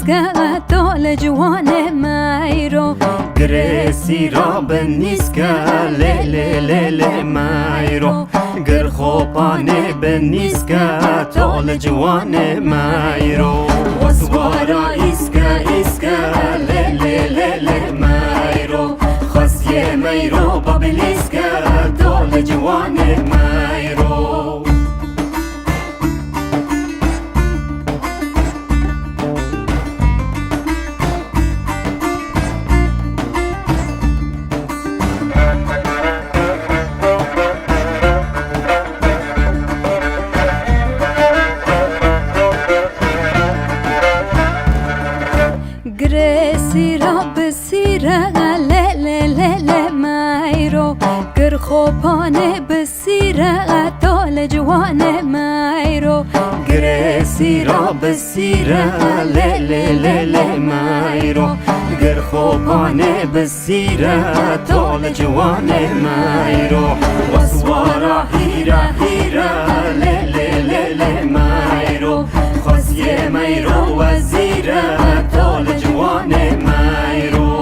بنیسکه دال جوان مایرو گرسی را بنیسکه لی لی لی مایرو گر خوبانه بنیسکه دال جوان مایرو وسوارا ایسکه لی لی لی لی مایرو خاصیه مایرو بابلیسکه دال جوان مایرو گرسی را بسیره لی لی لی لی مایرو گر خوبانه بسیره دال جوان مایرو گرسی را بسیره لی لی لی لی مایرو گر خوبانه بسیره دال جوان مایرو وسوارا هیره لی لی لی لی مایرو خاصیه مایرو وزیره دال جوان مایرو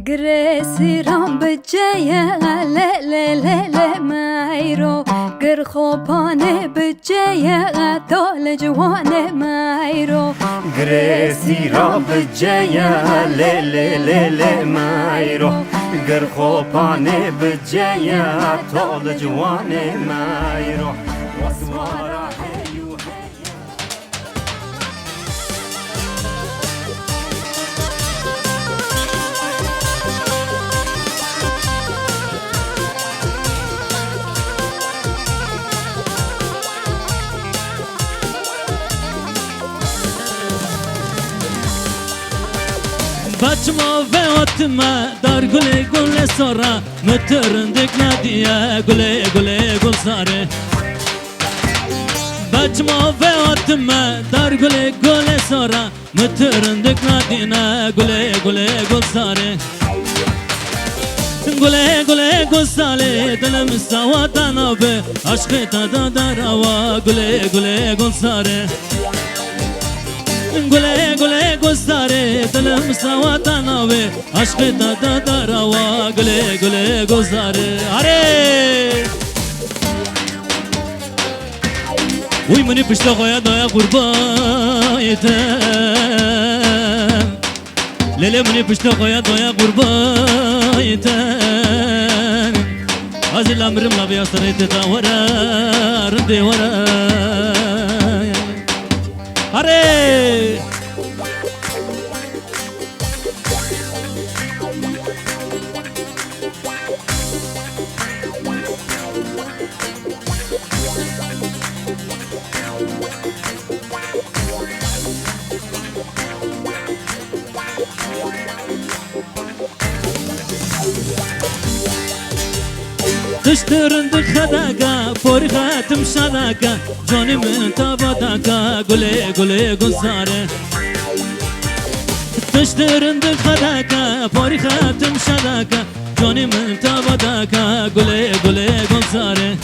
گرسی رام بجیه لی لی لی لی مایرو گر خوبانه بجیه دال جوان مایرو گرسی را بجیه لی لی لی لی مایرو گر خوبانه بجیه دال جوان مایرو وسوارا هیو بچما و آتما در گل سارا مترندک ندیه گل ساره بچما و آتما در گل سارا مترندک ندینه گل ساره گل ساله دلم سواتنا به عشق تا در هوا گل ساره گل ساره دلم سواتنا به عشق تا در هوا گل ساره آره وی منی پشت خویا دایا قربایتم لیلی منی پشت خویا دایا قربایتم از الامرم لبیا سریت تا ورا رنده ورا آره تشترند خداگا پوری خاتم شداگا جانی من تابداگا گل ساره تشترند خداگا پوری خاتم شداگا جانی من تابداگا گل ساره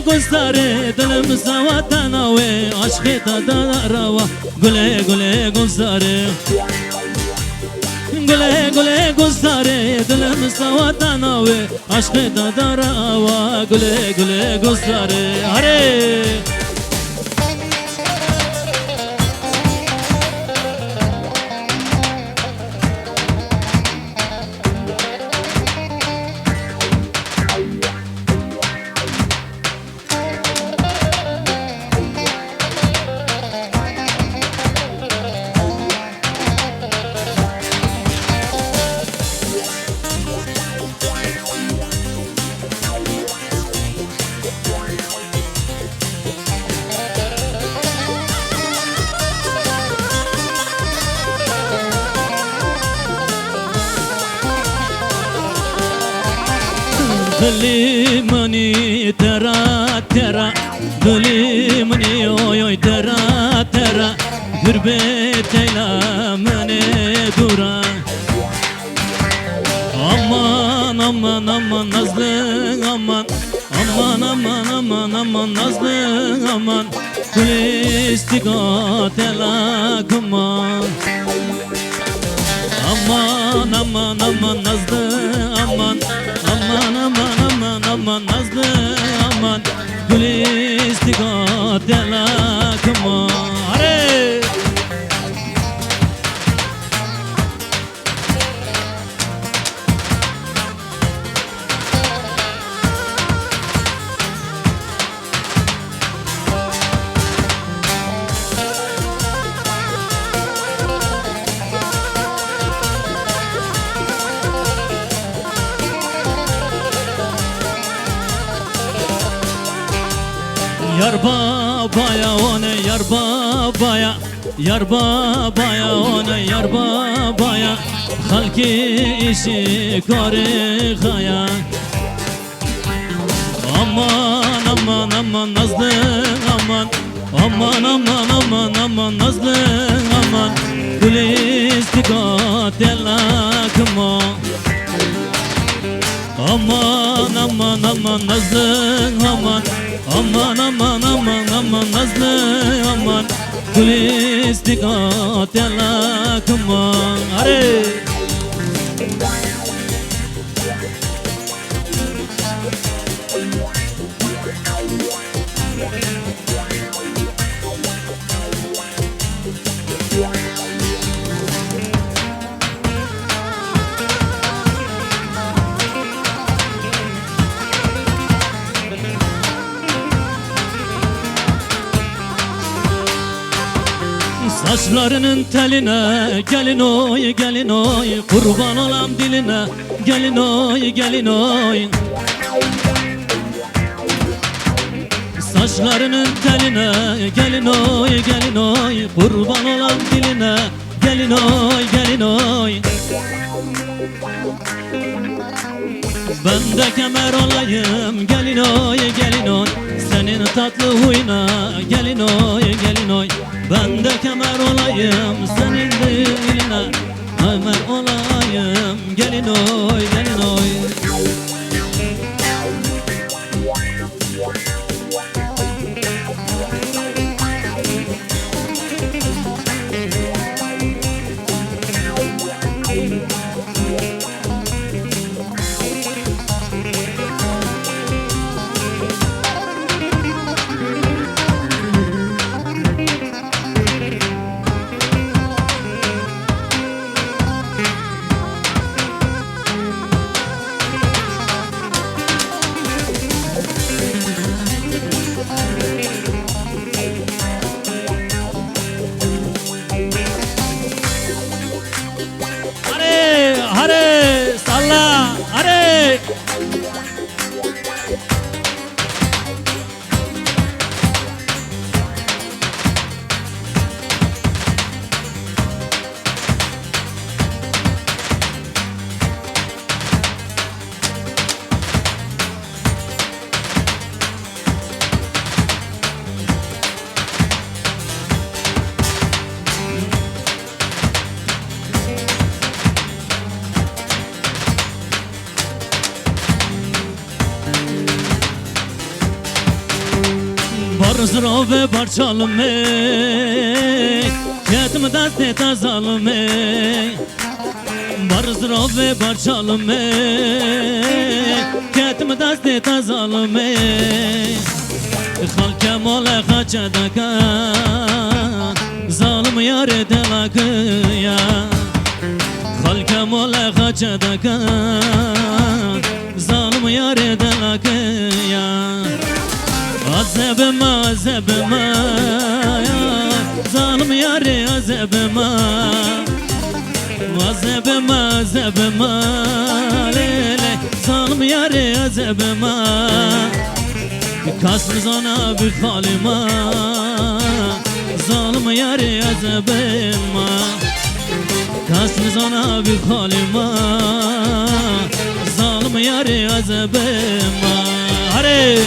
گل ساره دلم سواتنا و عشق تا داروا گل ساره گل ساره دلم سواتنا و عشق تا داروا گل ساره آره خلي مني ترى ترى خلي مني اوي ترى ترى قربت إلى مني دورا Aman aman aman nazlı aman Aman aman aman aman nazlı aman Kulistikat elakuman Aman aman aman nazlı aman Aman aman aman aman nazlı aman Kulistikat elakuman Hare! Yar babaya one yar babaya Yar babaya one yar babaya Halki işi kare khaya Aman aman aman nazlı aman Aman aman aman aman nazlı aman Kulistikat elakma Aman aman aman nazlı aman Aman aman aman aman nazlı aman Kulistikat elakma Hare! Saçlarının teline gelin oy gelin oy Kurban olam diline gelin oy gelin oy Saçlarının teline gelin oy gelin oy Kurban olam diline gelin oy gelin oy Ben de kemer olayım gelin oy gelin oy Senin tatlı huyuna gelin oy gelin oy Ben de kemer olayım senin diline Kemer olayım gelin oy gelin oy Hare! Salla! Hare! Barızrove barçalım ey Ketim deste tazalım ey Barızrove barçalım ey Ketim deste tazalım ey Halkem ola kaçadakan Zalim yare delakıya Halkem ola kaçadakan Zalim yare delakıya Azebime azebime Zalim yâri azebime Azebime azebime Lele Zalim yâri azebime Kasmız ona bir halime Zalim yâri azebime Kasmız ona bir halime Zalim Zalım yâri azabıma Hare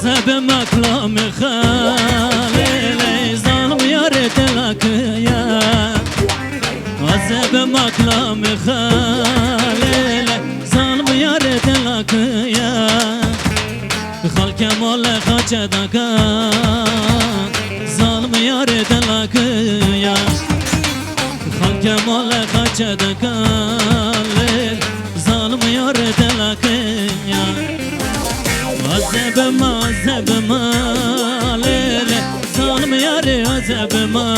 عذب مكلام خالي ظالم ياري تلاكيا عذب مكلام خالي ظالم ياري تلاكيا خلق مولا خاچدكا ظالم ياري تلاكيا خلق مولا خاچدكا ظالم ياري تلاكيا عذبما ليلة ظالم ياري عذبما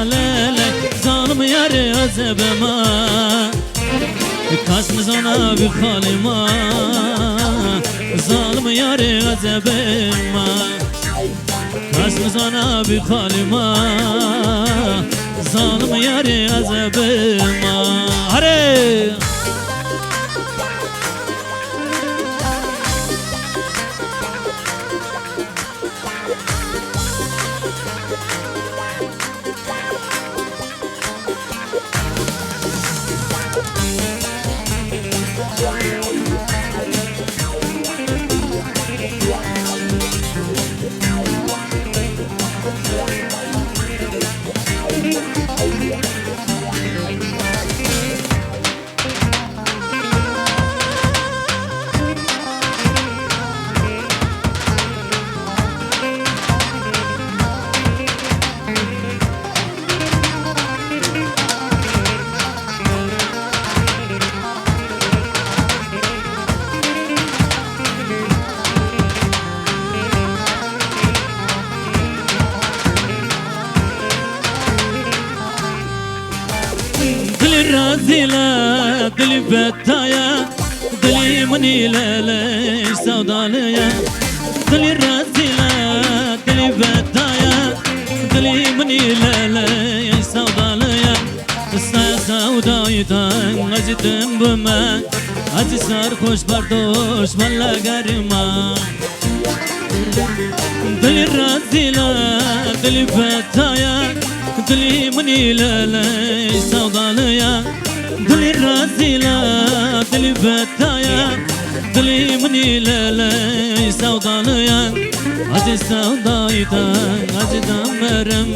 ليلة ظالم ياري عذبما كاسم زنا بخالي ما ظالم ياري عذبما كاسم زنا بخالي ما ظالم ياري عذبما هري رازيلا دلي بتايا دلي منيلة ليش سوداليا دلي رازيلا دلي بتايا دلي منيلة ليش سوداليا سودايتا عزيتم بما عزي صار خوش بردوش ولا قرما دلي رازيلا دلي بتايا دلي منيلة ليش سوداليا دلي رازيلا دلي بتايا دلي منيلة ليش سوداليا عزي سودايتا عزي دمرم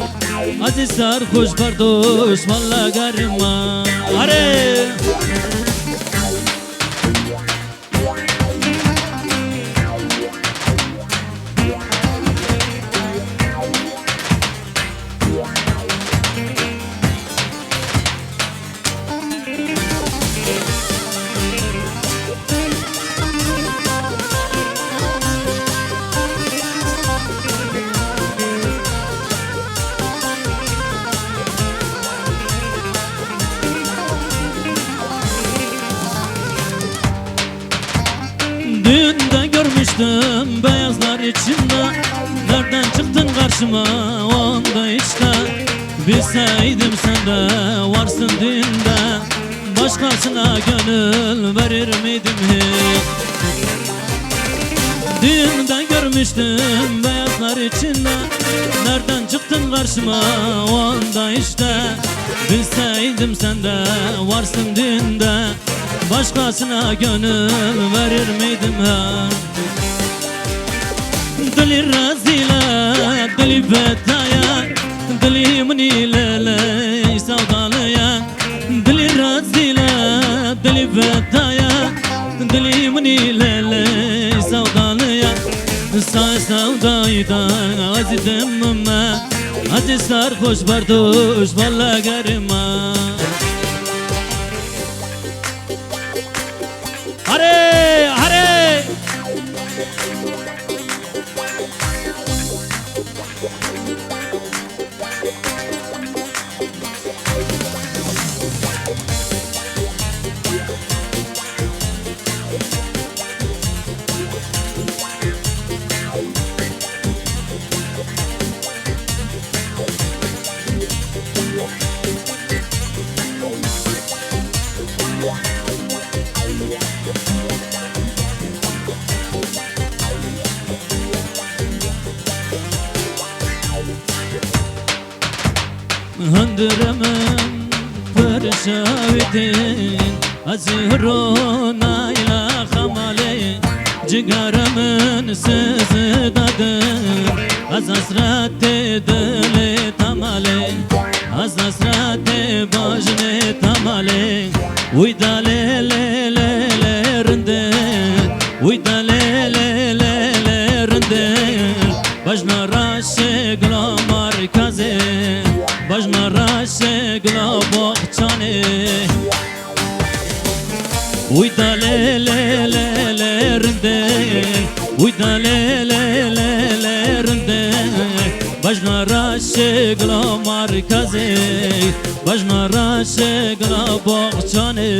عزي صار خوش بردوش ولا قرما هري Düğünde görmüştüm beyazlar içinde Nereden çıktın karşıma onda işte Bilseydim sen de varsın düğünde Başkasına gönül verir miydim hiç Düğünde görmüştüm beyazlar içinde Nereden çıktın karşıma onda işte Bilseydim sen de varsın düğünde Başkasına gönül verir miydim ha Dili razila, dili betaya Dili munile ley sevdalıya Dili razila, dili betaya Dili munile ley sevdalıya Say sevdaydan azidim ama Aziz sarhoş bardoş valla garima Hare hare هندرمن فرشاوتين أزهرون إلى خمالي جگرمن سزدادن از اسرت دل تماله از اسرت باجن تماله وی داله له له له رنده وی داله له له له رنده باجنا راش گلا مرکزه باجنا راش گلا باغچانه وی داله له له له رنده وی داله له له له رنده باجنا راش گلا مرکزه باجنا راش گلا باغچانه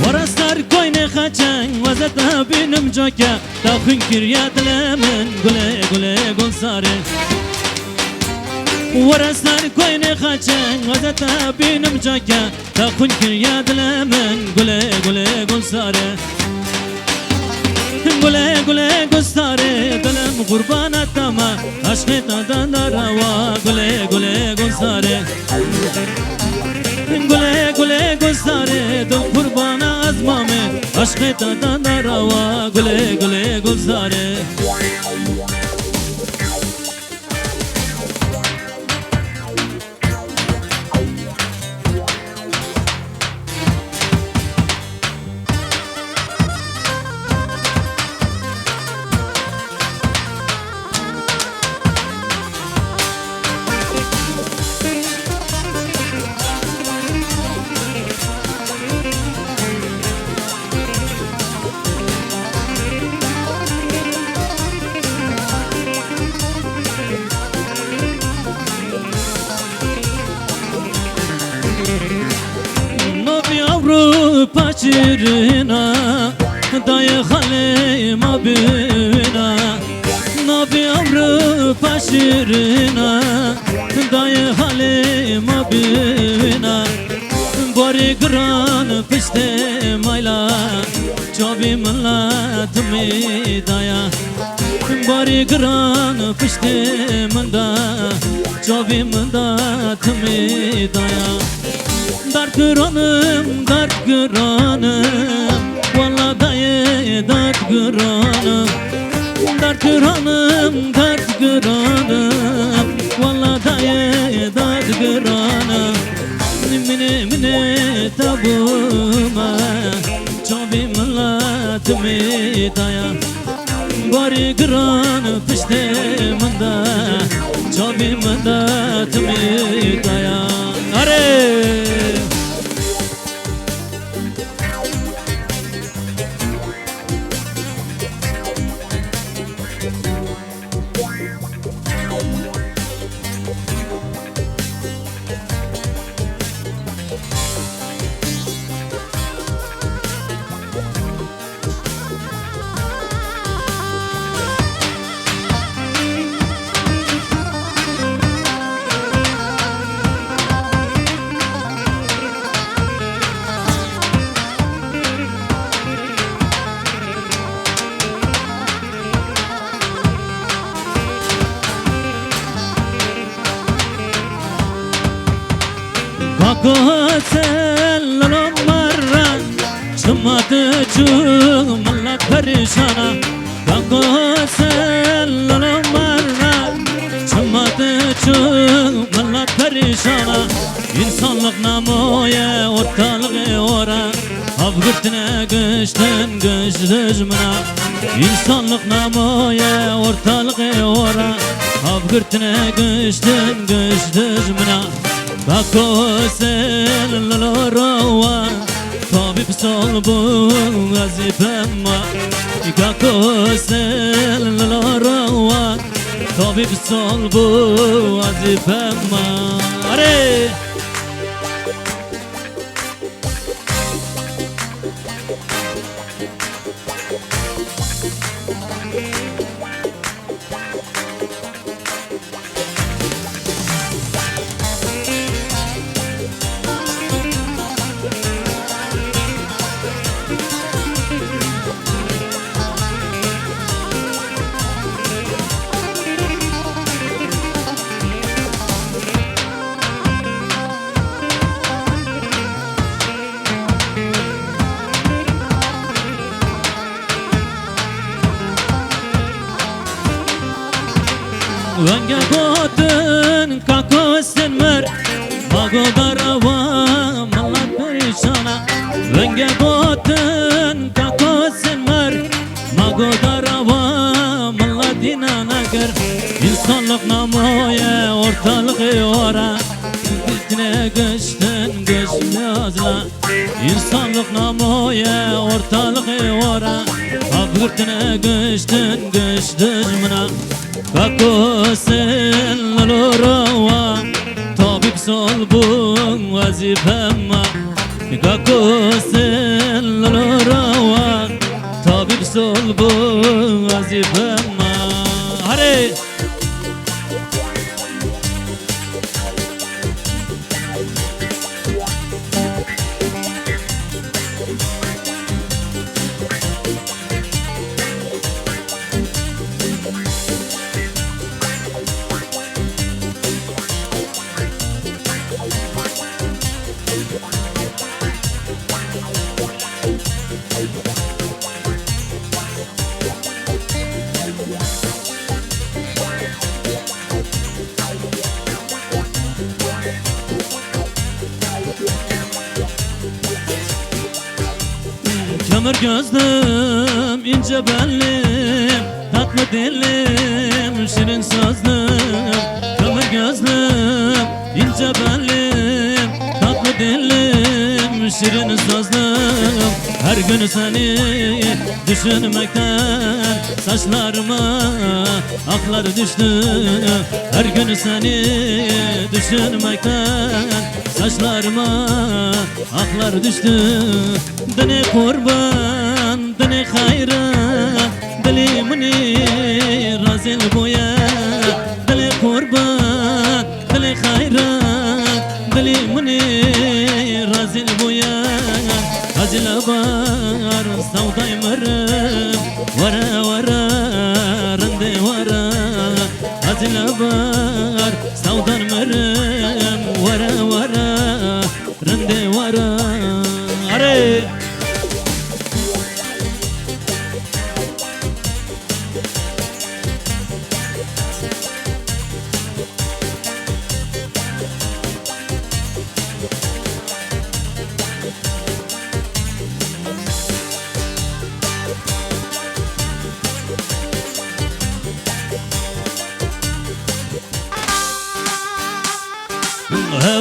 ورستر کوین خچنگ وزتا بینم جاکه تا خون کریات لمن گله گله گل ساره ورستر کوین خچنگ وزتا بینم جاکه تا خون کریات لمن گله گله گل ساره گله گله گل ساره دلم قربانت تما عشق تا داروا گله گله گل ساره گله گله گلزاره دل قربان از مامه عشق تا داروا گله گله گلزاره پاچرنا دای خاله ما بینا نبی عمر پاچرنا دای خاله ما بینا باری گران پشت مایلا چابی ملت می دایا باری گران پشت من دا چابی من دا می دایا dert gıranım Valla dayı dert gıranım Dert gıranım Valla dayı dert gıranım Mine tabuma Çabi milletimi daya Bari gıran pişte mında Çabi milletimi daya Are Kakasel مرة شمات جو ملا پریشانا Kakasel مرة شمات جو ملا پریشانا İnsanlık namoya ortalığı ora Avgırtına güçten güç düşmana İnsanlık namoya ortalığı ora Avgırtına güçten güç düşmana Kakasel Tabip sol bu vazifem var Kakosellara var Tabip sol bu vazifem var Venge godun kakosen mer Mago garava mallat perişana Venge godun kakosen mer Mago garava mallat inana ger İnsanlık namoya ortalık yora Gitine geçtin geçmezla İnsanlık namoya ortalık yora Abgırtine geçtin geçtin mına Kakosen lalora Tabip sol bu vazifem var Kakosen lalora Tabip sol bu vazifem var Hadi Kömür gözlüm, ince bellim, tatlı dilim, şirin sözlüm. Kömür gözlüm, ince bellim, tatlı dilim, şirin sözlüm. Her gün seni düşünmekten saçlarıma aklar düştü. Her gün seni düşünmekten saçlarıma aklar düştü. Dene kurban, dene hayran, dilimini razil boya. Dene kurban, dene hayran, dilimini razil boya. Acil var, savdayım vara vara, rende vara. Acil var, savdayım vara vara, rende vara. Are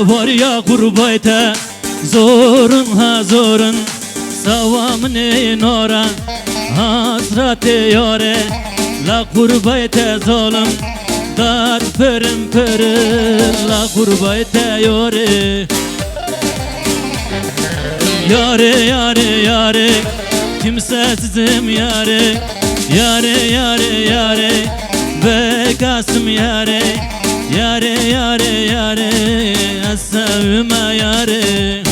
var ya gurbete zorun ha zorun savamne nora hasrate yare la gurbete zolum dat perim perim la gurbete yare yare yare yare kimsesizim yare yare yare yare bekasım yare yare yare yare sevme yare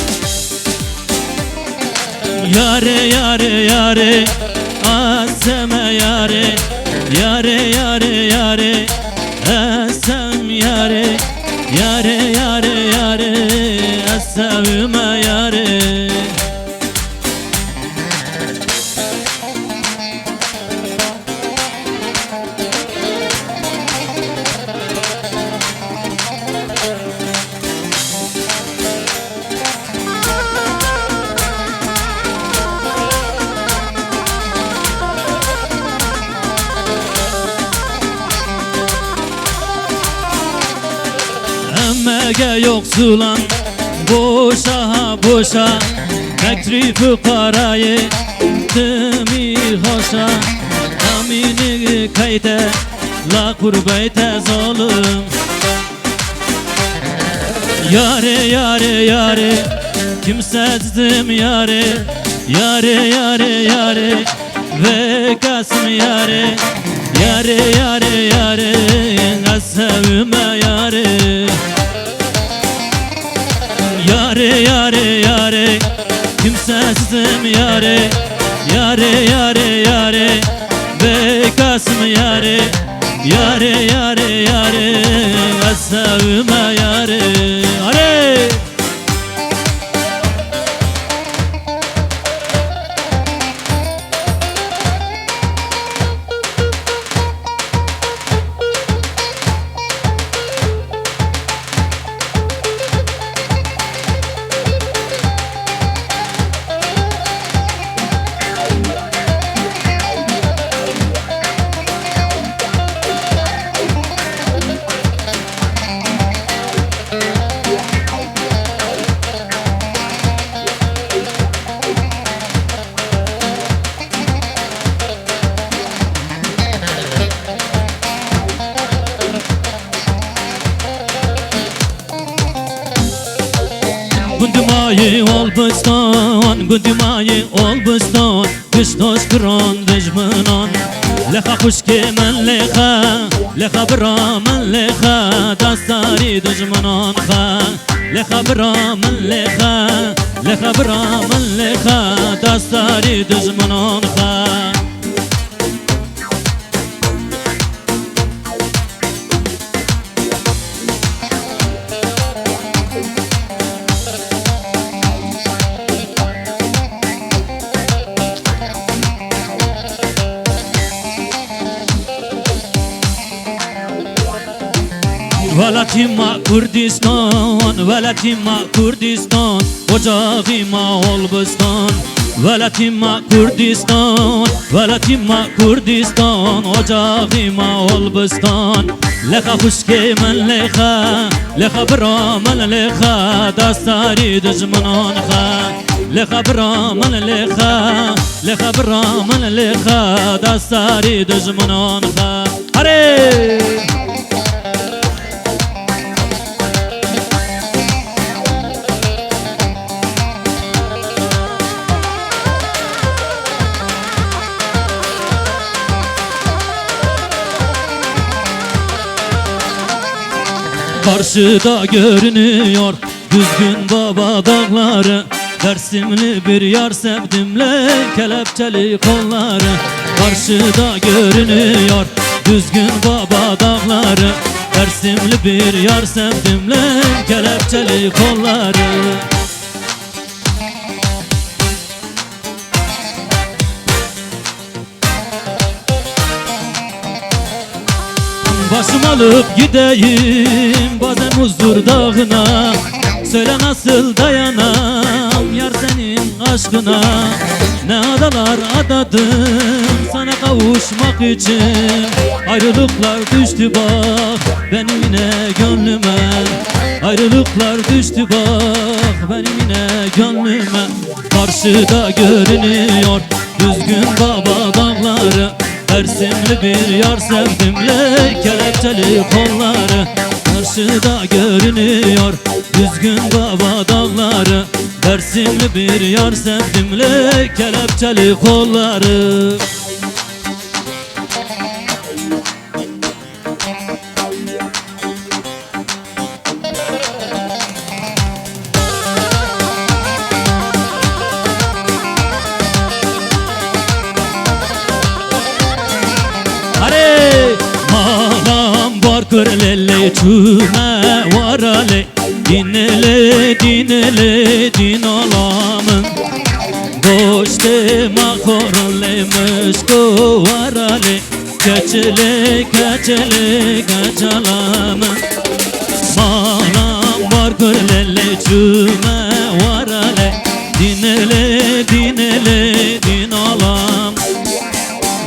yare yare yare sevme yare yare yare yare sevme yare yare yare yare sevme yare Emmege yoksulan boşa ha boşa تکریف قرای تمی خوشا امینی کیته لا قربیت ظالم Yare yare yare kimsezdim yare Yare yare yare ve kasım yare Yare yare yare ashabıma yare Yare yare yare kimsezdim yare Yare yare yare ve kasım yare Yare yare yare ashabıma yare Are Gundumay ol bıstan, gundumay ol bıstan Kıştoş kıran düşmanın Leha kuşke men leha, leha bra men leha Dastari düşmanın ha Leha bra men leha, leha bra men leha Dastari düşmanın ha Velatima Kurdistan, velatima Kurdistan Ocağıma ol bıstan Velatima Kurdistan, velatima Kurdistan Ocağıma ol bıstan Leha kuşke men leha, leha bra men leha Dastari düşmanın ha Leha bra men leha, leha bra men leha Dastari düşmanın ha Hare! Karşıda görünüyor düzgün baba dağları Dersimli bir yar sevdimle kelepçeli kolları Karşıda görünüyor düzgün baba dağları Dersimli bir yar sevdimle kelepçeli kolları Başım alıp gideyim bazen huzur dağına Söyle nasıl dayanam yar senin aşkına Ne adalar adadım sana kavuşmak için Ayrılıklar düştü bak benim yine gönlüme Ayrılıklar düştü bak benim yine gönlüme Karşıda görünüyor düzgün baba dağları Dersimli bir yar sevdimle kelepçeli kolları Karşıda görünüyor düzgün baba dağları Dersimli bir yar sevdimle kelepçeli kolları Kırlele çüme varale Dinele dinele din alamın Goşte makorle meşko varale Keçele keçele keçalamın Manam var kırlele çüme varale Dinele dinele din alam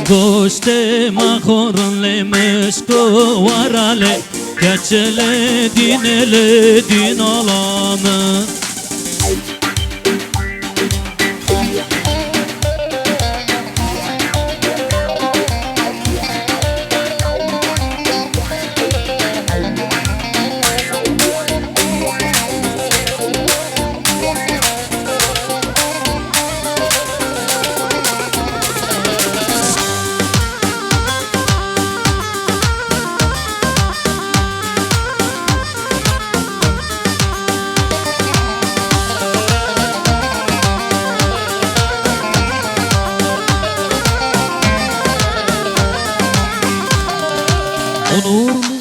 Goşte makorle meşko varale Keçele dinele din alamın olur mu?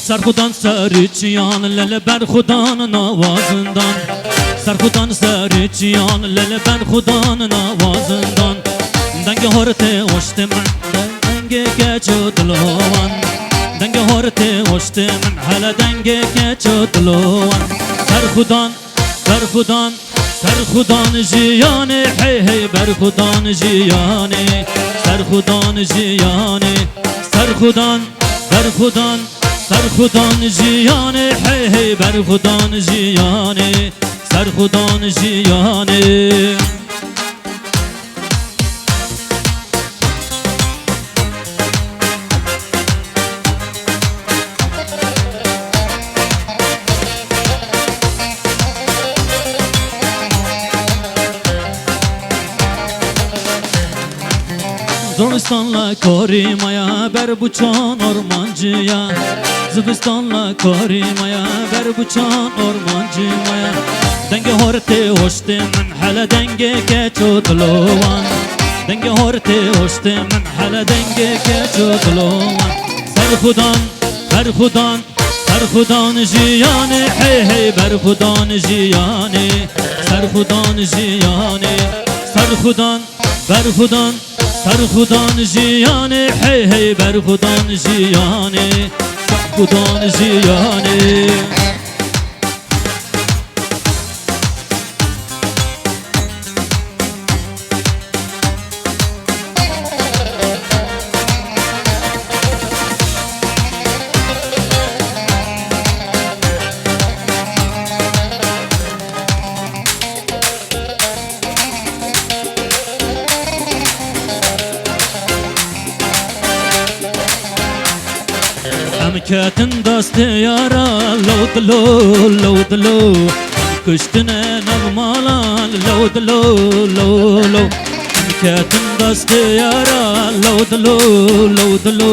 سرخودان سریچیان لل بر خودان نوازندان سرخودان سریچیان لل بر خودان نوازندان دنگ هرته وشت من دنگ کچو دلوان دنگ هرته وشت من حالا دنگ کچو دلوان سرخودان سرخودان سرخودان جیانه هی هی بر خودان جیانه سرخودان جیانه سرخودان سرخودان سرخودان جیانه هی هی بر خودان جیانه سرخودان جیانه زمستانla korimaya ber buçan ormancıya Zibistanla korimaya ber buçan ormancıya Denge horte hoşte min hala denge keço dlovan Denge horte hoşte min hala denge keço dlovan Serhudan, serhudan, serhudan jiyane Hey hey berhudan jiyane Serhudan jiyane Serhudan, berhudan سرخودان جیانه هی هی بر خودان جیانه سرخودان جیانه كاتن دست يارا لو دلو لو دلو كشتنا نغمالا لو دلو لو لو كاتن دست يارا لو دلو لو دلو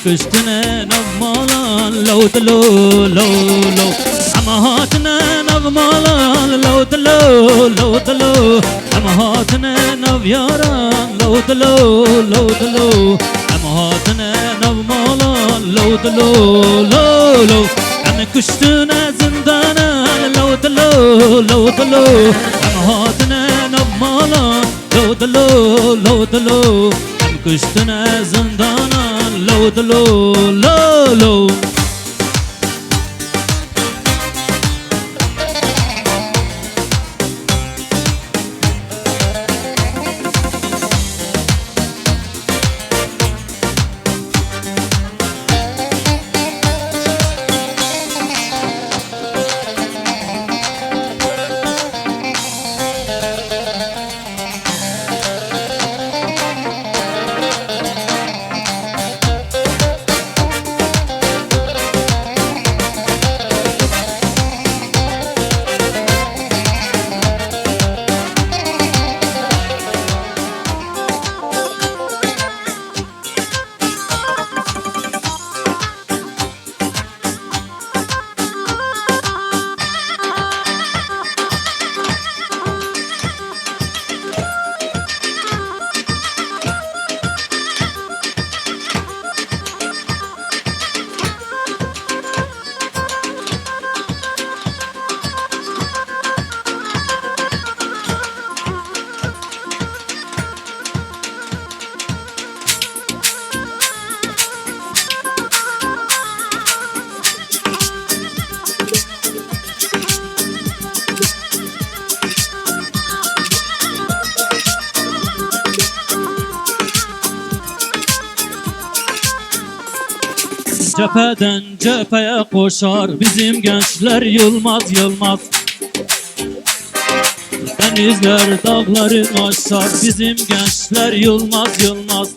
كشتنا نغمالا لو دلو لو لو عمهاتنا نغمالا لو دلو لو دلو عمهاتنا نغيارا لو دلو لو دلو عمهاتنا نغمالا لو دلو لو لو عم كشتنا زندانا لو دلو لو دلو عمهاتنا نغمالا لو دلو لو دلو عم كشتنا زندانا لو دلو لو لو Cepheden cepheye koşar bizim gençler yılmaz yılmaz. Denizler dağları aşar bizim gençler yılmaz yılmaz.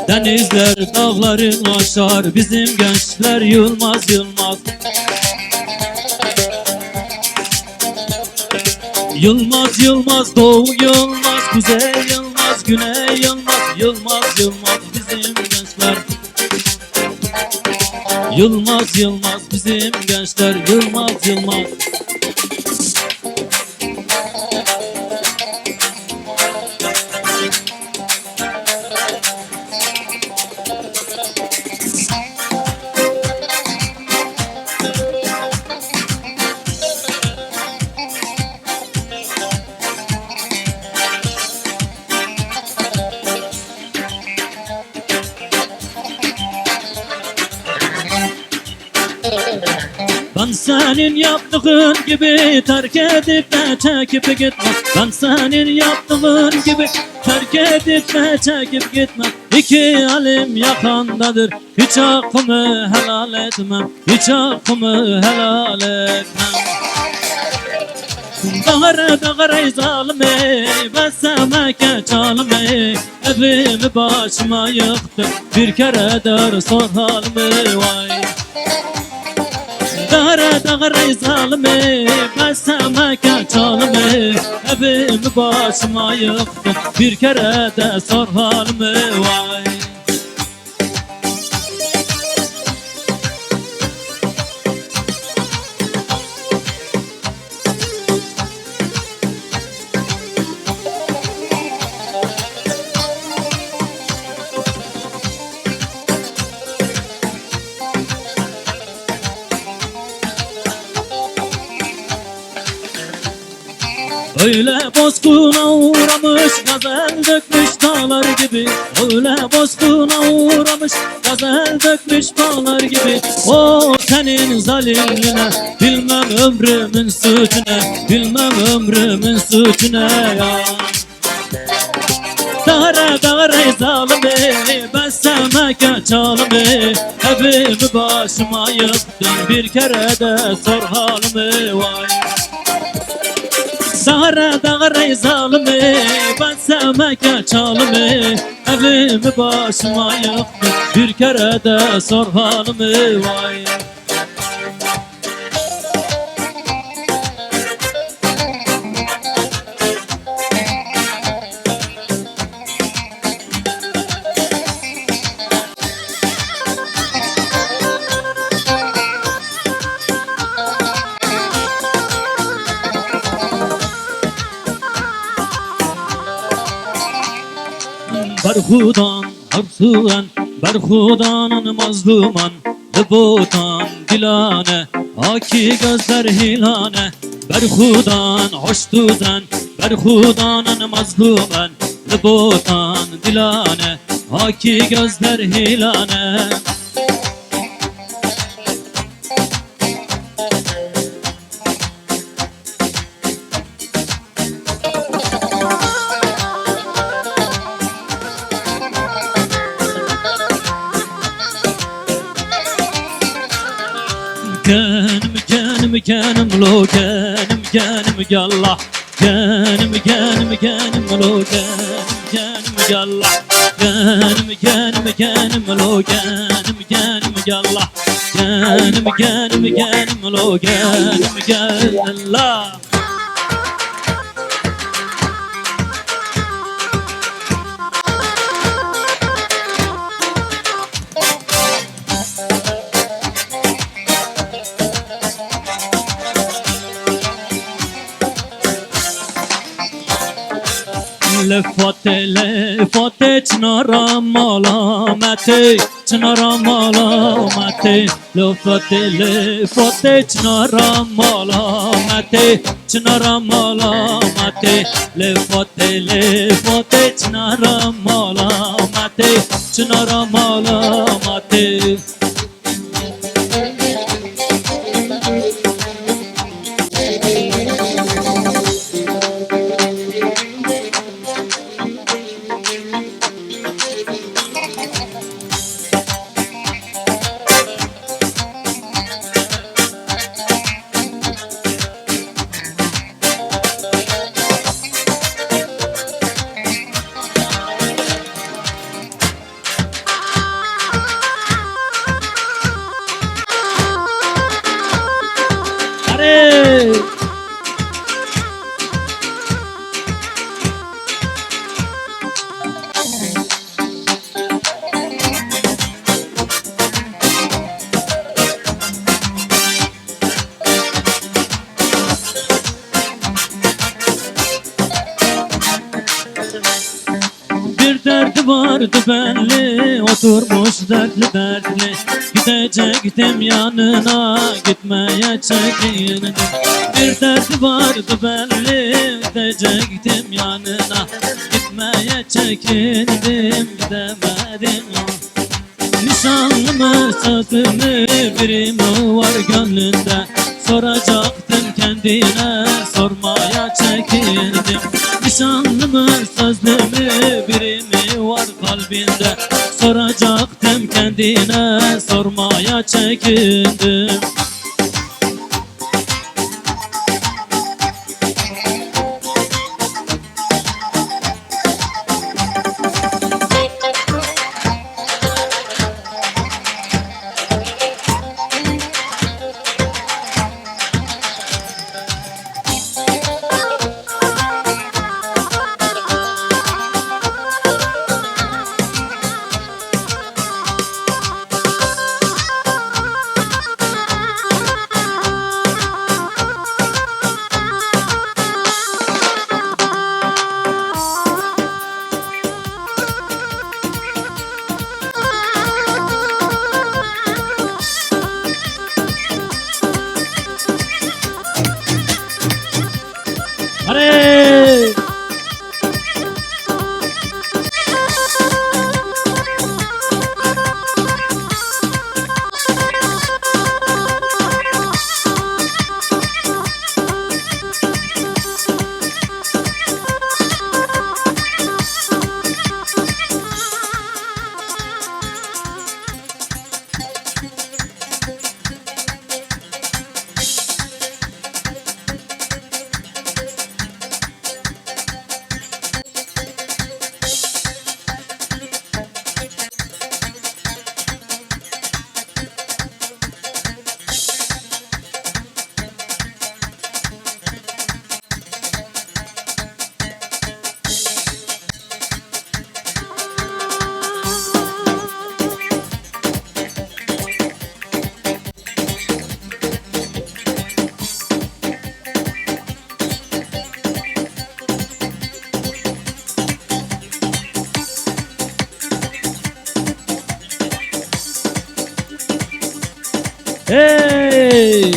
Denizler dağları aşar bizim gençler yılmaz yılmaz. Yılmaz yılmaz doğu yılmaz, kuzey yılmaz, güney yılmaz. Yılmaz yılmaz bizim gençler. Yılmaz yılmaz bizim gençler, yılmaz yılmaz. Ben senin yaptığın gibi terk edip de çekip gitmem. Ben senin yaptığın gibi terk edip de çekip gitmem. İki elim yakandadır, hiç hakkımı helal etmem. Hiç hakkımı helal etmem. Dağır dağır ey zalimi, besmeke çalimi. Evimi başıma yıktı, bir kere der sor halimi vay. Dağır dağır ey zalimi, besmeke çalimi. Evimi başıma yıktı, bir kere de sor halimi vay. Öyle bozkuna uğramış, gazel dökmüş dağlar gibi. Öyle bozkuna uğramış, gazel dökmüş dağlar gibi. O senin zalimline, bilmem ömrümün suçuna, bilmem ömrümün suçuna ya. Dağır dağır ey zalimi, besmeke çalimi. Evimi başıma yıktın, bir kere de sor halimi vay. Dağır dağır ey zalimi, besmeke çalimi. Evimi başıma yıktı, bir kere de sor halimi vay. Berhudan harsuan, berhudan mazluman. Lebutan dilane, aki gözler hilane. Berhudan hoş düzen, berhudan mazluman. Lebutan dilane, aki gözler hilane. Canım lo canım yallah. Canım lo canım yallah. Canım lo canım yallah. Canım lo canım yallah. لفاته چنارم ملامته چنارم ملامته لفاته چنارم ملامته چنارم ملامته لفاته چنارم ملامته چنارم ملامته vardı belli, oturmuş dertli dertli. Gidecektim yanına, gitmeye çekindim. Bir derdi vardı belli, gidecektim yanına, gitmeye çekindim, gidemedim. Nişanlı mı, sözlü mü, biri mi var gönlünde? Soracaktım kendine, sormaya çekindim. Nişanlı mı, sözlü mü, biri mi var kalbinde? Soracaktım kendine, sormaya çekindim. Hadi! Hey!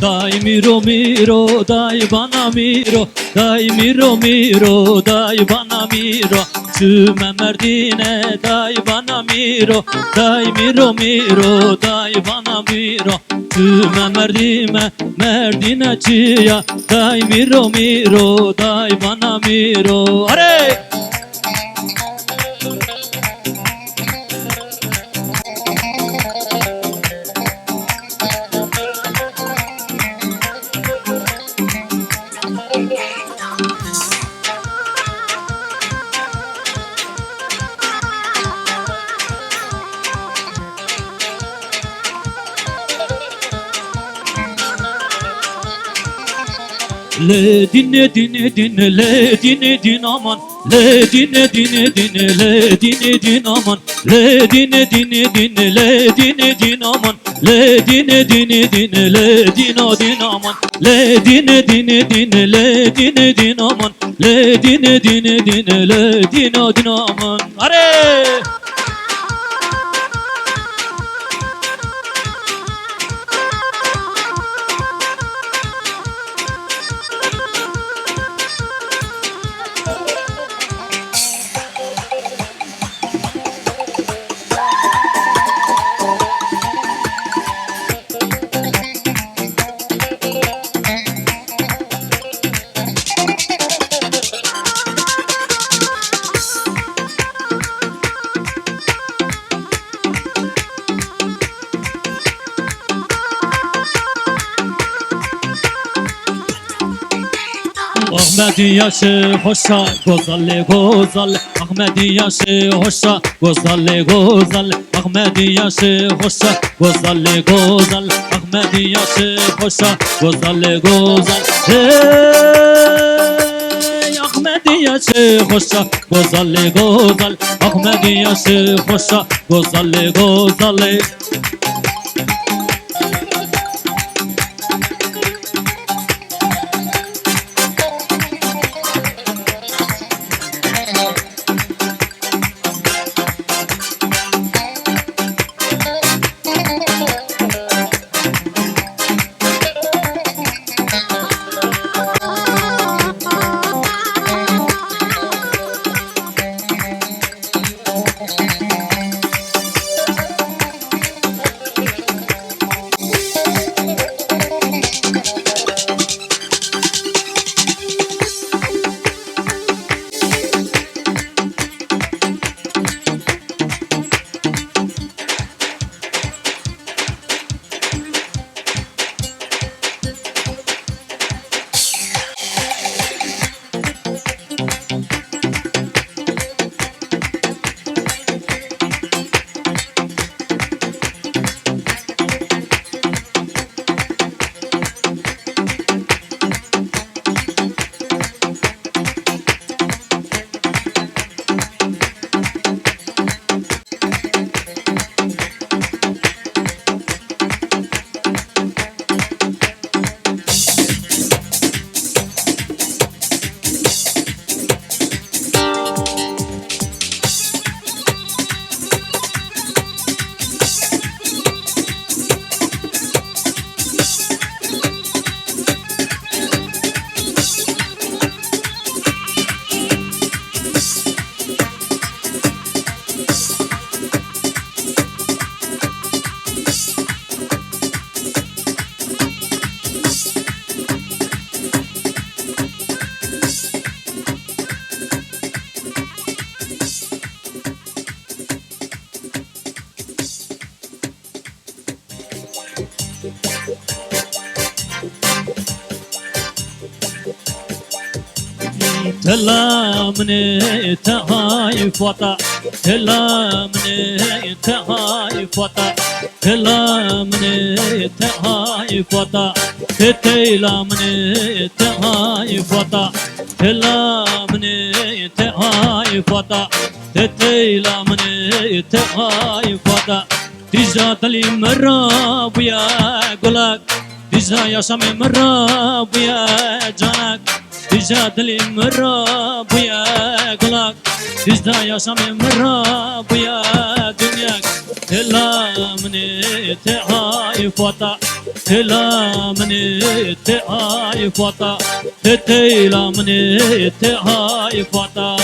Dai miro miro, dai bana miro, dai miro miro, dai bana miro. Süme merdine, dai bana miro, dai miro miro, dai bana miro. Süme merdime, merdine çiya, dai miro miro, dai bana miro. Hadi! Le dinle dinle dinle le dinle din aman le dinle dinle dinle le dinle din aman le dinle dinle dinle le dinle din aman le dinle dinle dinle le dino din aman le dinle dinle dinle le dinle din aman le dinle dinle dinle le dino din aman. Hadi! Ahmet'in yaşı hoşa, gozalle gozalle. Ahmet'in yaşı hoşa, gozalle gozalle. Ahmet'in yaşı hoşa, gozalle gozalle. Ahmet'in yaşı hoşa, gozalle gozalle. Hey, Ahmet'in yaşı hoşa, gozalle gozalle. Ahmet'in yaşı hoşa, gozalle gozalle. تلامني تهاي فوتا تلامني تهاي فوتا تلامني تهاي فوتا تلامني تهاي فوتا تلامني تهاي فوتا تلامني تهاي فوتا تجات لي مراب يا قلق تجا يا شامي مراب يا جانك تجا دلي مراب يا قلق تجا يا شامي مراب يا دنياك تلامني تهاي فوتا تلامني تهاي فوتا تلامني تهاي فوتا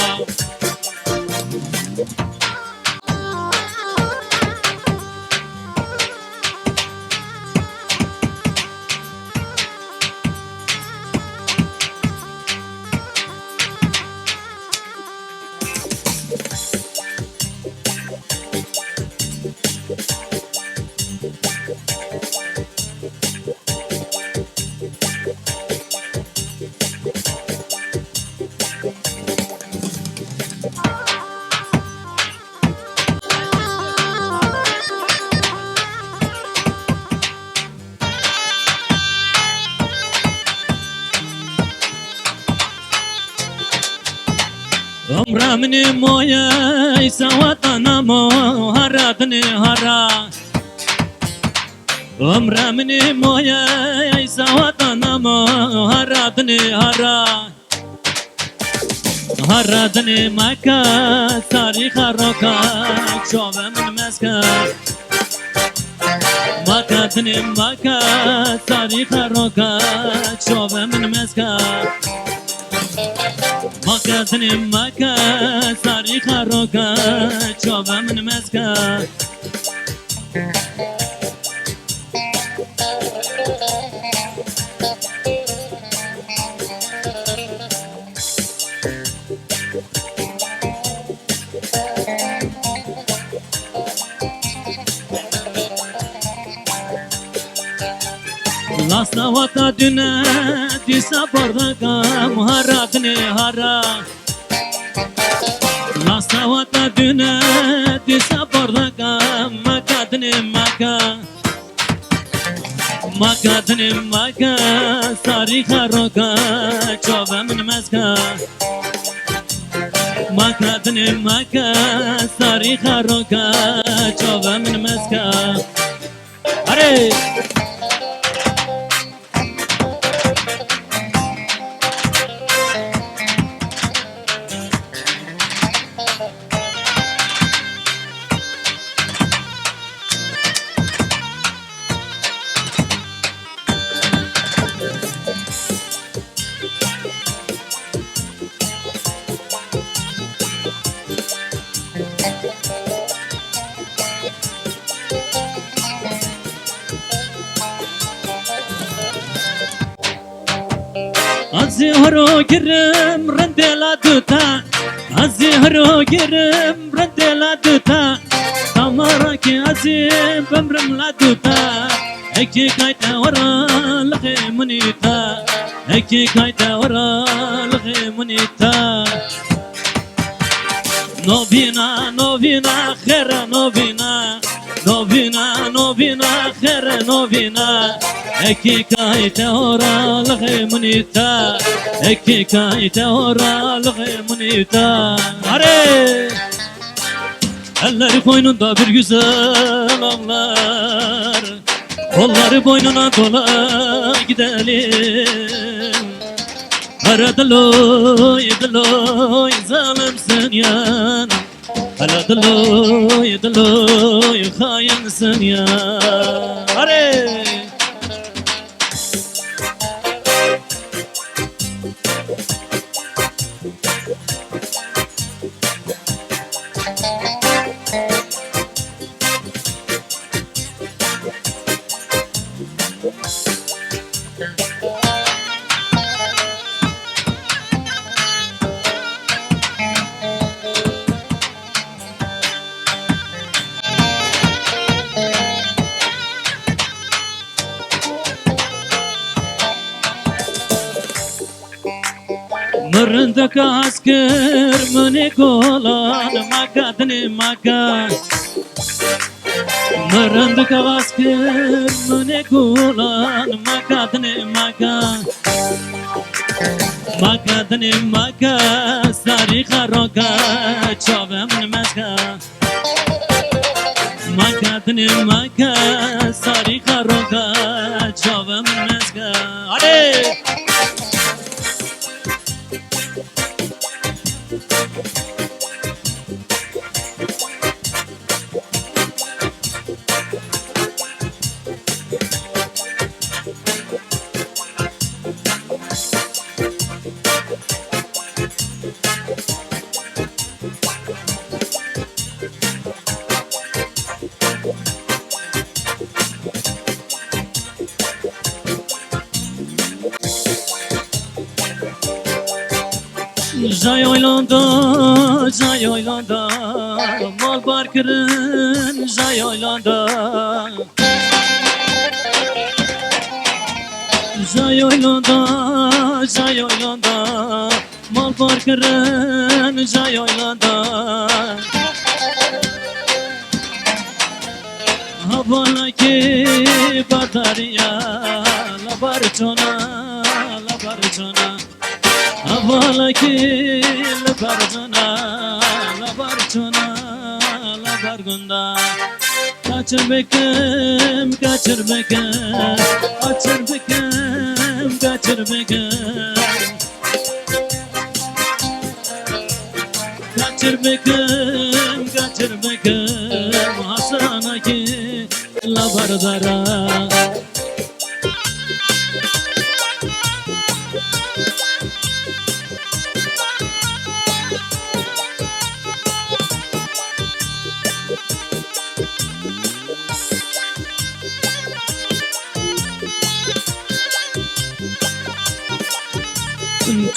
عمره مني مويا يسواتنا مو هراتني هرا عمره مني مويا يسواتنا مو هراتني هرا هراتني مكة تاريخ روكا شوف من مسكة مكة مكة تاريخ روكا شوف من مسكة مكة مكة تاريخ روكا شوف من مسكة لاسنا وطا دنا دي سابردكا مهاراتني هارا لاسنا وطا دنا دي سابردكا مكادني مكا مكادني مكا تاريخ روكا شوف من مسكا مكادني مكا تاريخ روكا شوف من مسكا هري الزهرو كرم رندلا دوتا الزهرو كرم رندلا دوتا تمرك عزيم بمرم لا دوتا اكي كايتا ورا لغي منيتا اكي كايتا ورا لغي منيتا نوبينا نوبينا خير نوبينا نوبينا نوبينا خير نوبينا اكي كايتا ورا لغي منيتا اكي كايتا ورا لغي منيتا هاري eller boynunda bir güzel ağlar kolları boynuna dola gidelim Ara daloy zalimsin yan Hala daloy hainsin yan Hare مرندك عسكر مني قولان مكادني مكان مرندك عسكر مني قولان مكادني مكان مكادني مكان ساري خروكا شوفه من مكان مكادني مكان ساري خروكا شوفه من مكان علي Jay oylanda, mal barkırın jay oylanda Jay oylanda, mal barkırın jay oylanda Havala ki bardariya, la barçona Havala ki la barçona, la bargunda Kaçır bekem, kaçır bekem Kaçır bekem, kaçır bekem Kaçır bekem, kaçır bekem Hasana ki la bardara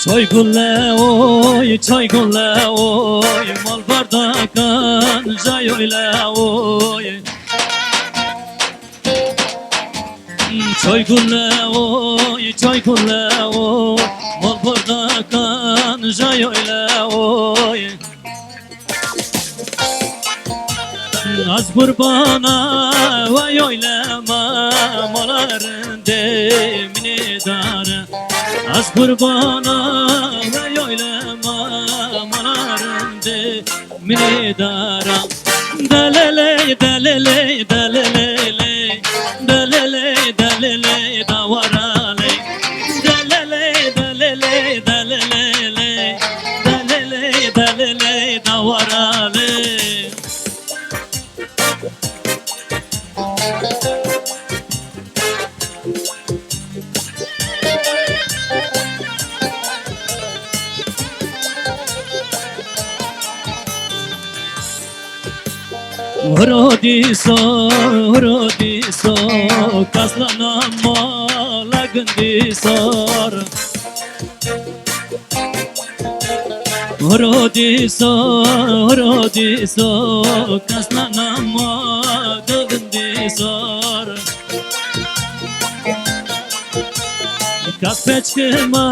Çay gülle oy, mal bardakan jay oyle oy Çay gülle oy, mal bardakan jay oyle oy Az kurbana vay oylama maların demini dar Az kurbana vay oylama maların demini dar Delele delele delele delele delele davarale Delele delele delele delele delele davarale Horodiso, kaslana mala gandisar Horodiso, kaslana mala gandisar Kaspechkima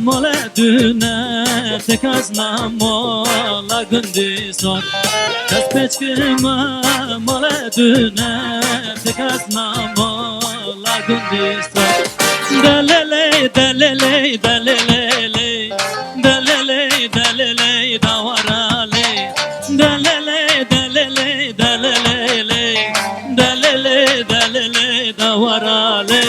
mole düne tekazna mala gandisar Kaspechkima mole düne tekazna mala gandisar Delele delele delele delele delele davarale Delele delele delele delele delele davarale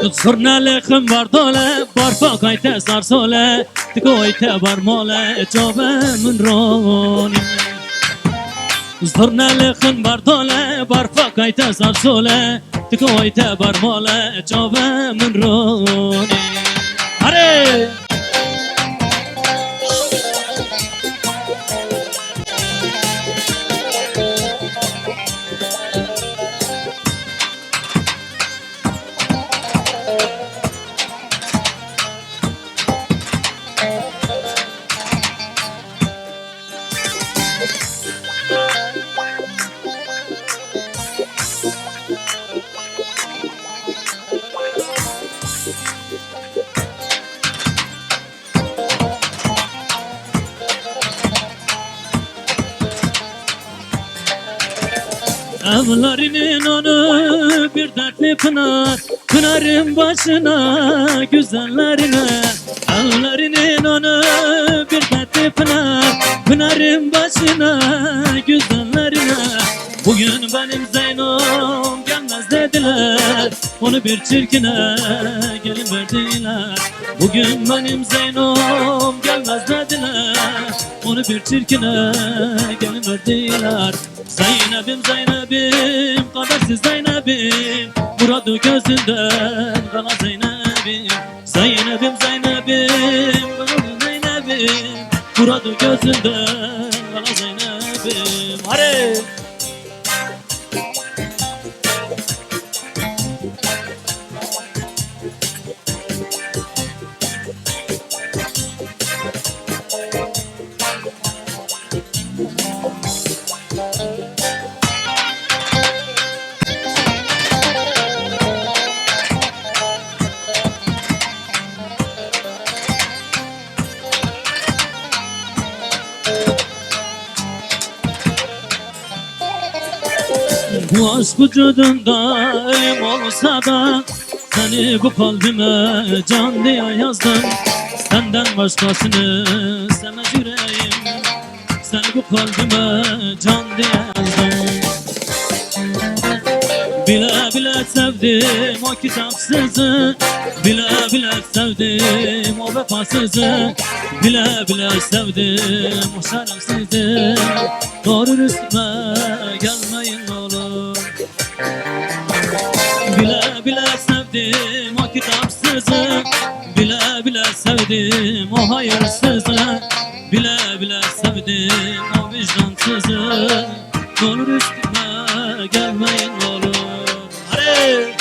Zurna lekhm bardole barfa kayte sarsole Tikoyte barmole çove min roni Zurna lekhm bardole barfa kayte sarsole Tikoyte barmole çove min roni Hare! Evlerinin onu bir dertli pınar, pınarın başına güzellerine. Evlerinin onu bir dertli pınar, pınarın başına güzellerine. Bugün benim Zeynom gelmez dediler, onu bir çirkine gelin verdiler. Bugün benim Zeynom gelmez dediler, onu bir çirkine gelin verdiler. Zeynep'im Zeynep'im, kadersiz Zeynep'im, muradı gözünden kala Zeynep'im. Zeynep'im Zeynep'im, muradı Zeynep'im, muradı gözünden kala Zeynep'im. Hadi! Bu aşk vücudunda ölüm olsa da seni bu kalbime can diye yazdım. Senden başkasını sevmez yüreğim, seni bu kalbime can diye yazdım. Bile bile sevdim o kitapsızı, bile bile sevdim o vefasızı, bile bile sevdim o şerefsizi. Doğru üstüme gelmeyin olur. Bile bile sevdim o kitapsızı, bile bile sevdim o hayırsızı, bile bile sevdim o vicdansızı. Doğru üstüme gelmeyin olur. Hadi!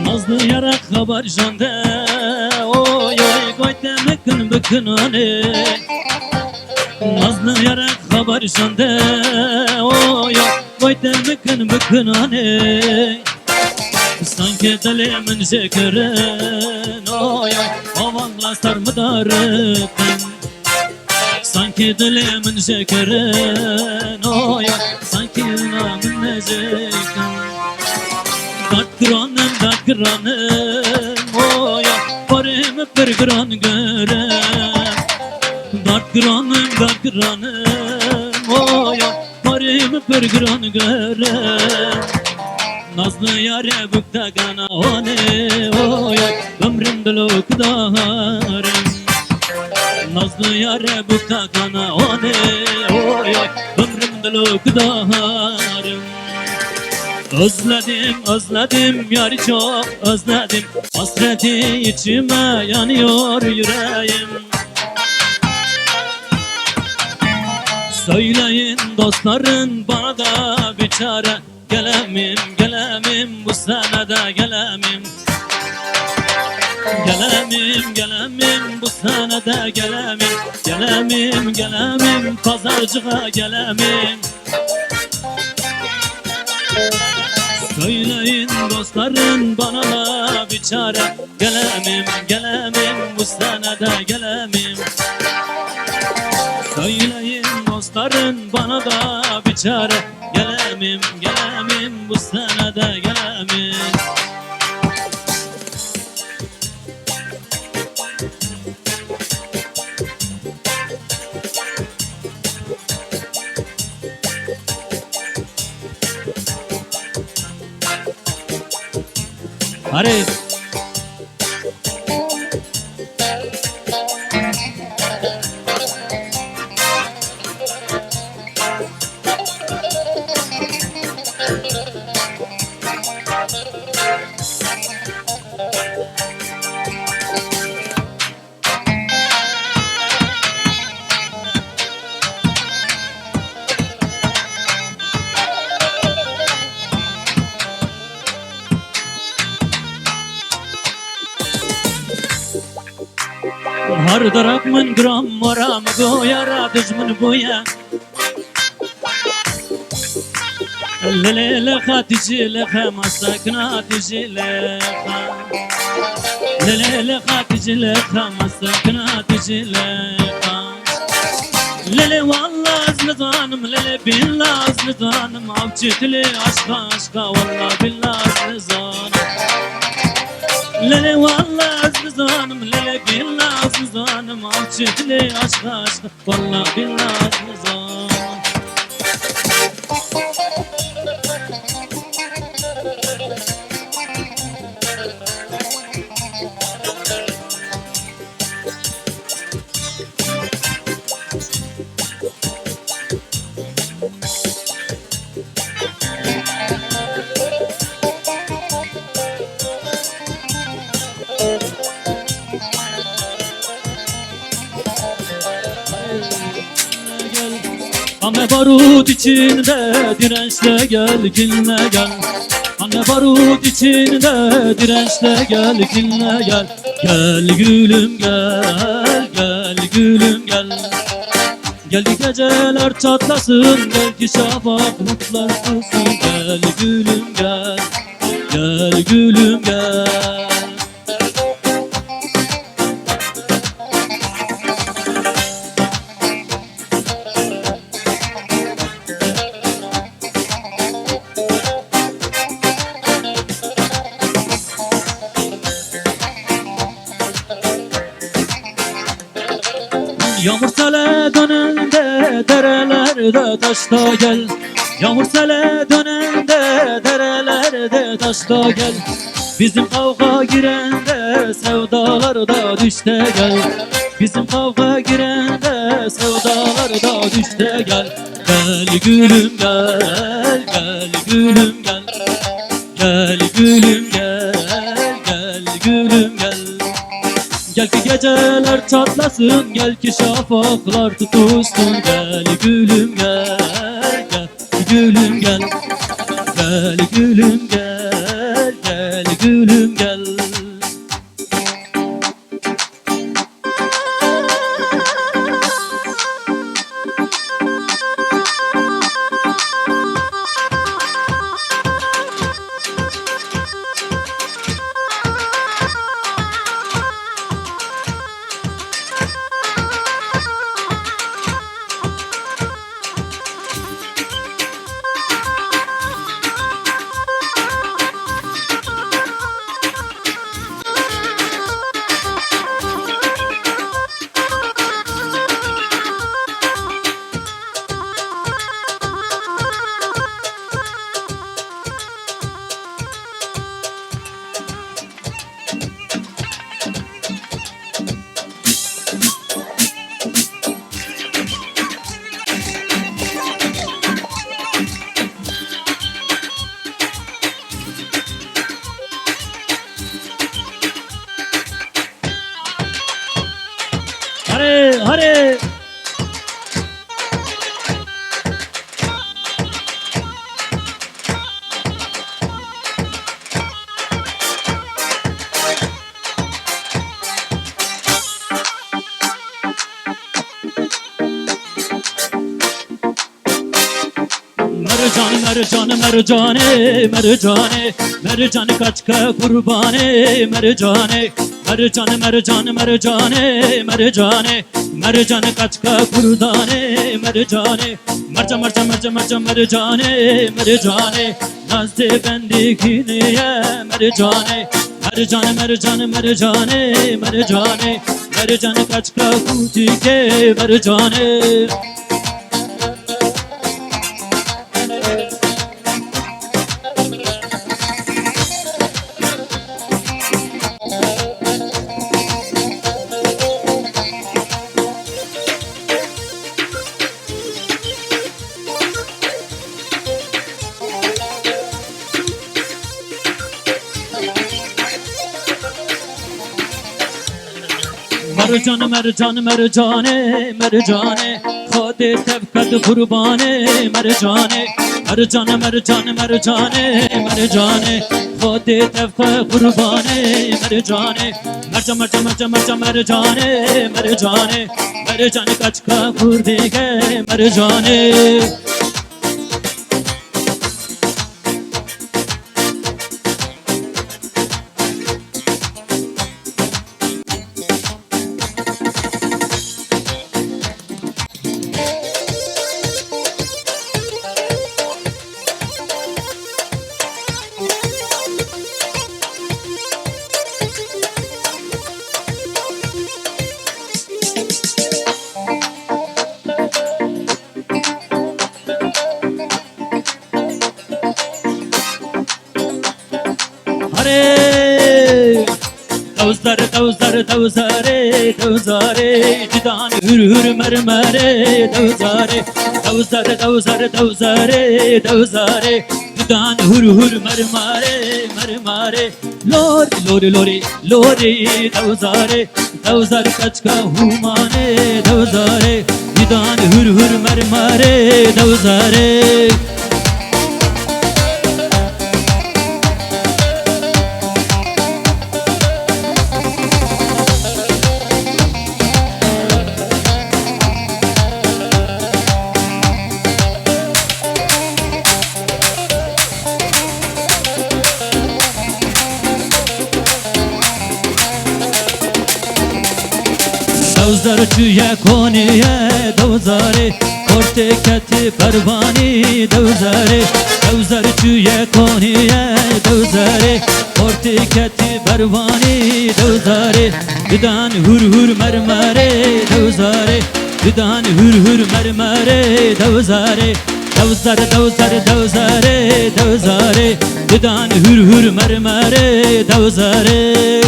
Nazlı yarak haber jande, oy oy goyte mekın bıkın ane. Nazlı yarak haber jande, oy oy goyte mekın bıkın ane. Sanki dilimin şekerin, oy oy ovallah sarmıdarıkın. Sanki dilimin şekerin, oy oy sanki namın necekın. Dert kıranım, oy varım bir kıran görem. Dert kıranım, oy varım bir kıran görem. Nazlı yâre bükte gana one, oy ömrüm diluk dağarım. Nazlı yâre bükte gana one, oy ömrüm diluk dağarım. Özledim, özledim, yari çok özledim. Hasreti içime yanıyor yüreğim. Söyleyin dostların bana da bir çare. Gelemim, gelemim, bu sene de gelemim. Gelemim, gelemim, bu sene de gelemim. Gelemim, gelemim, pazarcığa gelemim. Söyleyin dostların bana da bir çare. Gelemim, gelemim, bu sene de gelemim. Söyleyin dostların bana da bir çare. Gelemim, gelemim, bu sene de gelemim. Hadi. درك من قرام ورام قويا رادج من بويا الليلة خاتجي لخا ما ساكنة تجي لخا الليلة خاتجي لخا ما ساكنة تجي لخا للي والله زلطانم للي بالله زلطانم عبجت لي عشقا عشقا والله بالله زلطانم للي والله زلطانم للي بالله زلطانم عبجت لي عشقا عشقا والله بالله زلطانم Anne barut içinde dirençle gel kinle gel. Anne barut içinde dirençle gel kinle gel. Gel gülüm gel, gel gülüm gel. Geldi geceler çatlasın, gel ki şafak mutlar tutsun. Gel gülüm gel, gel gülüm gel. Yağmur sele dönende derelerde taşta gel. Yağmur sele dönende derelerde taşta gel. Bizim kavga girende sevdalarda düşte gel. Bizim kavga girende sevdalarda düşte gel. Gel gülüm gel, gel gülüm gel. Gel gülüm gel, gel gülüm gel. Gel ki geceler çatlasın, gel ki şafaklar tutuşsun. Gel gülüm gel, gel gülüm gel. Gel gülüm gel, gel gülüm gel. Hare hare. Mercan mercane mercane mercane kaçka kurbane mercane mercane mercane mercane mercane mercane kaçka kurdane mercane mercan mercan mercan mercan mercane mercane nazde bendikiniye mercane mercane mercane mercane mercane mercane kaçka kutike mercane. مرجان مرجان مرجانه مرجانه خود تبکت قربانه مرجانه مرجان مرجان مرجانه مرجانه خودی تفخ قربانه مرجانه مرجان مرجان مرجان مرجان مرجانه مرجانه مرجانه کچکا خوردیگه مرجانه دوزاره دوزاره جدان هر مرمره دوزاره دوزاره دوزاره دوزاره دوزاره جدان هر مرمره مرمره لوری لوری لوری لوری دوزاره دوزاره کچکا همانه دوزاره جدان هر مرمره دوزاره دوزار چویه کنیه دوزاره کرته کتی پروانی دوزاره دوزار چویه کنیه دوزاره کرته کتی پروانی دوزاره بدان هر مرمره دوزاره بدان هر مرمره دوزاره دوزاره دوزاره دوزاره دوزاره بدان هر مرمره دوزاره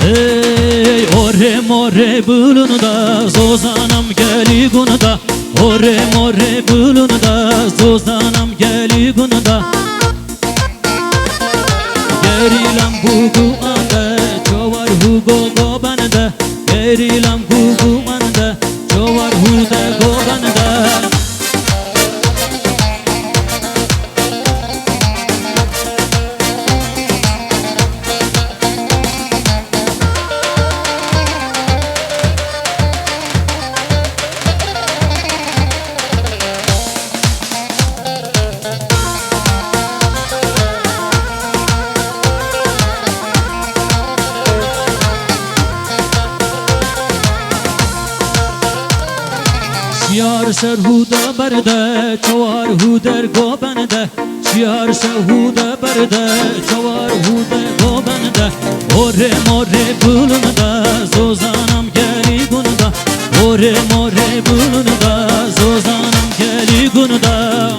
Ey ore more bulunda zozanam geli gunda ore more bulunda zozanam geli gunda gerilam bugu anda çovar hugo gobanda gerilam bugu anda çovar hugo gobanda Şiar serhuda berde, çavar huder gobende. Şiar serhuda berde, çavar huder gobende. Ore more bulunda, zozanam geli gununda. Ore more bulunda, zozanam geli gununda.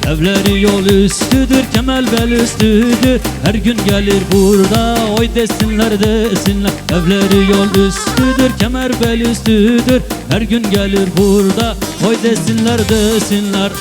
Evleri yol üstüdür, Kemal bel üstüdür. Her gün gelir burada, oy desinler desinler. Evleri yol üstüdür, kemer bel üstüdür. Her gün gelir burada, oy desinler desinler.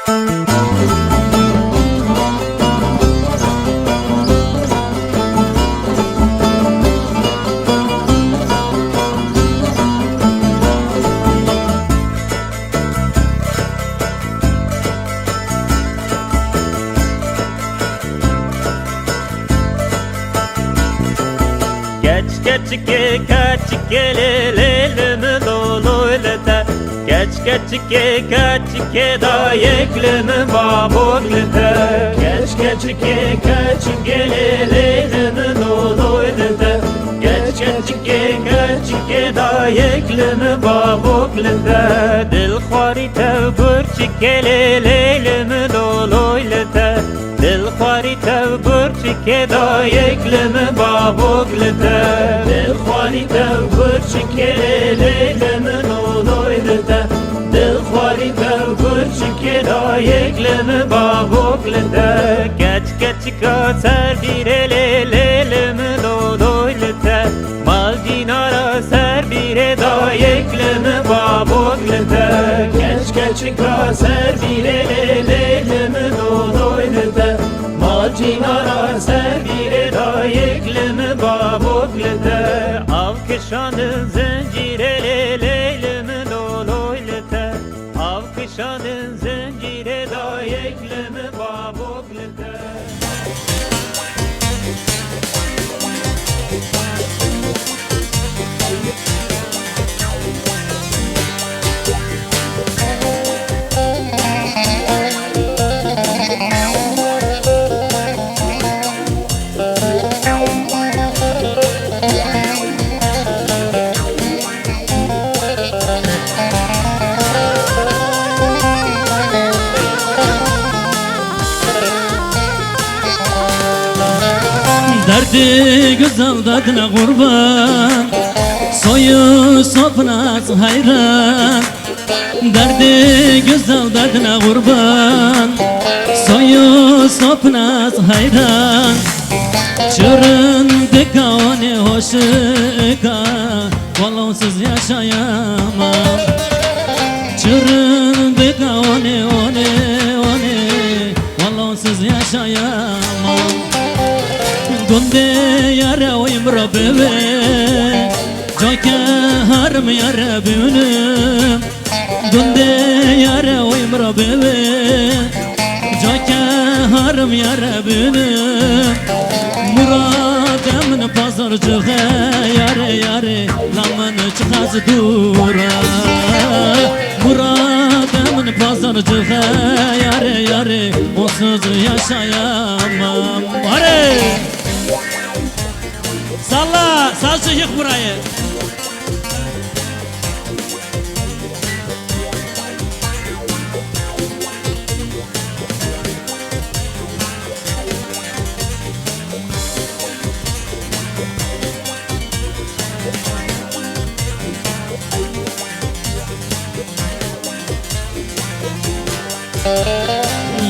Geç kaç gelelelimi doluyluta Geç da yeklimi babulluta Geç gelelelimi doluyluta Geç da yeklimi babulluta Dilkhwari tevbur gelelelimi doluyluta Dilkhwari tevbur da yeklimi babulluta Dilkhwari tevbur gelelelimi doluyluta Dilkhwari tevbur da yeklimi babulluta Geç ser direlelelimi doluyluta Mal dinara ser bire da yeklimi babulluta Geç ser direlelelimi doluyluta Mal dinara ser bire da yeklimi babulluta Av kışanın zincirelelelimi doluyluta Av kışanın zincire da yeklimi babulluta Derdi güzel dadına kurban Soyu sopnası hayran Derdi güzel dadına kurban Soyu sopnası hayran Çırındık onu hoşuka Valonsuz yaşayamam Çırındık onu Valonsuz yaşayamam Gunde yara oyum Rabbime Joyke harım ya Rabbim Gunde yara oyum Rabbime Joyke harım ya Rabbim Muradımın pazarcığı yare Lamın çıkaz dura Muradımın pazarcığı yare Onsuz yaşayamam Hare! Salla, salça yık burayı.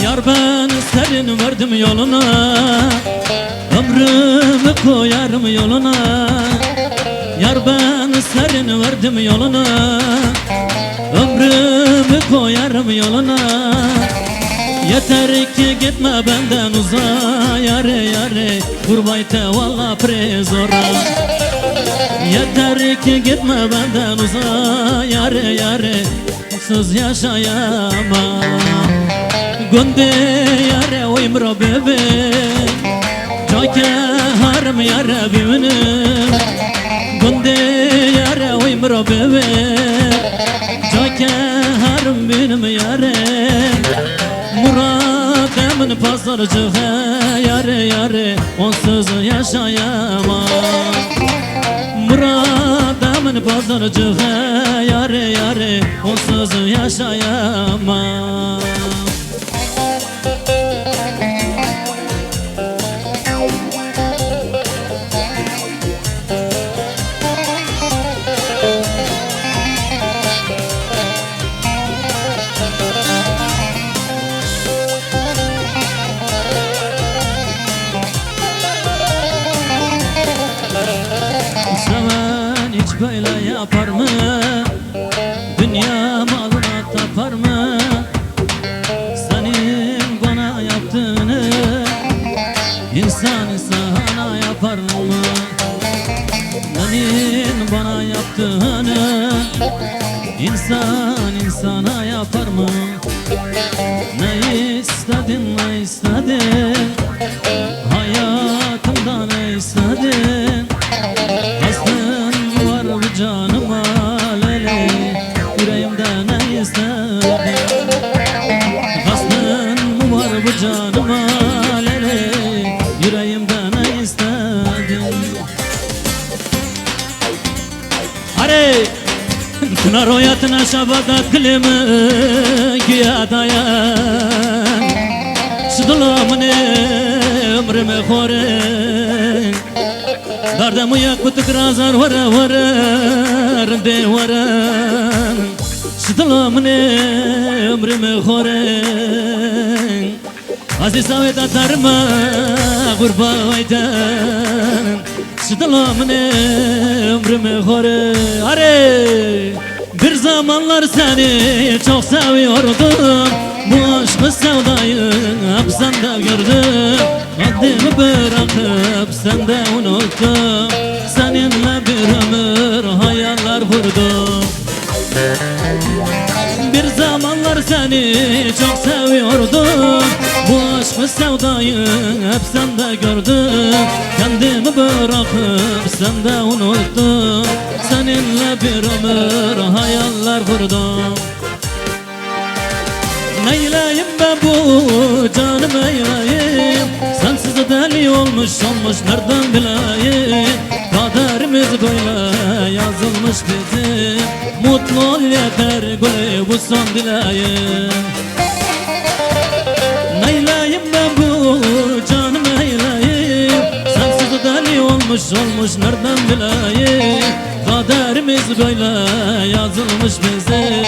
Yar ben senin verdim yoluna Ömrümü koyarım yoluna Yar ben senin verdim yoluna Ömrümü koyarım yoluna Yeter ki gitme benden uza Yare Gurbeyte valla prezora Yeter ki gitme benden uza Yare Onsuz yaşayamam Gunde yare oyum Rabbime Joyke harım ya Rabbim Gunde yare oyum Rabbime Joyke harım benim yare Muradımın pazarcığı yare Onsuz yaşayamam Muradımın pazarcığı yare Onsuz yaşayamam Seven hiç böyle yapar mı? Dünya malına tapar mı? İnsan insana yapar mı? Ne istedin ne istedin? Hayatımda ne istedin? Kastın var bu canıma lele, yüreğimde ne istedin? Kastın mı var bu canıma lele, yüreğimde ne istedin? Hadi! Kına royatına şabadat kılımı güya dayan Sıdılımın ömrümü korun Dardamı yak bu tıkrazar vara vara Rinde vara Sıdılımın ömrümü korun Aziz savet atarma kurba vaydan Sıdılımın ömrümü korun Arey! Bir zamanlar seni çok seviyordum Bu aşkı sevdayı hep sende gördüm Haddimi bırakıp sende unuttum Seninle bir ömür hayaller kurdum Bir zamanlar seni çok seviyordum Bu aşkı sevdayı hep sende gördüm Kendimi bırakıp sende unuttum Seninle bir ömür hayaller kurdum Neyleyim ben bu canım eyleyim Sensiz deli olmuş nereden bileyim Kaderimiz böyle yazılmış bizim Mutlu ol yeter gülü bu son dileğim Neyleyim ben bu canım eyleyim Sensiz deli olmuş nereden bileyim Kaderimiz böyle yazılmış bizim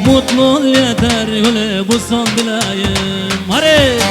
Mutlu ol yeter gülü bu son dileğim Hadi!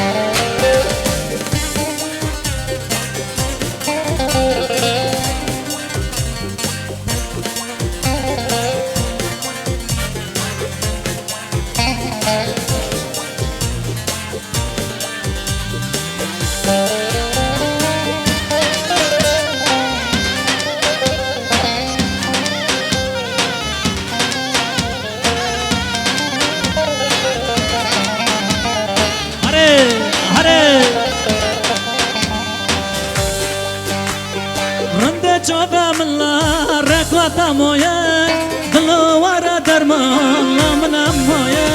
Moya Dılvara derman lamnam moya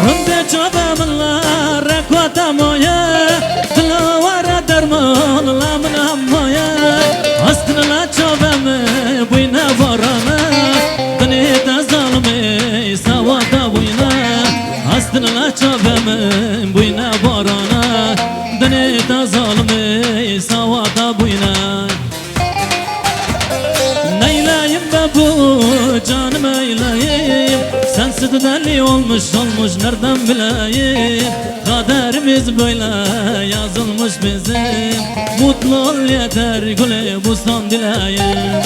Rumde çobamla rekwata moya Dılvara derman lamnam moya Astınla çobamı buyna varana Dınita zalme savada buyna Astınla çobamı buyna varana Dınita zalme savada buyna Bu canım eyleyim Sensiz deli olmuş nereden bileyim Kaderimiz böyle yazılmış bizim Mutlu ol yeter gülü bu son dileğim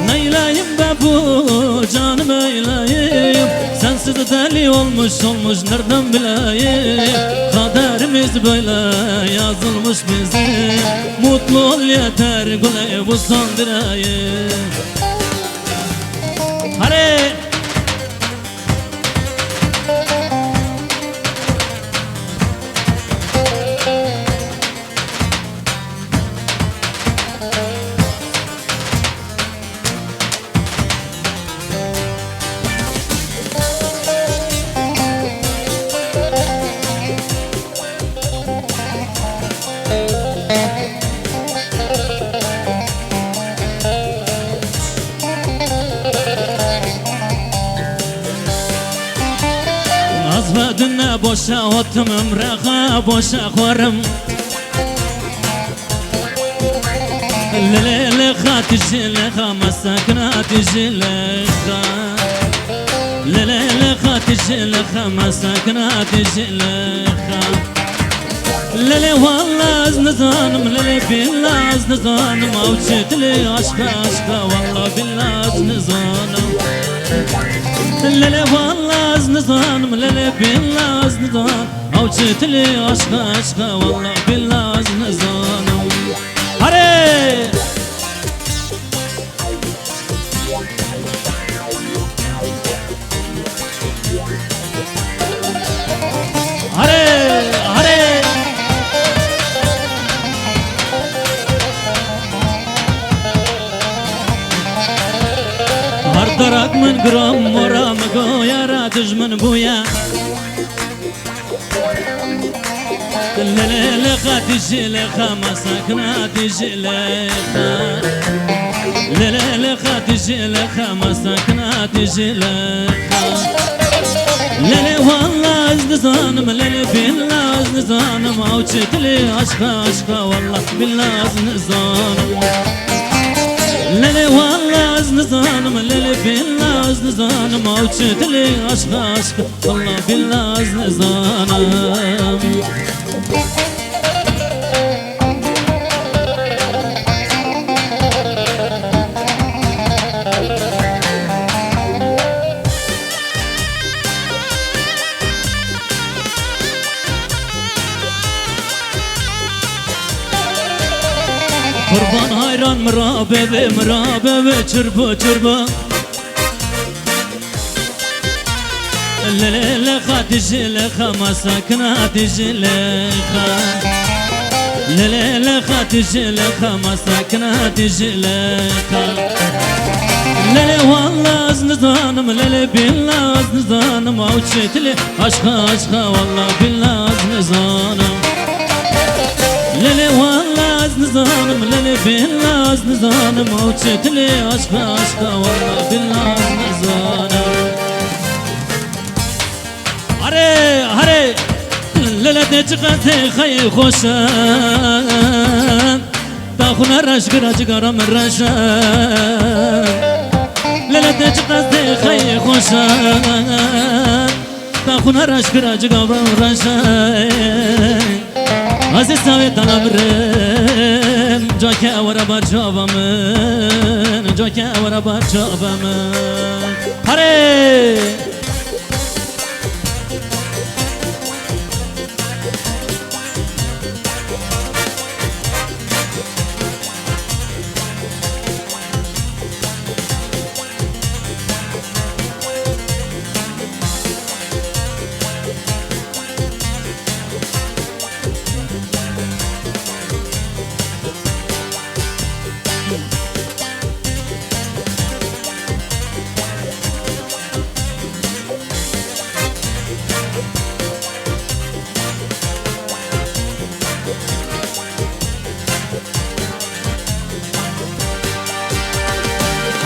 Neyleyim ben bu canım eyleyim Sensiz deli olmuş nereden bileyim Kaderimiz böyle yazılmış bizim Mutlu ol yeter gülü bu son dileğim Hadi! Azvedinle boşa ottum ömreğe boşa korum Lele khati lekha masaknati lekha Lele khati lekha masaknati lekha Lele vallahi nizanım lele billahi nizanım Avcıtli aşka vallahi billahi nizanım Lele vallahi nizanım lele billahi nizanım Avcıtli aşka vallahi billahi nizanım Hadi! من گرام مرام گویا را دجمن بویا للخا تجلخا مساكنا تجلخا للخا تجلخا مساكنا تجلخا للي والله ازنزانم للي بالله ازنزانم اوجت لي عشقا عشقا والله بالله ازنزانم للي والله ازنزانم للي بالله ازنزانم اوجت لي عشقا عشقا والله بالله ازنزانم Kurban hayran mırabebe mırabebe çırpı çırpı Lelelekha tijilekha masakna tijilekha Lelelekha tijilekha masakna tijilekha Lele vallah aznizanım lele billah aznizanım Avçetli aşka aşka vallah billah aznizanım Lele vallah aznizanım lele billah aznizanım Avçetli aşka aşka vallah billah aznizanım Hare hare lele de çıkate khay khoşan Takhuna raş gıracı garam raşan Lele de çıkate khay khoşan Takhuna raş gıracı garam raşan Aziz savet anamrem Joke avara barcavamın Joke avara barcavamın Hare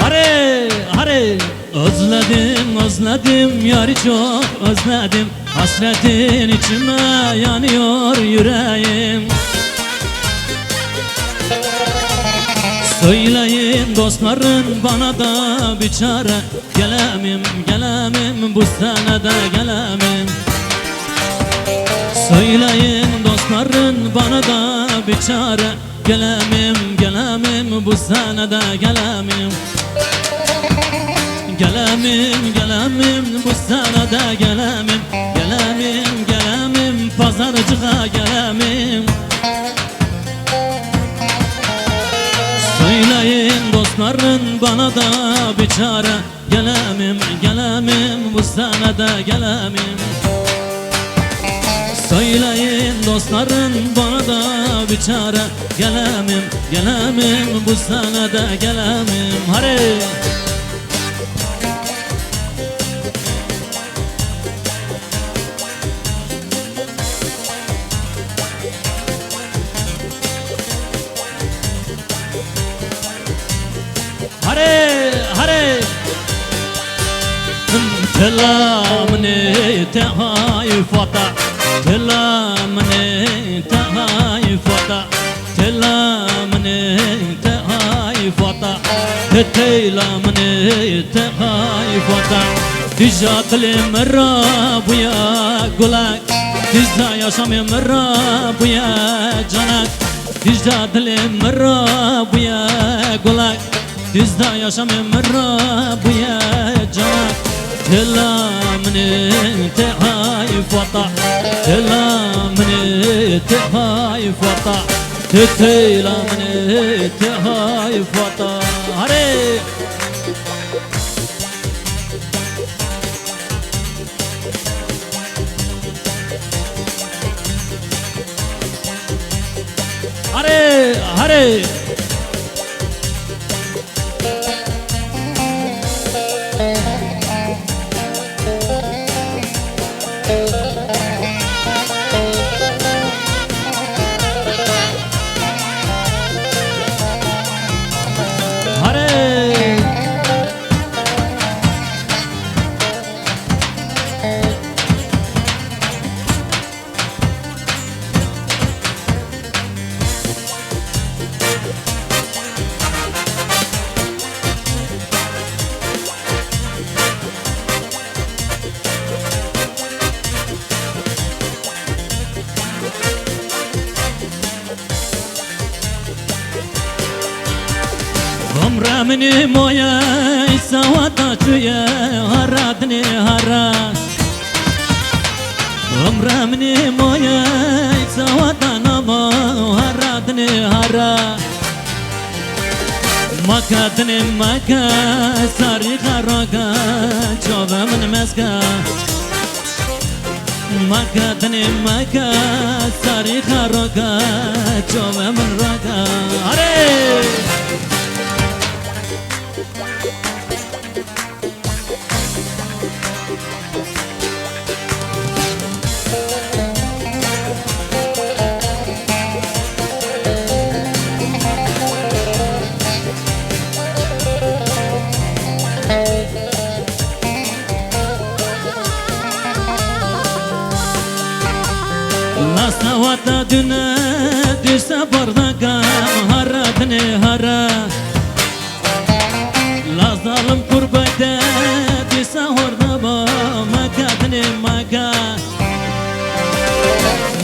Hare hare Özledim özledim yarı çok özledim Hasretin içime yanıyor yüreğim Söyleyin dostların bana da bir çare Gelemim gelemim bu sene de gelemim Söyleyin dostların bana da bir çare Gelemim gelemim bu sene de gelemim Gelemim gelemim bu sene de gelemim Gelemim gelemim pazarcığa gelemim Söyleyin dostların bana da bir çare Gelemim gelemim bu sene de gelemim Söyleyin dostların bana da bir çare Gelemim gelemim bu sene de gelemim Hare Hare hare Telamne tehayfata Telamne tehayfata Telamne tehayfata Telamne tehayfata Dijatlim rabuya gulak Dizda yaşamım rabuya canak Dijatlim rabuya gulak Dizda yaşamım rabuya canak Telamne tehayfata Telamne tehayfata Telamne tehayfata Hare Hare hare عمرمني مويا سواتا شويا هراتني هرات عمرمني مويا سواتا نما هراتني هرات مكاتني مكا ساري خراكا شوفا من مسكا مكاتني مكا ساري خراكا شوفا من راكا هري Lasnavata düne düşse bardaka haratne hara Lazalım kurbete düşse horda ba makatne maka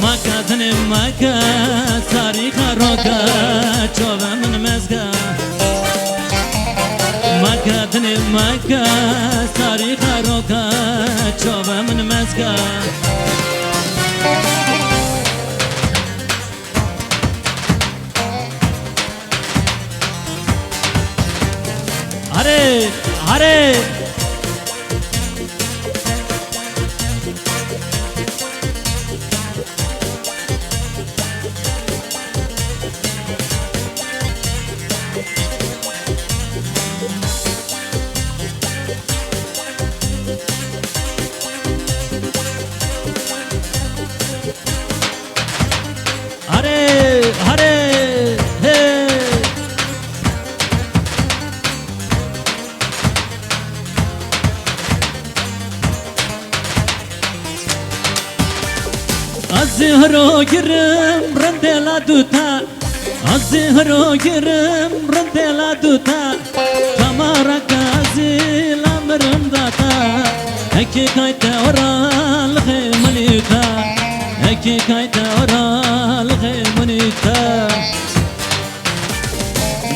Makatne maka sari kharoka çovemin mezga Makatne maka sari kharoka çovemin mezga Hare, hare. Hare, hare. Hey. الزهرو گرم رندلا دوتا الزهرو گرم رندلا دوتا تمارا کازی لامرم داتا اکی کایت اورال خیمنیتا اکی کایت اورال خیمنیتا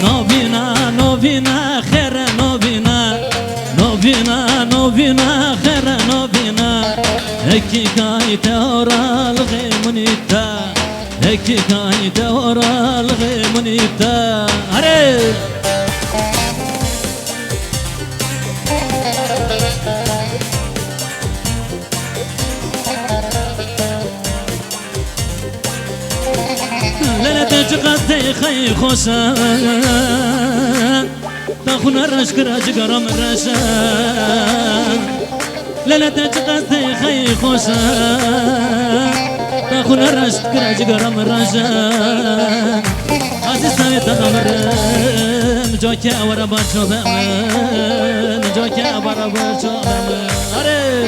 نوبینا نوبینا خیر نوبینا نوبینا نوبینا خیر نوبینا اکی کایت اورال خیمنیتا اکی کایت اورال خیمنیتا هره للا تجقد خي خوشا تاخون الرش كراج قرم الرشا للا تجقد خي خوشا تاخون الرش كراج قرم الرشا عزيز سامي تغمر جوكا ورا بارشو بأمن جوكا ورا بارشو بأمن هري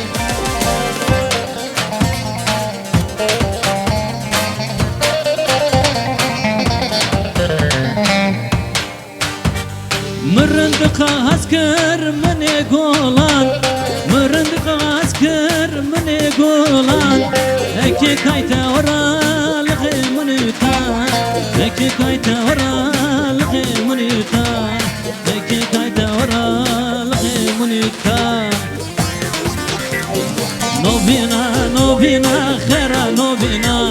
مرندق عسكر من يقولان مرندق عسكر من يقولان اكي كايتا ورا الغيمنيتا اكي كايتا ورا الغيمنيتا اكي كايتا ورا الغيمنيتا نوبينا نوبينا خيرا نوبينا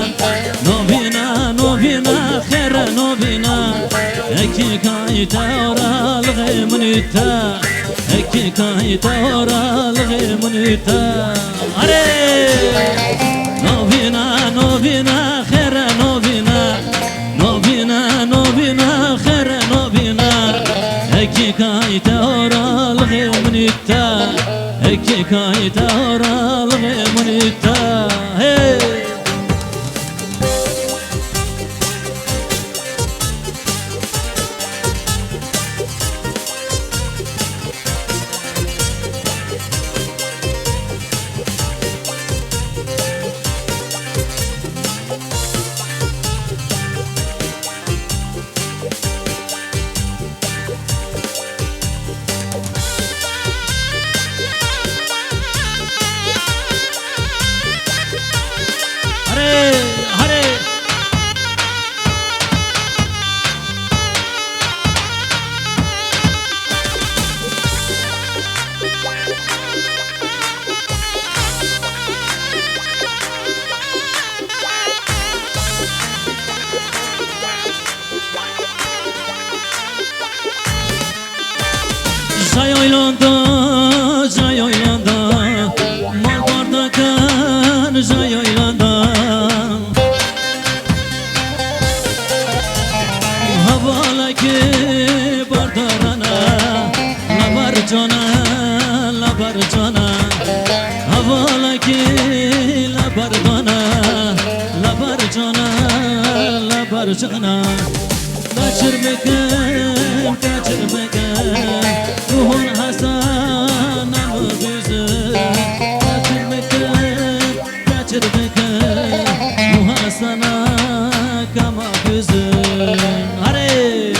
نوبينا نوبينا خيرا نوبينا اكي كايتا ورا الغيمنيتا اكي كايتا ورا الغيمنيتا اري نوبينا نوبينا خيرا نوبينا نوبينا نوبينا خيرا نوبينا اكي كايتا ورا الغيمنيتا اكي كايتا ورا الغيمنيتا هي Jay oylanda, jay oylanda Mal bardakan jay oylanda Havalaki bardarana Labar cana, labar cana Havalaki labar cana Labar cana, labar cana Kaçır bekem, kaçır bekem Ruhun hasanamı güzel Kaçır bekem, kaçır bekem Ruh hasana kama güzel Hadi!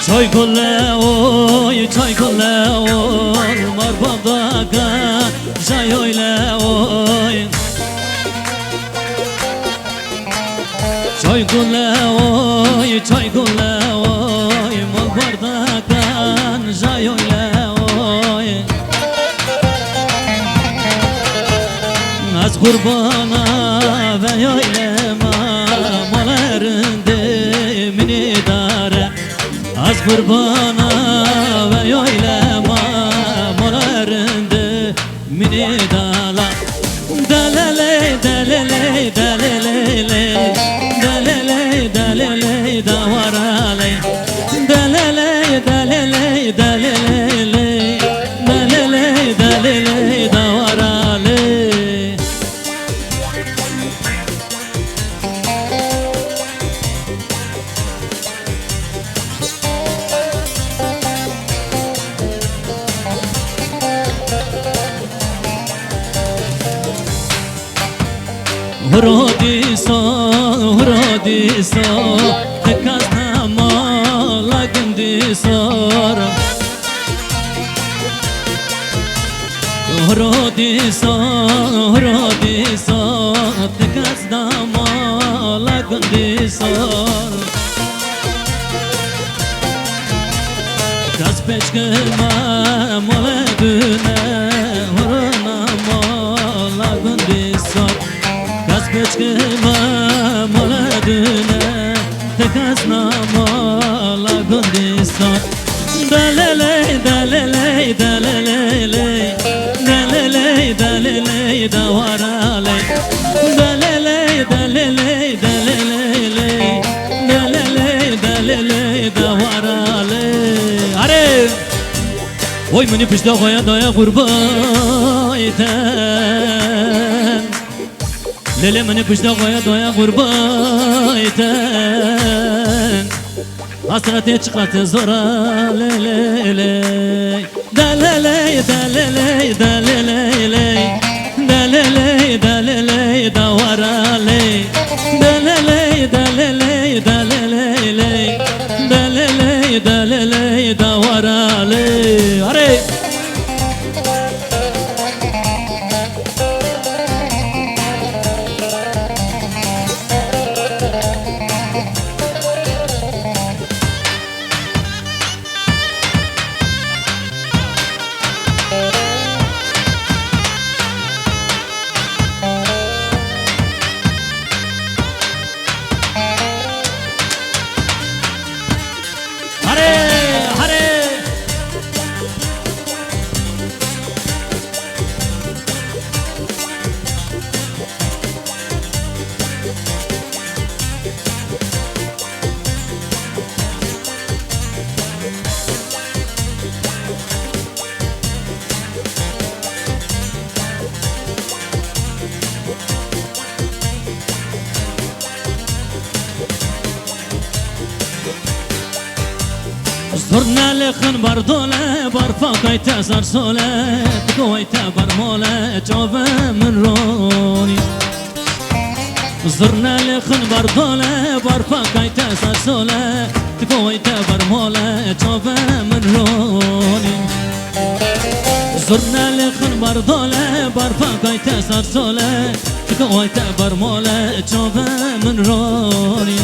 Çay kolle oy, çay kolle oy Marbadaka çay oyle oy Çay kolle oy, çay kolle oy Marbadaka çay oyle oy Az kurbana ve yaylema Malarinde minidare Az kurbana ve yaylema Malarinde minidala Delele, delele, delele Delele, delele, davarale Delele, delele, delele Delele, delele, davarale Hurodiso, tekas nama lagundisor Hurodiso, tekas nama lagundisor Kas peçkema moledune Hurnama lagundisor Kas peçkema moledune Tekas nama lagundisor Delele, delele, delele Delele, delele, davarale Delele, delele, delele Delele, delele, davarale Hadi! Oy məni pişdə qoya daya qurban eten Lele məni pişdə qoya daya qurban eten Hasreti çıkartı zora lele Delele, delele, delele Delele, delele, davarale Delele, delele, delele Delele, delele, davarale Hadi! زرنا لخن بردوله برفا قيتا سر سوله تقويتا برموله جوابه من روني زرنا لخن بردوله برفا قيتا سر سوله تقويتا برموله جوابه من روني زرنا لخن بردوله برفا قيتا سر سوله تقويتا برموله جوابه من روني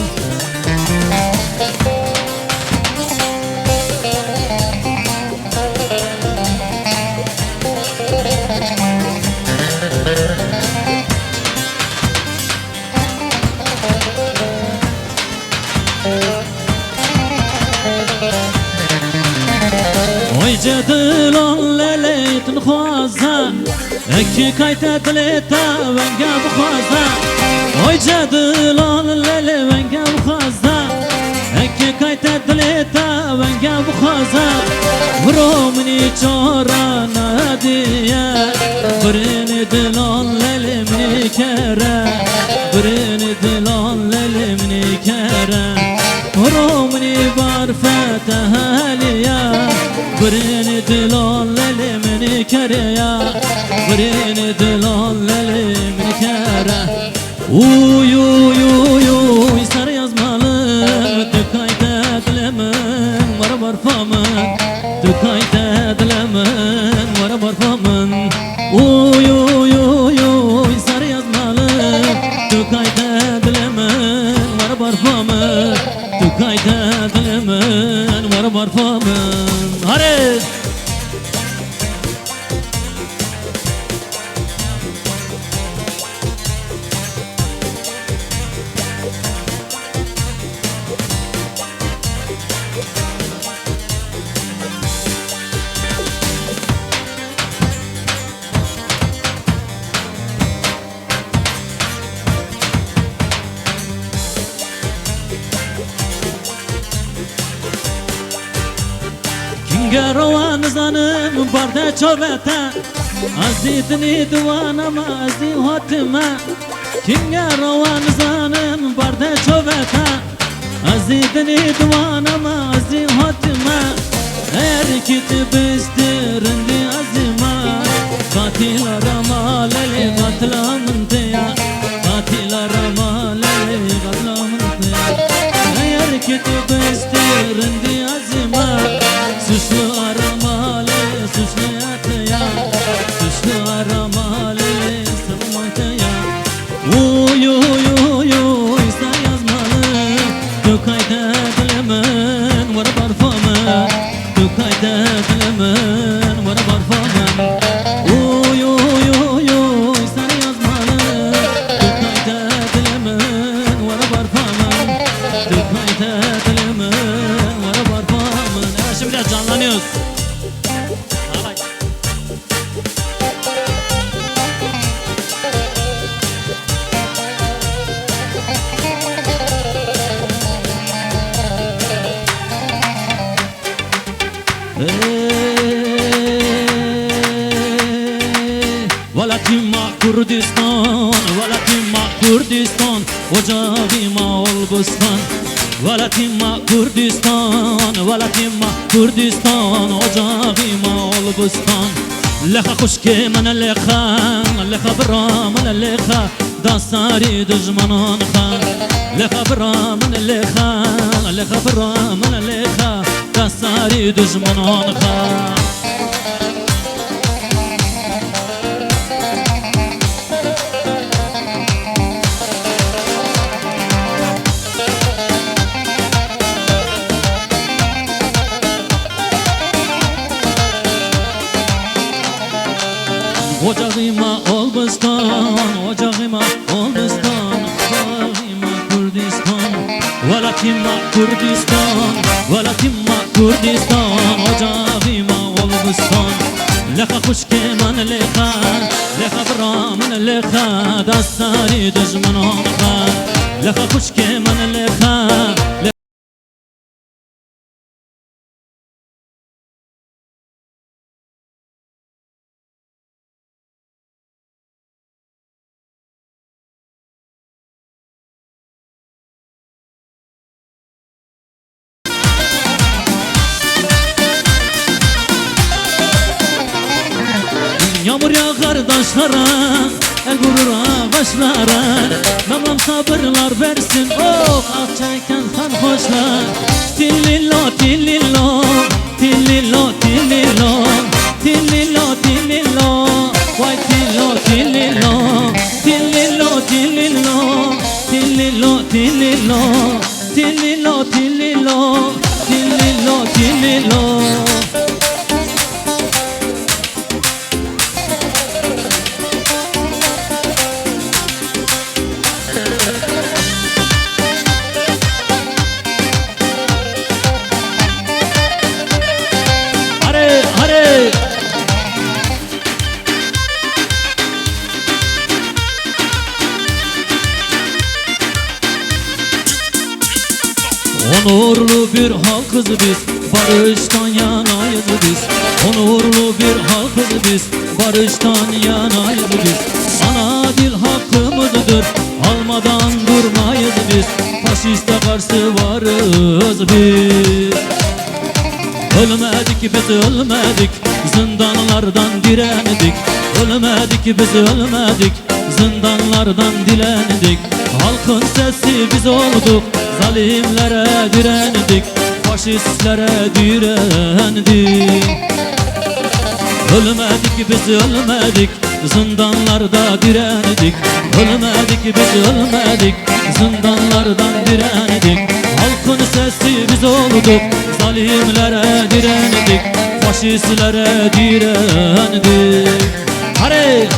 جدلون ليلة نخوازها اكي كايتا دليتا وانقا بخوازها وي جدلون ليلة وانقا بخوازها اكي كايتا دليتا وانقا بخوازها ورومني جورا نادية بريني دلون ليلة مني كرا بريني دلون ليلة مني كرا ورومني بارفتها ليا برين دلون للي من كريا برين دلون للي من كرا ويو يو يو يسار يزمالم تكايتا دلمن ورا برفامن تكايتا دلمن ورا برفامن ويو يو يو يسار يزمالم تكايتا دلمن ورا برفامن تكايتا دلمن ورا برفامن هارس روان زنم برده چوبتا عزیدنی دوانم عزی هاتما کنگا روان زنم برده چوبتا عزیدنی دوانم عزی هاتما erkit bestirendi azima katil aramaleli katlamıntıya katil aramaleli katlamıntıya erkit bestirendi azima suçlu aramaleli suçlu yatıya suçlu aramaleli sırmantıya uy uy uy uy sen yazmalı dökayda dilemen var barfamı dökayda dilemen var barfamı uy uy uy uy sen yazmalı dökayda dilemen var barfamı dökayda dilemen var barfamı. Evet şimdi biraz canlanıyoruz. ولكن مع كردستان ولكن مع كردستان وجابي مع البستان ولكن مع كردستان ولكن مع كردستان وجابي مع البستان لخا خشك من لخا لخا برا من لخا دستاري دجمنان خان لخا برا من لخا لخا برا من لخا دستاري دجمنان خان Ocağıma Olbistan, ocağıma Olbistan, ocağıma Kürdistan, Valatimma Kürdistan, Valatimma Kürdistan, ocağıma Olbistan. Lekha kuşke man lekha, lekha bram lekha, dastari düşman kha. Lekha kuşke man lekha. Yağmur yağar taşlara, el vurur ağaçlara. Mevlam sabırlar versin, oh ah çeken sarhoşlar. Tillillo, tillillo, tillillo, tillillo, tillillo, tillillo, vay tillo, tillillo, tillillo, tillillo, tillillo, tillillo, tillillo, tillillo, tillillo, tillillo. Hare, hare. Onurlu bir halkız biz, barıştan yanayız biz. Onurlu bir halkız biz, barıştan yanayız biz. Ana dil hakkımızdır, almadan durmayız biz. Faşiste karşı varız biz. Ölmedik biz ölmedik, zindanlardan direndik. Ölmedik biz ölmedik, zindanlardan dilendik. Halkın sesi biz olduk, zalimlere direndik. Faşistlere direndik. Ölmedik biz ölmedik, zindanlarda direndik. Ölmedik biz ölmedik, zindanlardan direndik. Halkın sesi biz olduk, zalimlere direndik. Faşistlere direndik. Hare!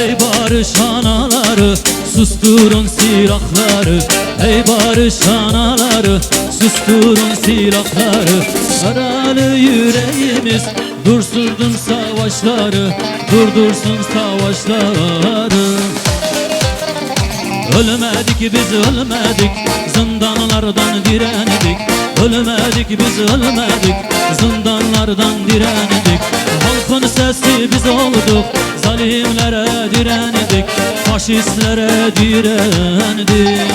Ey barış anaları, susturun silahları. Ey barış anaları, susturun silahları. Yaralı yüreğimiz durdursun savaşları, durdursun savaşları. Ölmedik biz ölmedik, zindanlardan direndik. Ölmedik biz ölmedik, zindanlardan direndik. Halkın sesi biz olduk, zalimlere direndik. Faşistlere direndik.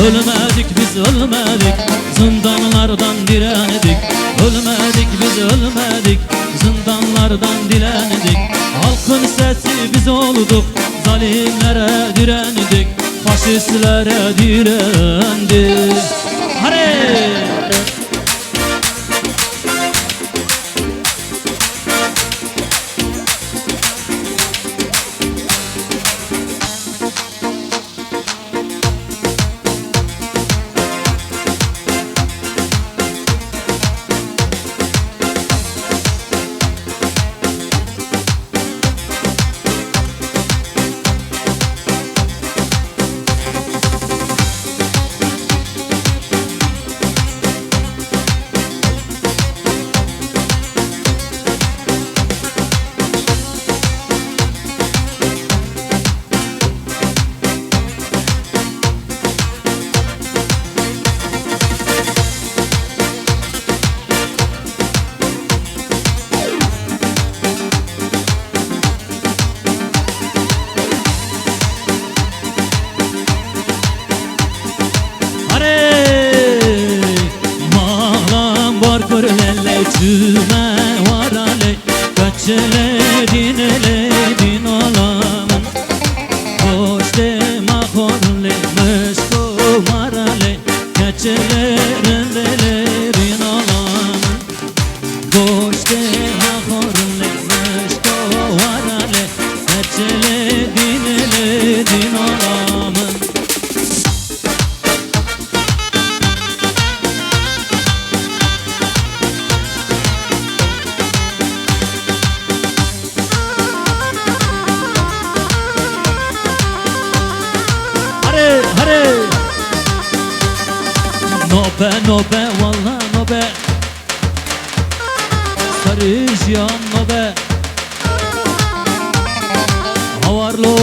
Ölmedik biz ölmedik, zindanlardan direndik. Ölmedik biz ölmedik, zindanlardan direndik. Halkın sesi biz olduk, zalimlere direndik. Faşistlere direndik. Hare! Cüme var aley, kaçeledin eleydin olamın. Hoş dema horleymiş kumar aley, kaçelerin eleydin olamın. Hoş dema horleymiş kumar aley, kaçeledin eleydin olamın. Hare! Nobe nobe valla nobe, sarıcan nobe. Havarlo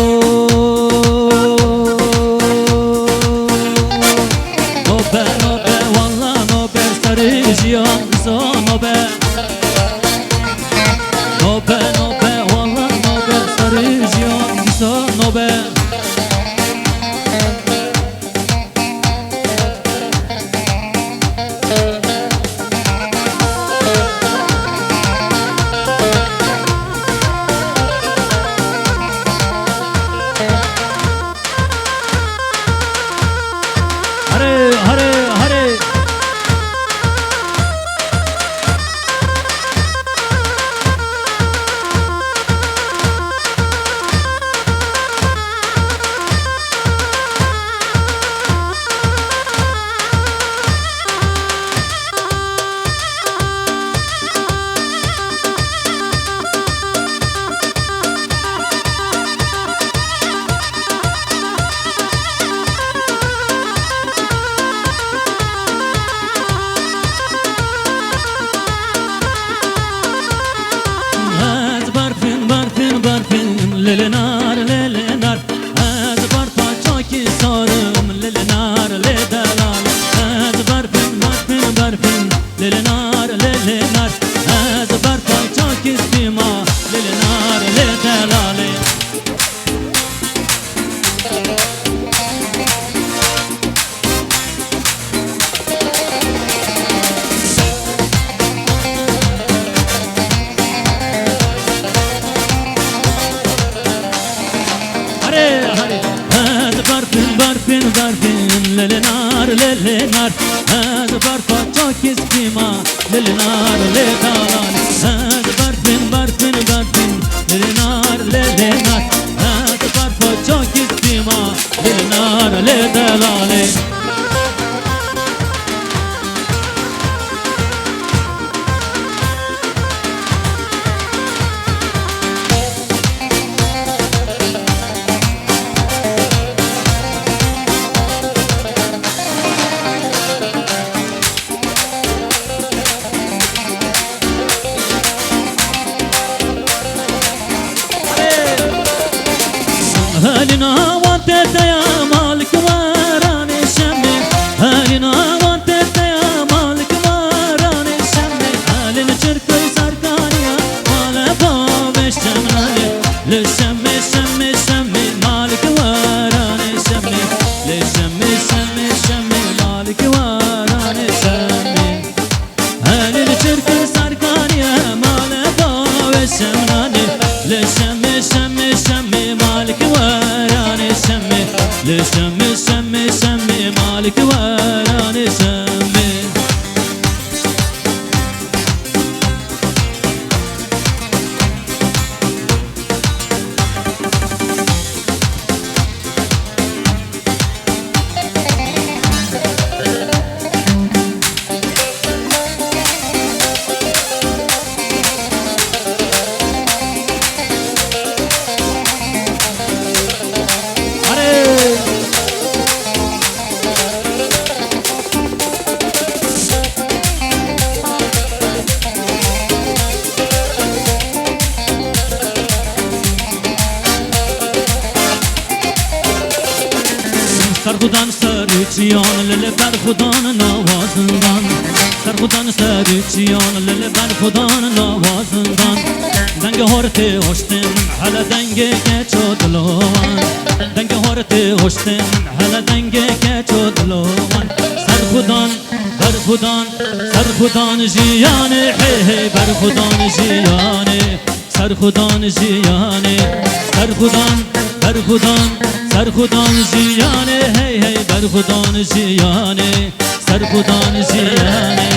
نوبه نوبه والله نوبه سرجیان دیسا نوبه للنار للنار أزبر فاچاكي صارم للنار لدلال أزبر برفن للنار للنار أزبر فاچاكي سيما للنار لدلال برفن للنار للنار أزبر فاچاكي سيما للنار لدلال أزبر برفن للنار للنار أزبر فاچاكي سيما للنار لدلال هالنا وانت يا مالك وراني شمي هالنا وانت يا مالك وراني شمي هالنا شركي سركانيا مال باب الشمالي للشمي شمي شمي مالك وراني شمي للشمي شمي شمي مالك وراني شمي هالنا شركي سركانيا مال باب الشمالي للشمي شمي شمي مالك وراني شمي لشمي شمي شمي مالك وراني شمي سرخودان سریچیان لل بر خودان نوازندان سرخودان سریچیان لل بر خودان نوازندان دنگ هارت هشتم حالا دنگ که چو دلوان دنگ هارت هشتم حالا دنگ که چو دلوان سرخودان بر خودان سرخودان جیانه هی هی بر خودان جیانه سرخودان جیانه سرخودان بر خودان سرخودان جیانه هی هی بر خودان جیانه سرخودان جیانه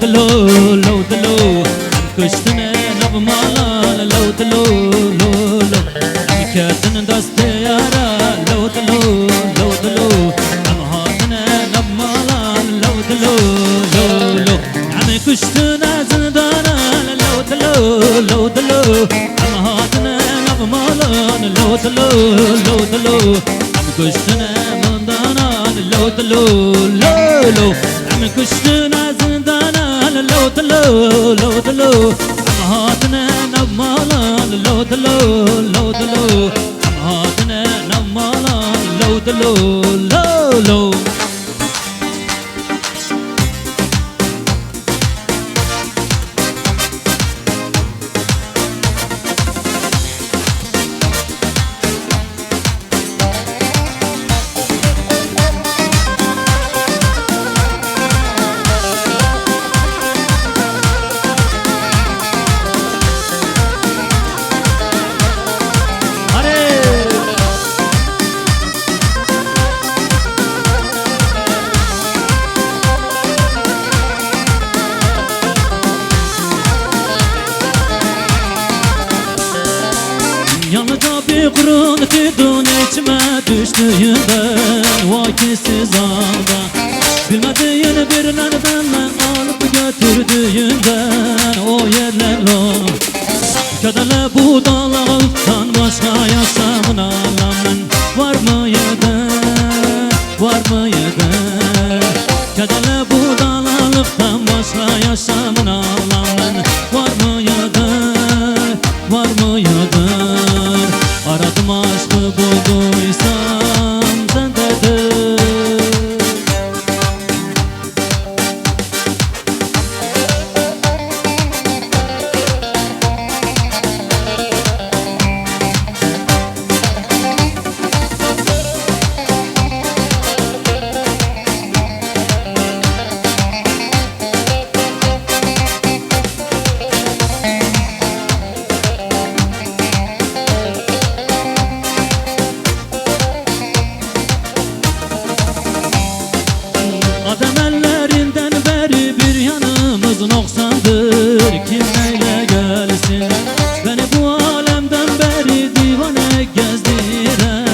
لو دلو كشتنا نب مالا لو دلو لو كاتن دست يارا لو دلو ام هاتنا نب مالا لو دلو عم كشتنا زندانا لو دلو لوتلو لوتلو عم كشتنا مندانا لوتلو لولو عم كشتنا زندانا لوتلو لوتلو عم هاتنا نبمالا لوتلو لوتلو عم هاتنا نبمالا لوتلو لولو Yanıda bir kurun tüdün içime düştüğünden Vakisiz anda Bilmediğin birinden benden alıp götürdüğünden O yerlerle Kedele bu dağlıktan başka yaşamın alamın Var mıydı, var mıydı Kedele bu dağlıktan başka yaşamın alamın Var mıydı, var mıydı Aradım aşkı bulduysam sendedir Adem ellerinden beri bir yanımız noksandır Kim neyle gelsin Beni bu alemden beri divane gezdire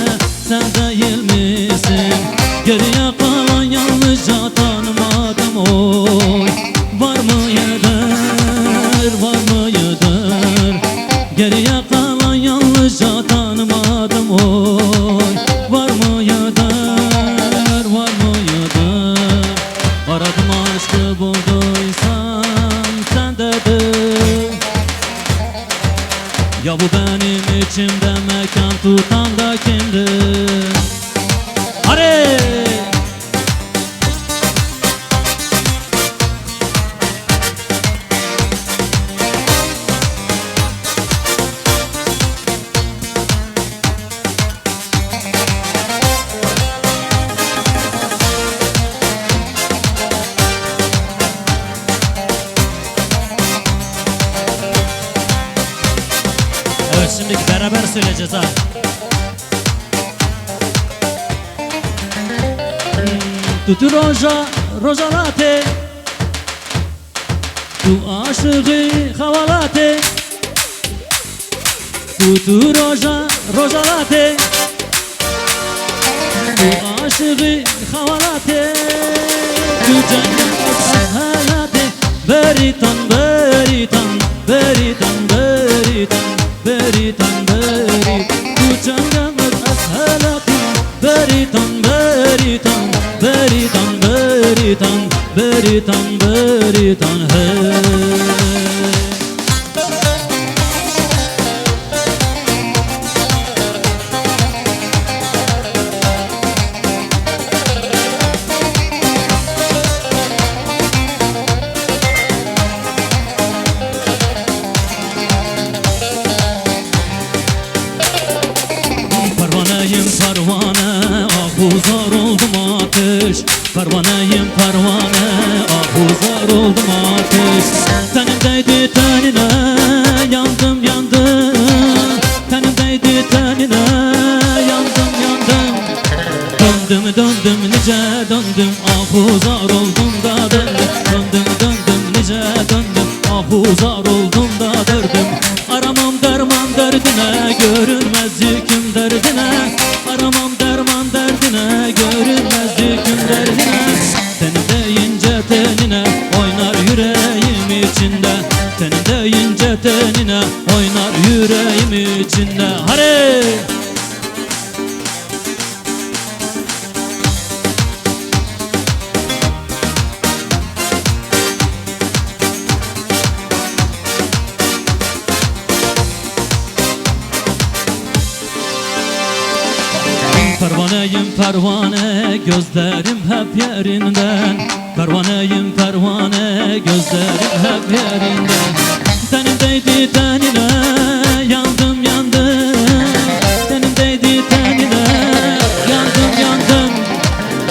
Sen değil misin Geriye kalan yalnızca tanımadım oy Var mıydır, var mıydır Geriye kalan yalnızca tanımadım oy Var mıydır, var mıydır Aradım aşkı bulduysam sendedir Ya bu benim içimde mekan tutan da kimdir? Hadi! Evet şimdi beraber söyleyeceğiz ha. Tu roja rojalate Tu aşığı havalate Tu roja rojalate Tu aşığı havalate Tu cennet hayate Beritan beritan beritan beritan beritan beritan Tu cennet hayate Beritan beritan beritan beritan beritan beritan hey Pervaneyim pervane, ahuzar oldum ateş Pervaneyim pervane, ahuzar oldum ateş Tenimdeydi tenine, yandım yandım Tenimdeydi tenine, yandım yandım Döndüm döndüm nice döndüm, ahuzar oldum da döndüm Döndüm döndüm nice döndüm, ahuzar oldum da döndüm Aramam derman derdine, görünmez yüküm derdine Aramam derman derdine, görünmez yüküm derdine Seni deyince tenine, oynar yüreğim içinde Seni deyince tenine, oynar yüreğim içinde Hadi! Pervaneyim pervane, gözlerim hep yerinden. Pervaneyim pervane, gözlerim hep yerinden. Tenim değdi tenine, yandım yandım. Tenim değdi tenine, yandım yandım.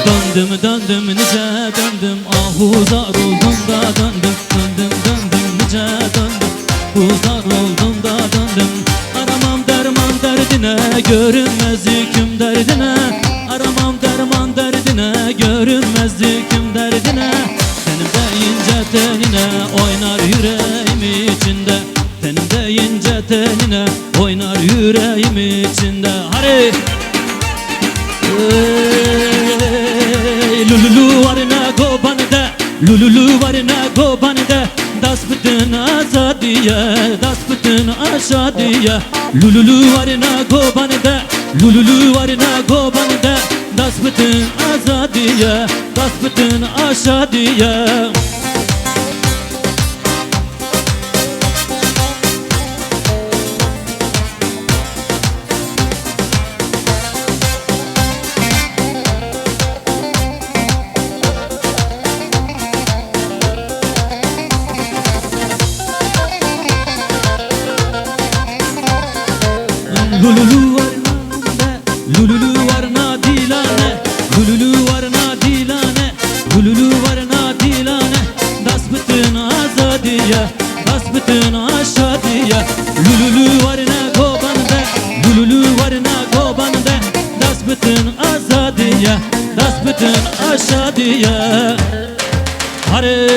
Döndüm döndüm nice döndüm, ahuzar oldum da döndüm. Döndüm döndüm nice döndüm, huzar oldum da döndüm. Aramam derman derdine, görünmez yüküm derdine. Aramam derman derdine, görünmez yüküm derdine. Senin de ince tenine, oynar yüreğim içinde. Senin de ince tenine, oynar yüreğim içinde. Hadi! Lululu varına gobanide, lululu varına gobanide. Das bütün azadiye, das bütün aşadiye. Lululu varına gobanide, lululu varına gobanide. Das bütün azadiye, das bütün aşadiye. Lululu varna, lululu varna dilane, lululu varna dilane, lululu varna dilane. Das bütün azadiye, das bütün aşadiye. Lululu varna gobande, lululu varna gobande. Das bütün azadiye, das bütün aşadiye. Hadi!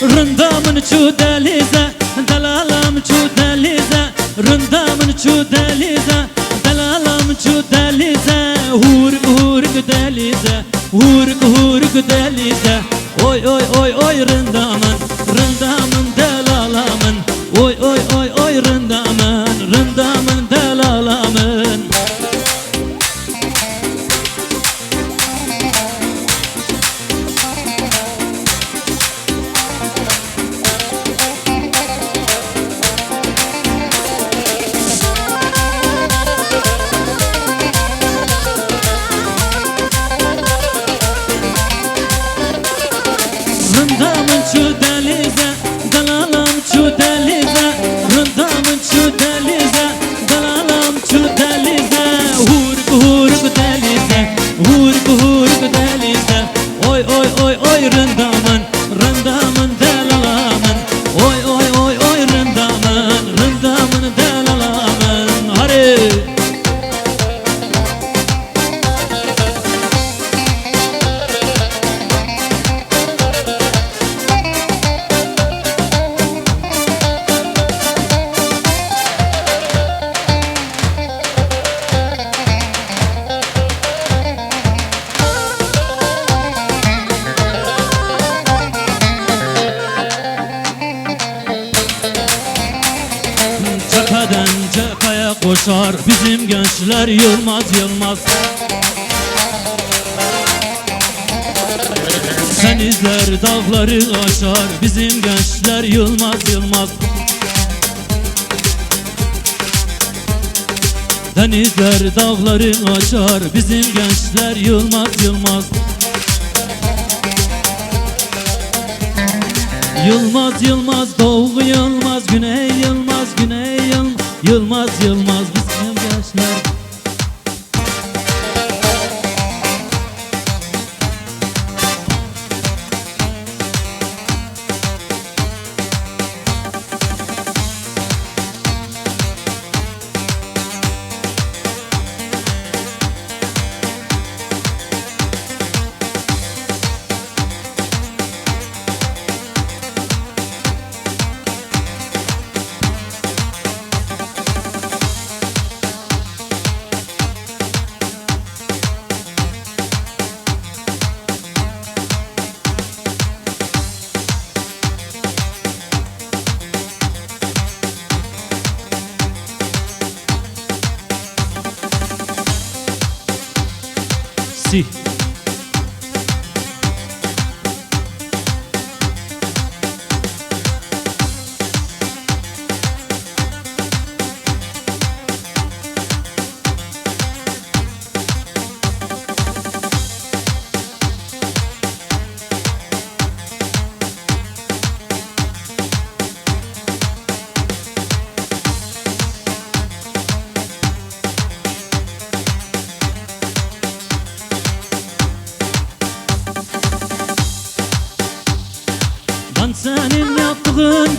Rındamın çu delize, dalalam çu delize. Rındamın çu delize, dalalam çu delize. Hurk hurk delize, hurk hurk delize. Oy oy oy oy rındamın, rındamın delalamın. Oy oy oy oy rındamın, rındamın delalamın. Rındamın çu delize, dalalam çu delize. Rındamın çu delize, dalalam çu delize. Hurk hurk delize, hurk hurk delize. Oy oy oy oy rındamın, rındamın delalamın. Oy oy oy oy rındamın, rındamın delalamın. Hadi! Cepheden cepheye koşar bizim gençler yılmaz yılmaz. Denizler dağları aşar bizim gençler yılmaz yılmaz. Denizler dağları aşar bizim gençler yılmaz yılmaz. Yılmaz yılmaz doğu yılmaz, güney yılmaz, güney yılmaz yılmaz bizim gençler.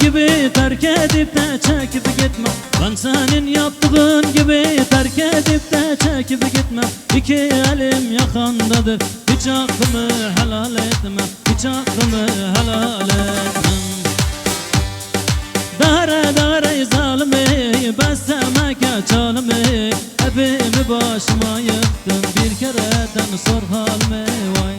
gibi terk edip de çekip gitme. Ben senin yaptığın gibi terk edip de çekip gitme. İki elim yakandadır, hiç hakkımı helal etmem, hiç hakkımı helal etmem. Dare dare zalimi, ben sevmek çalımı, hepimi başıma yıktın, bir kereden sor halimi vay.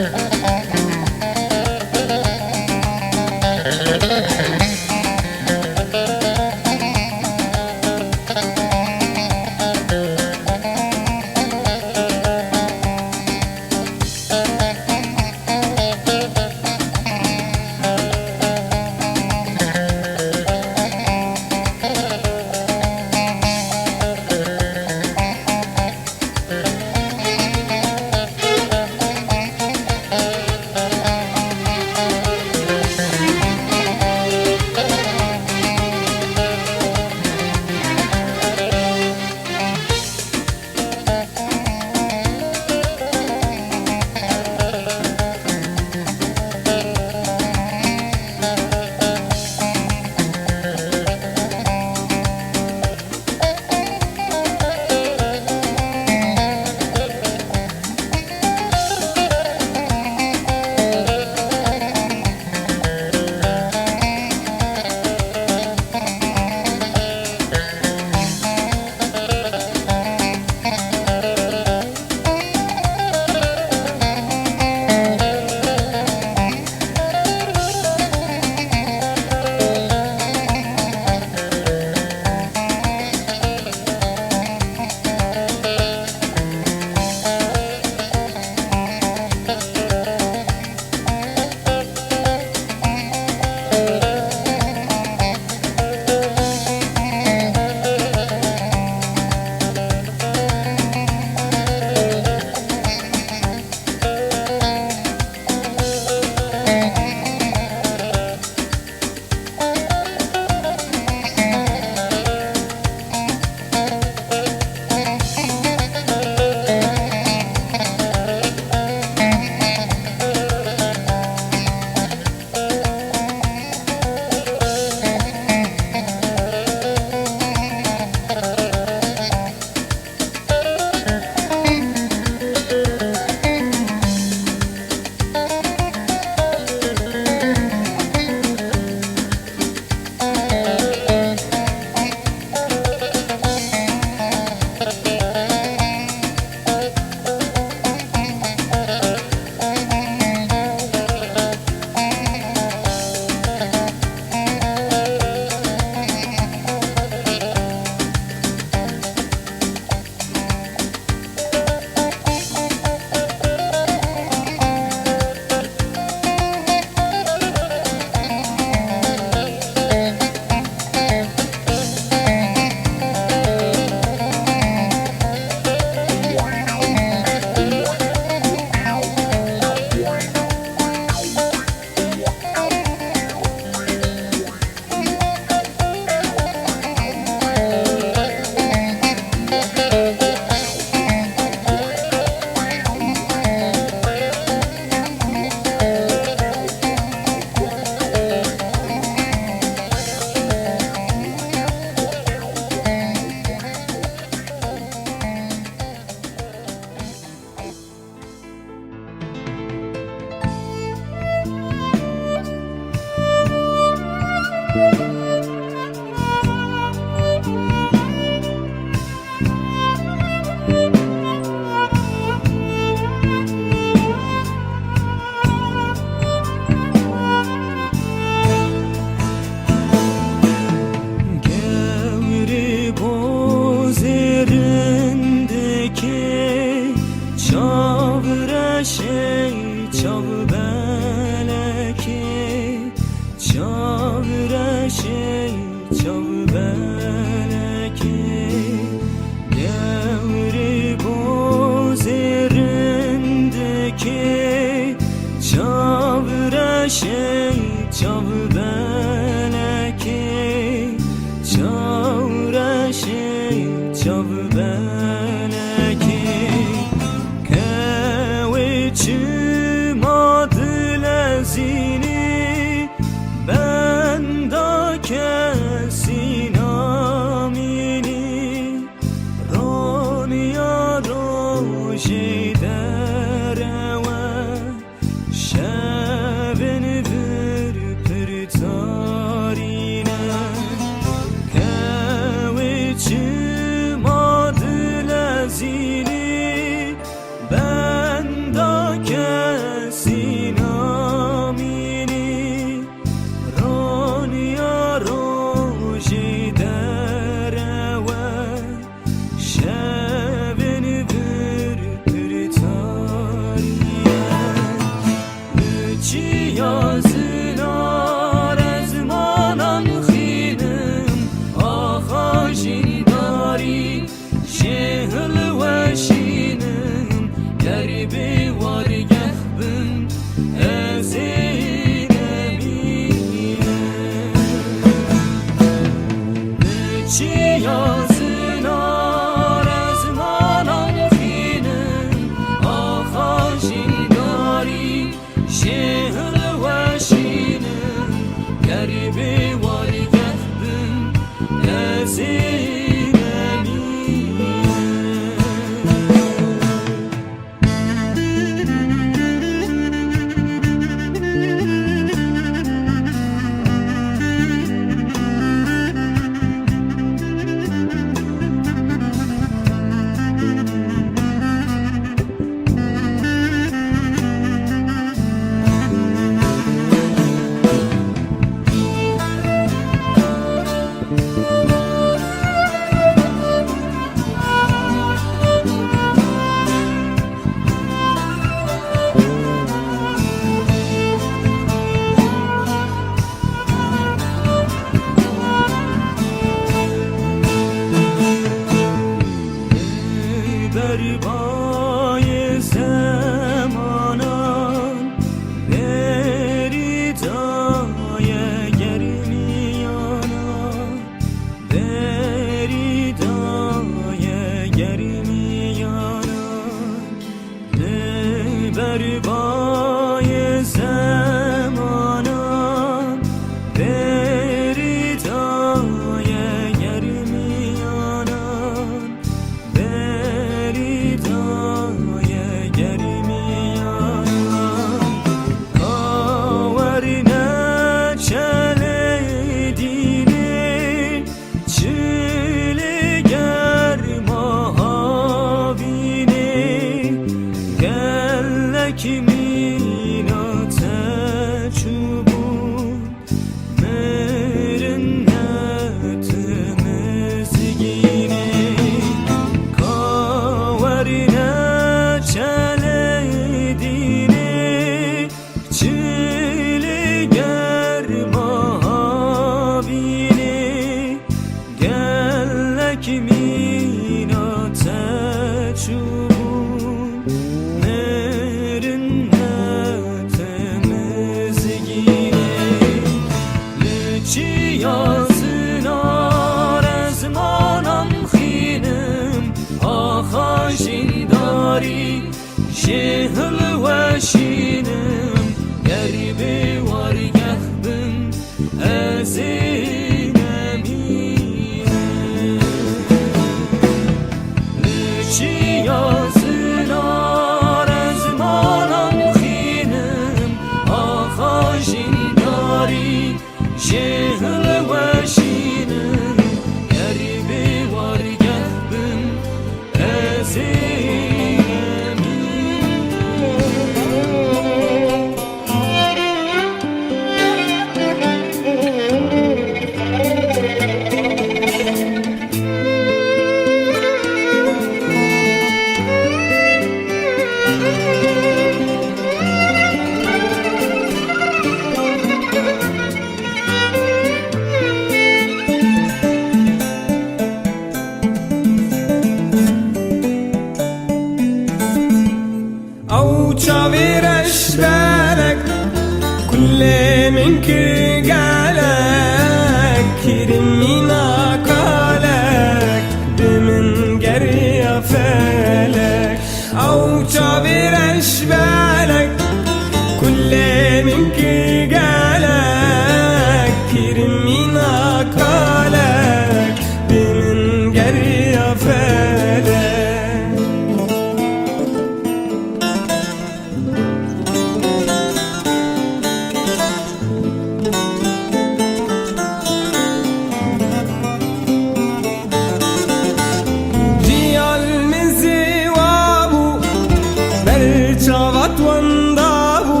شافت وانضابو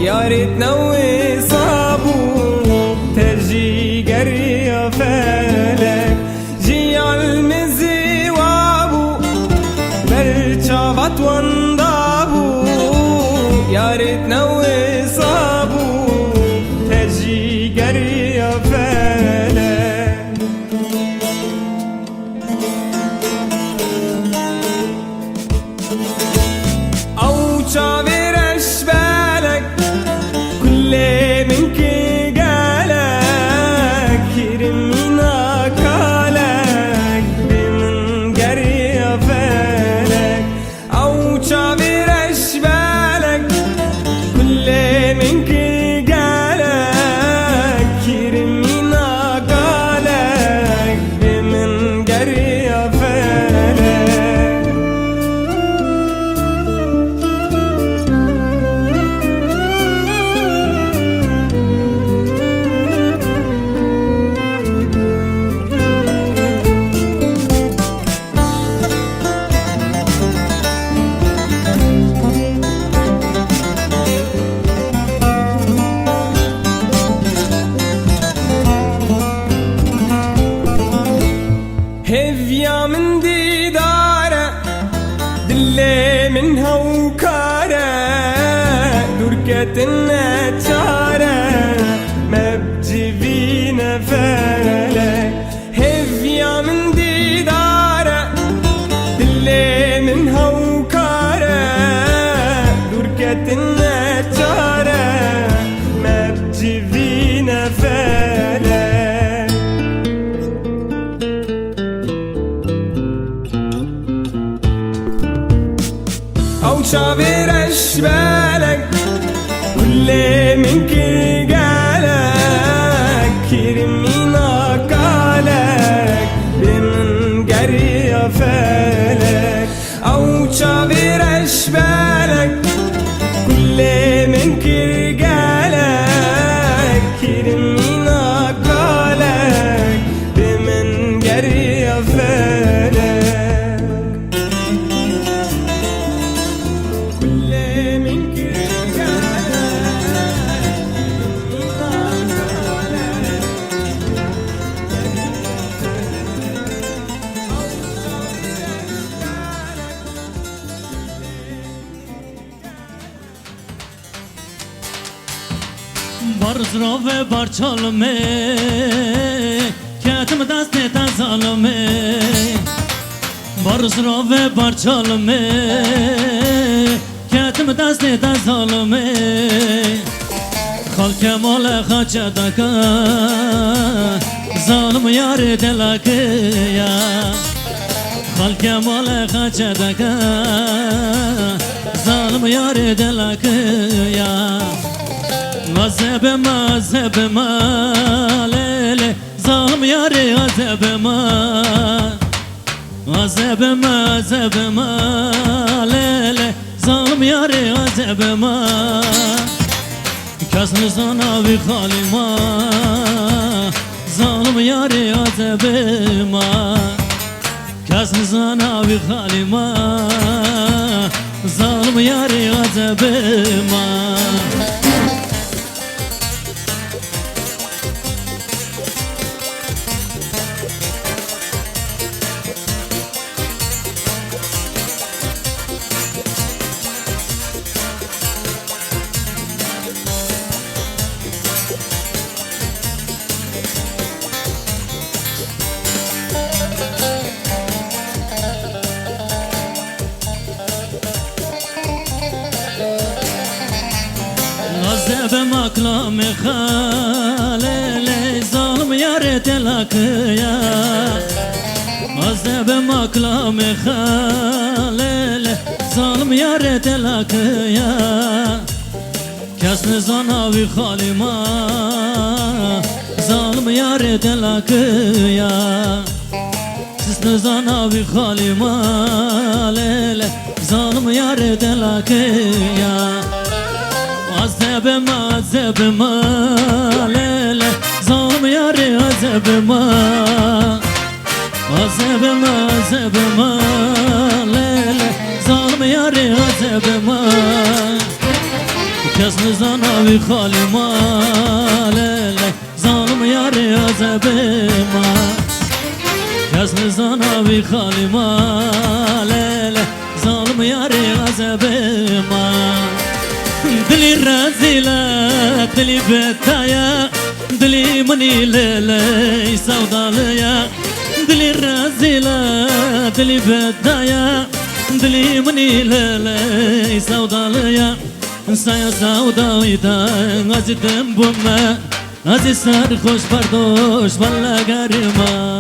يا ريتنا وصابو ترجي قري يا فلك جي عالمزي وابو بل شافت وانضابو يا ريتنا وصابو ترجي قري يا فلك أو شافرش بالك كل منك قالك يرمينا كالك بمن قري فالك أو شافرش بالك كل منك قالك يرمينا كالك بمن قري فالك هفيا من ديدارة دلي منها وكارة دركة النتارة ما بجيبينا فالك هفيا من ديدارة دلي منها وكارة دركة النتارة ما بجيبينا فالك أو شافرش بالك كل منك قالك يرمينا كالك بمن قري فالك أو شافرش بالك كل منك قالك يرمينا كالك بمن قري فالك برز رو و برچالمه کتم دست تزالمه برز رو و برچالمه کتم دست تزالمه خلق مال خاچه دکا ظالم یار دلکه یا خلق مال خاچه دکا ظالم یار دلکه یا غزب ما ليلي ظالم ياري غزب ما ليلي ظالم ياري غزب ما كسر صنع بخالي ما ظالم ياري غزب ما كسر صنع بخالي ما ظالم ياري غزب ما غزب مكلام خالي ظالم يارت لك يا غزب مكلام خالي ظالم يارت لك يا كسن زناوي خالي ما ظالم يارت لك يا كسن زناوي خالي ما ظالم يارت لك يا عذب ما ليلة ظالم ياري عذب ما ليلة ظالم ياري عذب عذابما کس نزانه وی خالی ماله ظالم یاری عذابما کس نزانه وی خالی ماله ظالم یاری عذابما دلی رزیله دلی بتایا دلی منی لیلی سودالیا دلی رزیله دلی بتایا دلی منی لیلی سودالیا سایا سودایدا عزیزم بومه عزیز سرخوش بردوش والا گرما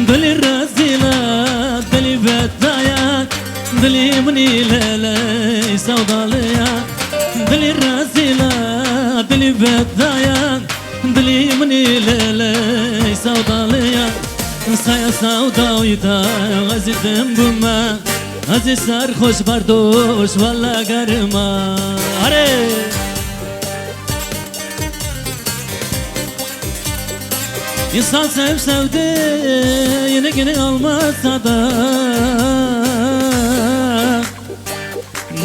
دلی رزیله دلی بتایا دلی منی لیلی سودالیا دلی رزیله دلی بدایا دلی منی لیلی سودالیا سایا سودایدا عزیزم بومه عزیز سرخوش بردوش والا گرما آره İnsan sevdi yine olmazsa da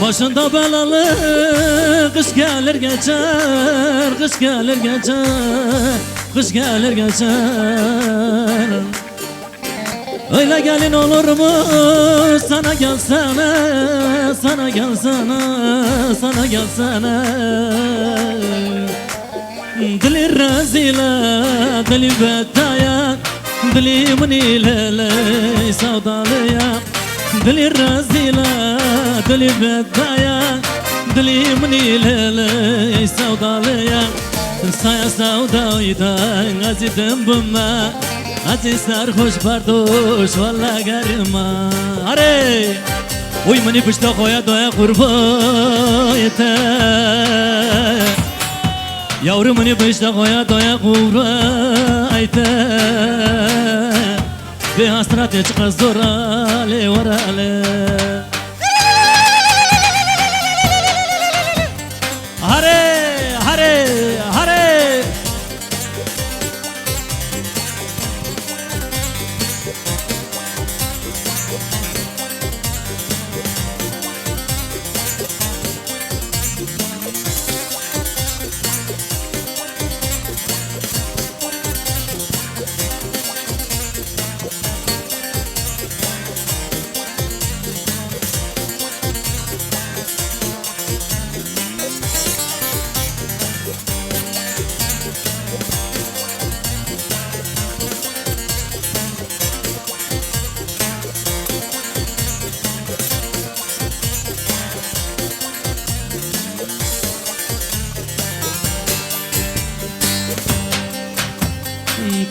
başında belalı kış gelir geçer kış gelir geçer kış gelir geçer öyle gelin olur mu sana gelsene sana gelsene sana gelsene دلی رزیله دلی بدایا دلی منی لیلی سودالیا دلی رزیله دلی بدایا دلی منی لیلی سودالیا سایا سودایدا عزیزم بومه عزیز سرخوش بردوش والا گرما آره oy منی پشت خویا دویا قربایته Yavrum beni beşte koya doya kurayte Ve hasrate çıkaz zorale varale Hare hare hare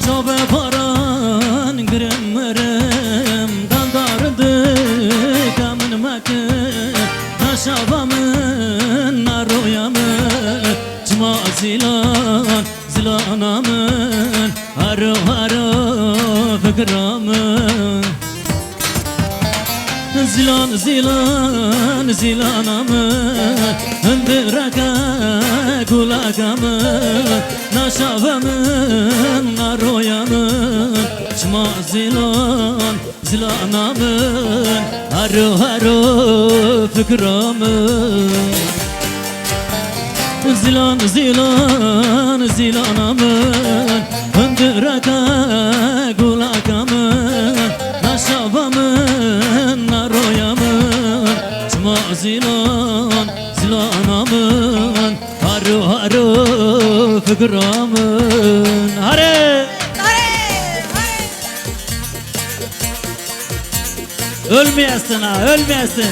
Çobe paran gırım mırım Dandardı kamın makı Naşavamın naroyamın Cuma zilan zilanamın Haro haro fıkramın Zilan zilan zilanamın Hındıraka kulakamın Naşavamın naroyamın Cuma zilan zilanamın Haro haro fıkramın Zilan zilan zilanamın Hındıraka kulakamın Naşavamın naroyamın Cuma zilan zilanamın Haro haro fıkramın Hare Ölmeyesin ha ölmeyesin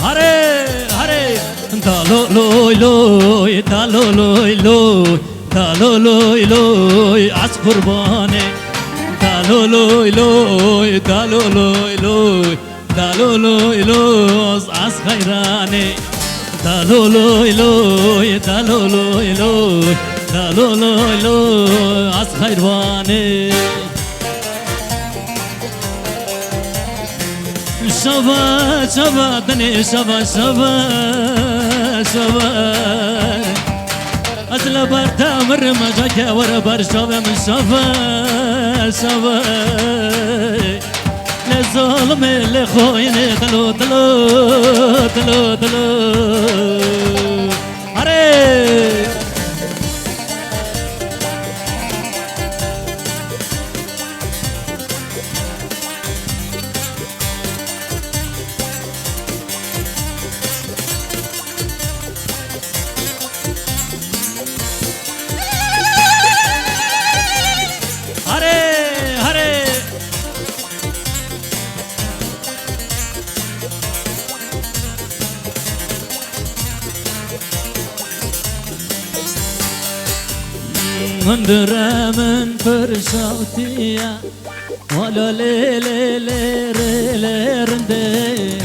Hare hare da lo loy loy da lo loy loy da lo loy loy az kurbane da lo loy loy da lo loy loy da lo loy loy az hayrane da lo loy loy da lo loy loy دلو لو لو از خیروانه شبا شبا دني شبا شبا شبا أزل برتا مر مجاك ور برشبا من شبا شبا لظلم لخوين دلو دلو دلو دلو هري هندرة من فرشاوتيا ولا ليلة رندي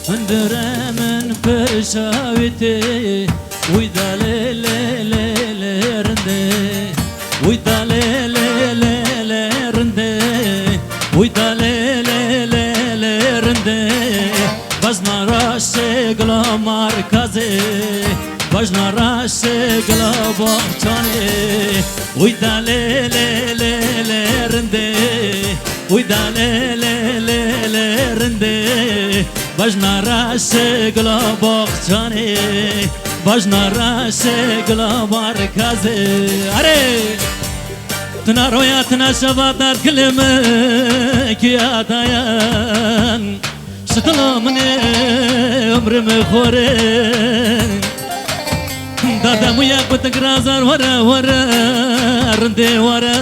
هندرة من فرشاوتي ويدا ليلة رندي ويدا ليلة رندي ويدا ليلة رندي بزنا راشي قلا مركزي بجنا راشي قلبا بچاني ويدا ليلة رندي ويدا ليلة رندي بجنا راشي قلبا بچاني بجنا راشي قلبا ركازي أري تنارو يا تناشبات كلمك يا دايان شطلا مني عمر مخورين دادا وياك بتقرازر ورا ورا رندي ورا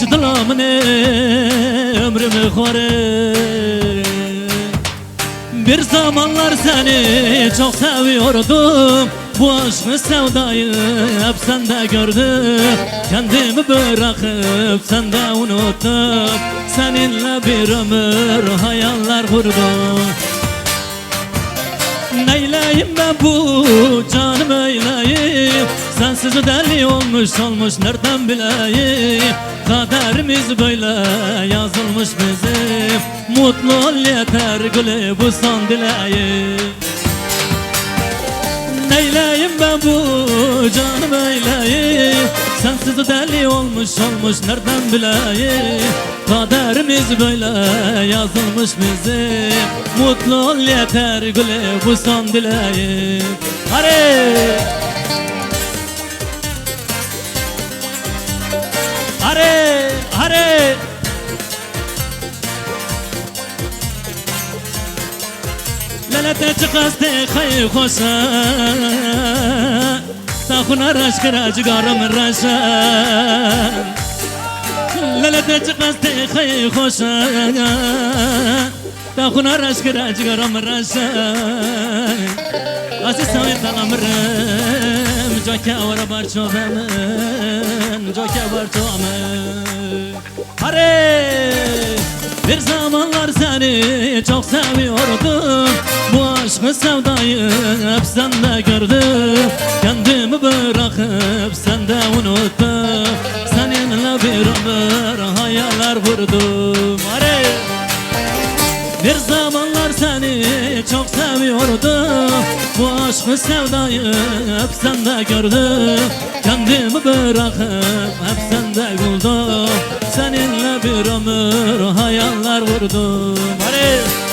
شطلا مني عمر مخورين bir zamanlar seni çok seviyordum Bu aşkı sevdayı hep sende gördüm Kendimi bırakıp sende unuttum Seninle bir ömür hayaller kurdum Neyleyim ben bu canım eyleyim Sensiz deli olmuş nereden bileyim Kaderimiz böyle yazılmış bizim Mutlu ol yeter gülü bu son dileğim Neyleyim ben bu canım eyleyim Sensiz deli olmuş nereden bileyim Kaderimiz böyle yazılmış bizim Mutlu ol yeter gülü bu son dileğim Hadi Hadi Hadi ليلة قصدي خي خوشا تاخونا راش كراج قارم الرشان ليلة قصدي خي خوشا تاخونا راش كراج قارم الرشان أسي سوي طلع مرم جاكا ورا بارشو بمن جاكا بارشو أمن هاري Bir zamanlar seni çok seviyordum Bu aşkı sevdayı hep sende gördüm Kendimi bırakıp sende unuttum Seninle bir ömür hayaller kurdum Hadi! Bir zamanlar seni çok seviyordum Bu aşkı sevdayı hep sende gördüm Kendimi bırakıp hep sende buldum Seninle bir ömür hayaller vurdum Hadi!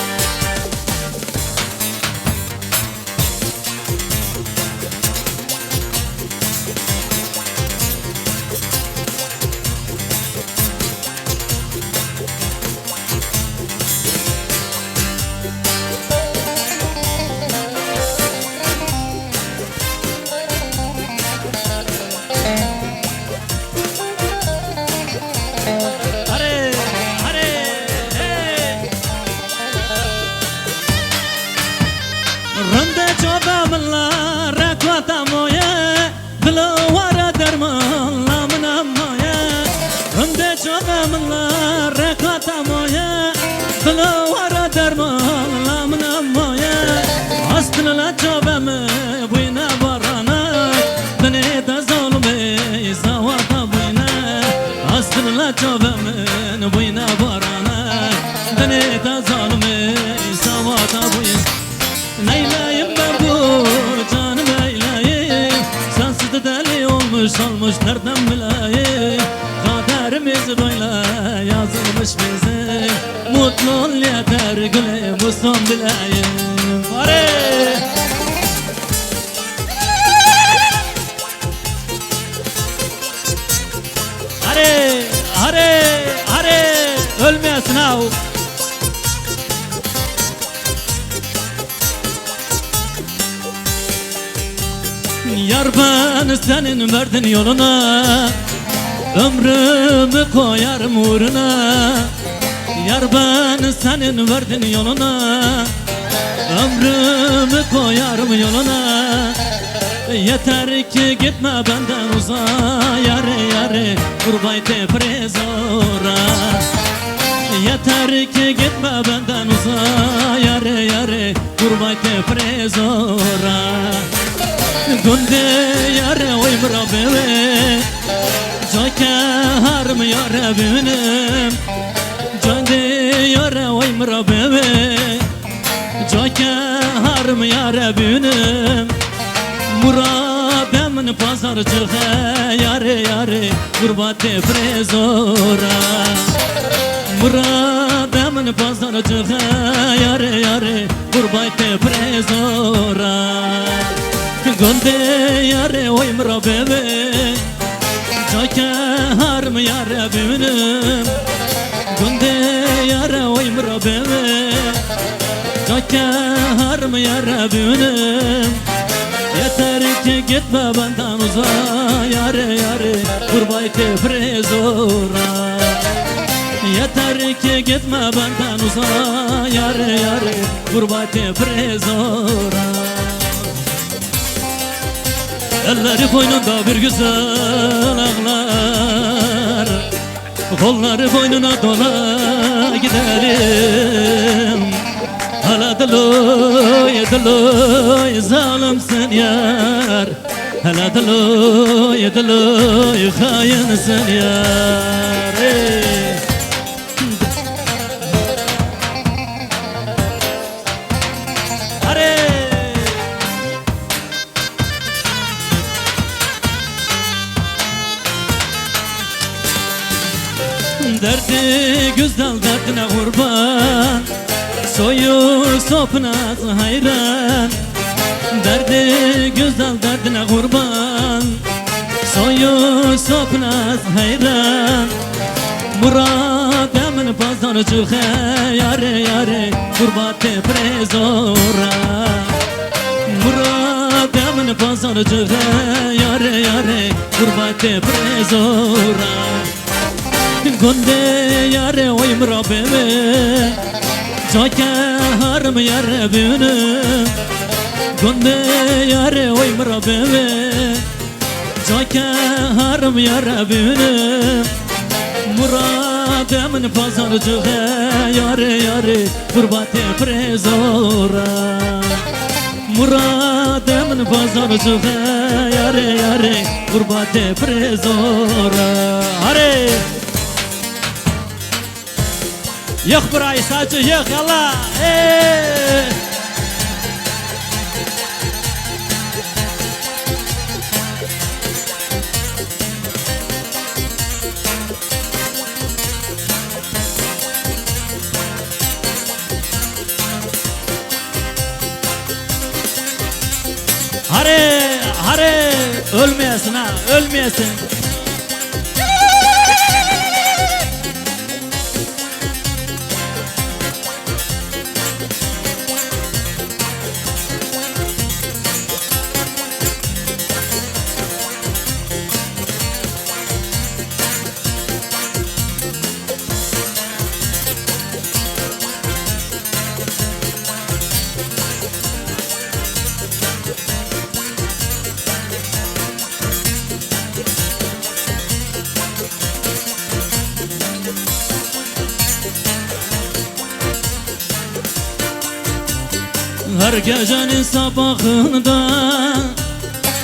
Hare, hare, hey. çövemin boyuna barana beni de zalimi savata boyun neyleyim ben bu canım eyleyim sensiz de deli olmuş nereden bileyim kaderimiz böyle yazılmış bizim mutlu ol yeter gülüm bu son dileğim Hare Hare hare hare ölmeyesin ha Yar ben senin verdin yoluna Ömrümü koyarım uğruna Yar ben senin verdin yoluna Ömrümü koyarım yoluna Yeter ki gitme benden uzağa Yare yare gurbate prezora Yeter ki gitme benden uzağa Yare yare gurbate prezora Günde yare oy mırabeve Joke harım yare benim Günde yare oy mırabeve Joke harım yare benim Murademin pazarcı yare yare gurbate prezora Murademin pazarcı yare yare gurbate prezora Gonde yare oy murabebe Jake harm yare benim Gonde yare oy murabebe Jake harm yare benim Yeter ki gitme benden uzağa Yare yare gurbate prezora Yeter ki gitme benden uzağa Yare yare gurbate prezora Elleri boynunda bir güzel ağlar Kolları boynuna dola giderim Hala diloy zalimsin yar Hala diloy hainsin yar Derdi güzel derdine kurban Soyu sopuna hayran Derdi güzel derdine kurban Soyu sopuna hayran Murademin pazarcı yare yare gurbate prezora Murademin pazarcı yare yare gurbate prezora Gonde yare oy murabebe Jake harım yare benim Gonde yare oy murabebe Jake harım yare benim Murademin pazarcı yare yare gurbate prezora Murademin pazarcı yare yare gurbate prezora Hare Yık burayı sadece yık yallah Hare hare ölmeyesin ha ölmeyesin Her gecenin sabahında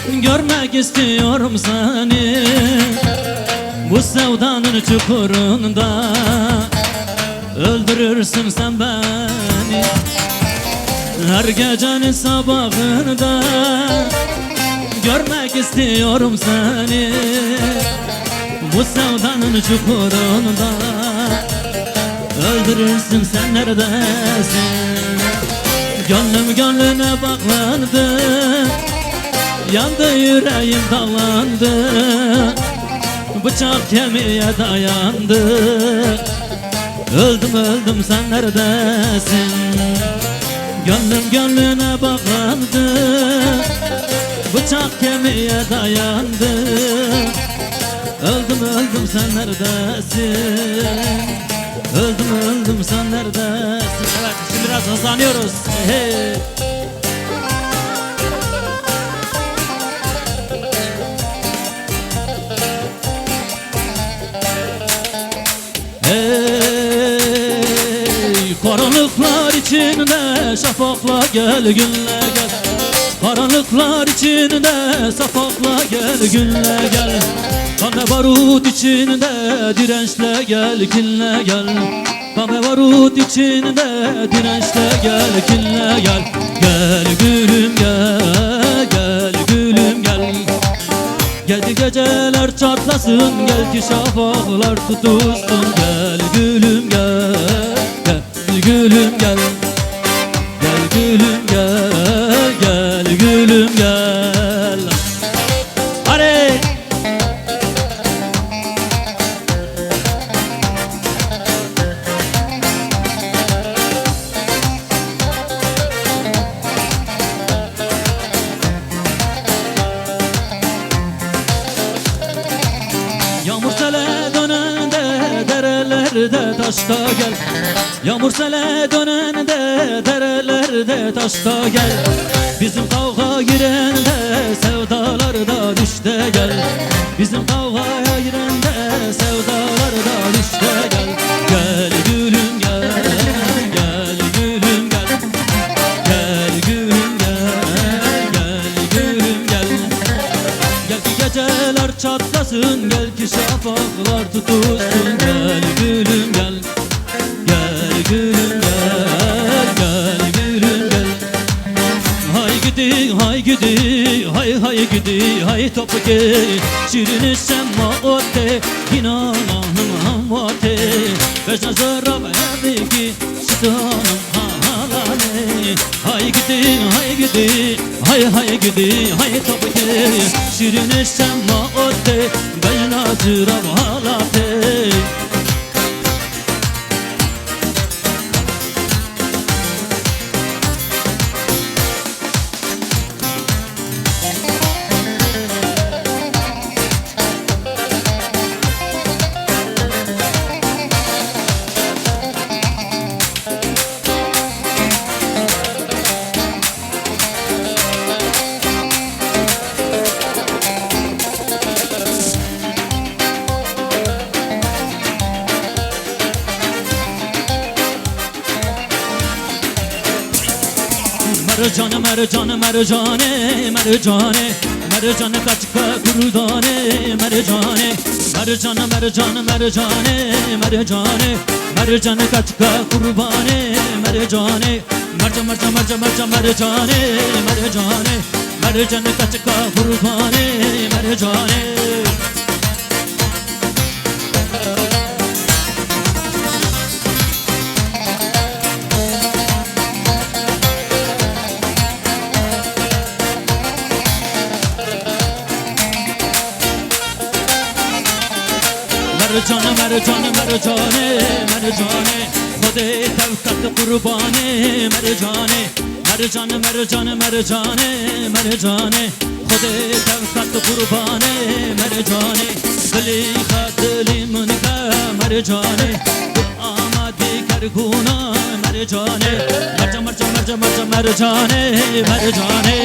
görmek istiyorum seni Bu sevdanın çukurunda öldürürsün sen beni. Her gecenin sabahında görmek istiyorum seni. Bu sevdanın çukurunda öldürürsün sen neredesin? Gönlüm gönlüne bağlandı, yandı yüreğim dallandı, bıçak kemiğe dayandı. Öldüm öldüm sen neredesin? Gönlüm gönlüne bağlandı, bıçak kemiğe dayandı. Öldüm öldüm sen neredesin? Öldüm öldüm sen neredesin? Evet, şimdi biraz hızlanıyoruz. Hey. Hey, karanlıklar içinde şafakla gel günle gel. Karanlıklar içinde şafakla gel günle gel. Kahve barut içinde dirençle gel kinle gel. Kahve barut içinde dirençle gel kinle gel. Gel gülüm gel, gel gülüm gel. Geldi geceler çatlasın, gel ki şafaklar tutuşsun. Gel gülüm gel, gel gülüm gel. Gel gülüm gel, gel gülüm gel. Hadi. Yağmur sele dönende derelerde taşta gel. Yağmur sele dönende derelerde taşta gel. Bizim kavga girende sevdalarda düşte gel. Bizim kavgaya girende sevdalarda düşte gel. Gel gülüm gel, gel gülüm gel. Gel gülüm gel, gel gülüm gel. Gel ki geceler çatlasın, gel ki şafaklar tutuşsun. Gel gülüm gel, gel gülüm gel, gel gülüm gel. Hay gidi, hay gidi, hay hay gidi, hay topke. Şirin şemma ote, inanahım hamate. Beş nazara beyabiki, şitanım halane. Hay gidi, hay gidi, hay hay gidi, hay topke. Şirin şemma ote, beş nazara halate. Mercanı mercanı mercane mercane mercanı kaçka kurdane mercane mercanı mercanı mercane mercane mercanı kaçka kurbane mercane mercan mercan mercan mercan mercane mercane mercanı kaçka kurbane mercane. mercanı mercanı mercane mercane Khode tevkat kurbane mercane mercanı mercanı mercane mercane Khode tevkat kurbane mercane dili khadli munka mercane amadi karguna mercane mercan mercan mercan mercan mercane mercane.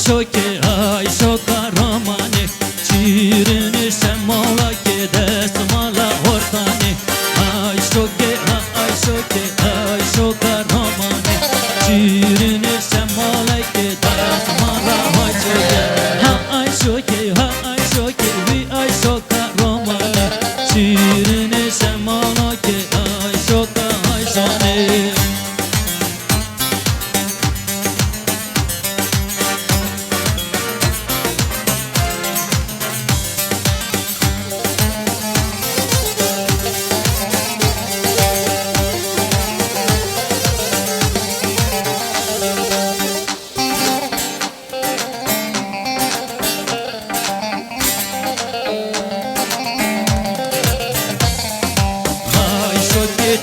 şoke ay şoka romane Çirini şemala ke desmala hortane Ay şoke ay şoke ay şoka romane Çirini şemala ke desmala ay şoke ay şoke ay şoke vi ay şoka romane Çirini şemala ke ay şoka ay şone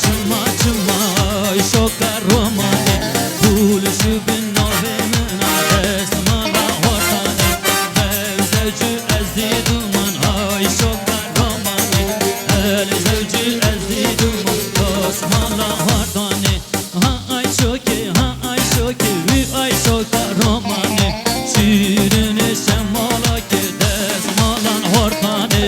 Çıma çıma ay şoka romane Buluşu bin norvemin adesmana hortane Mevzevcü ezdi duman ay şoka romane El zevcü ezdi duman osmana hortane Ha ay şoke ha ay şoke vi ay şoka romane Şirini şemala ke desmalan hortane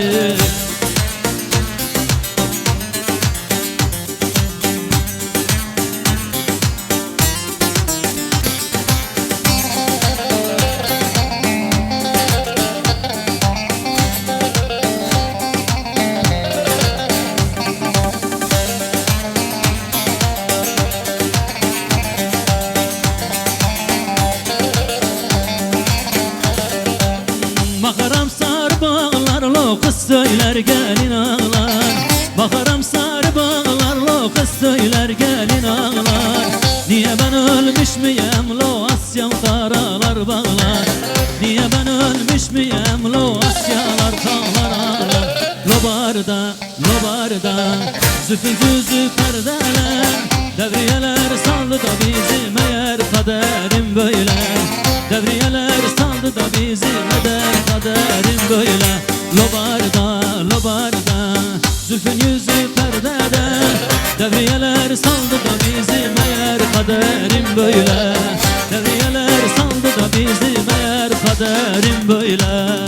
Bakaram sar bağlarla kız söyler gelin ağlar Bakaram sar bağlarla kız söyler gelin ağlar Niye ben ölmüş müyem lo Asyam karalar bağlar Niye ben ölmüş müyem lo Asyalar kağlar ağlar Lo barda züfü gözü perdeler Devriyeler saldı da bizim eğer kaderim böyle Devriyeler saldı da bizim eder kaderim böyle Lo barda zülfün yüzü perdede Devriyeler saldı da bizim eğer kaderim böyle Devriyeler saldı da bizim eğer kaderim böyle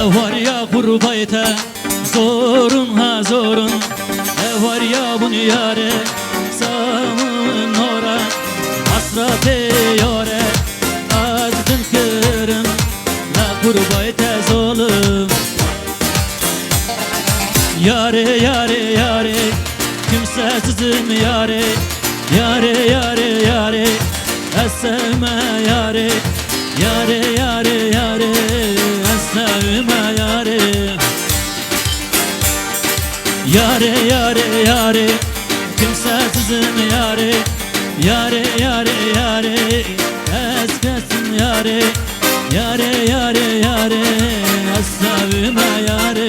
Var ya gurbete zorun ha zorun Var ya bunu yare sağın ora Hasrate yare azdın kırın La gurbete zulüm Yare yare yare kimsesizim yare Yare yare yare sevme yare Yare yare yare sevme yare Yare yare yare kimsesizim yare Yare yare yare eskesin yare Yare yare yare sevme yare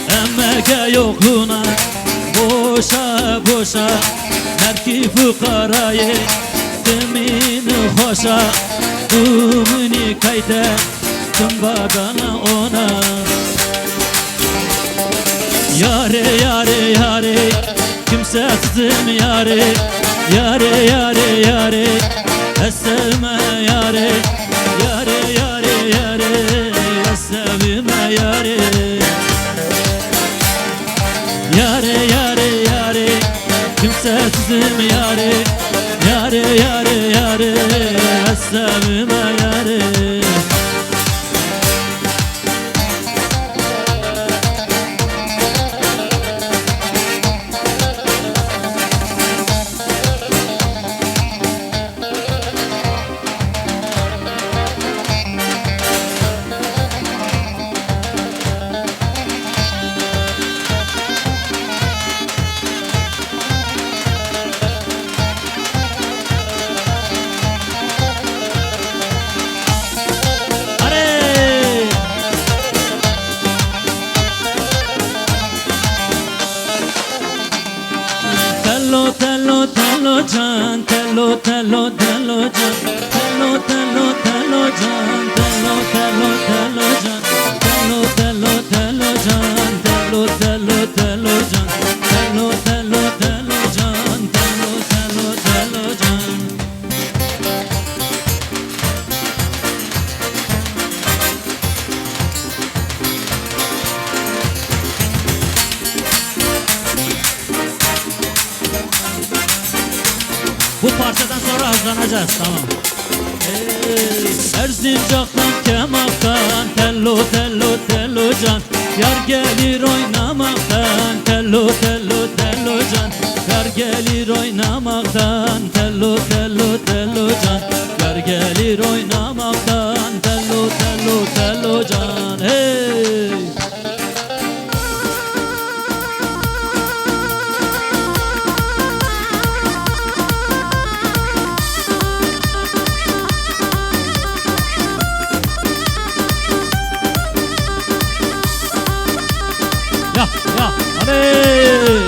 Emmeke yokluğuna boşa boşa Merki fukarayı demini hoşa Dumuni kayte tımbadana ona Yare yare yare kimsesizim yare Yare yare yare sevme yare Yare yare yare sevme yare Yare yare yare kimsesizim yare Yare yare yare sevme yare can tello tello tello can tello tello tello can tello tello tello can tello tello tello can tello tello tello can tello tello tello can tello tello tello can. Bu parçadan sonra hızlanacağız, tamam. Erzincan'dan kemaktan tello tello tello can yar gelir oynamaktan tello tello tello can yar gelir oynamaktan tello tello tello can yar gelir oynamaktan tello tello tello can hey. Ya ya hadi.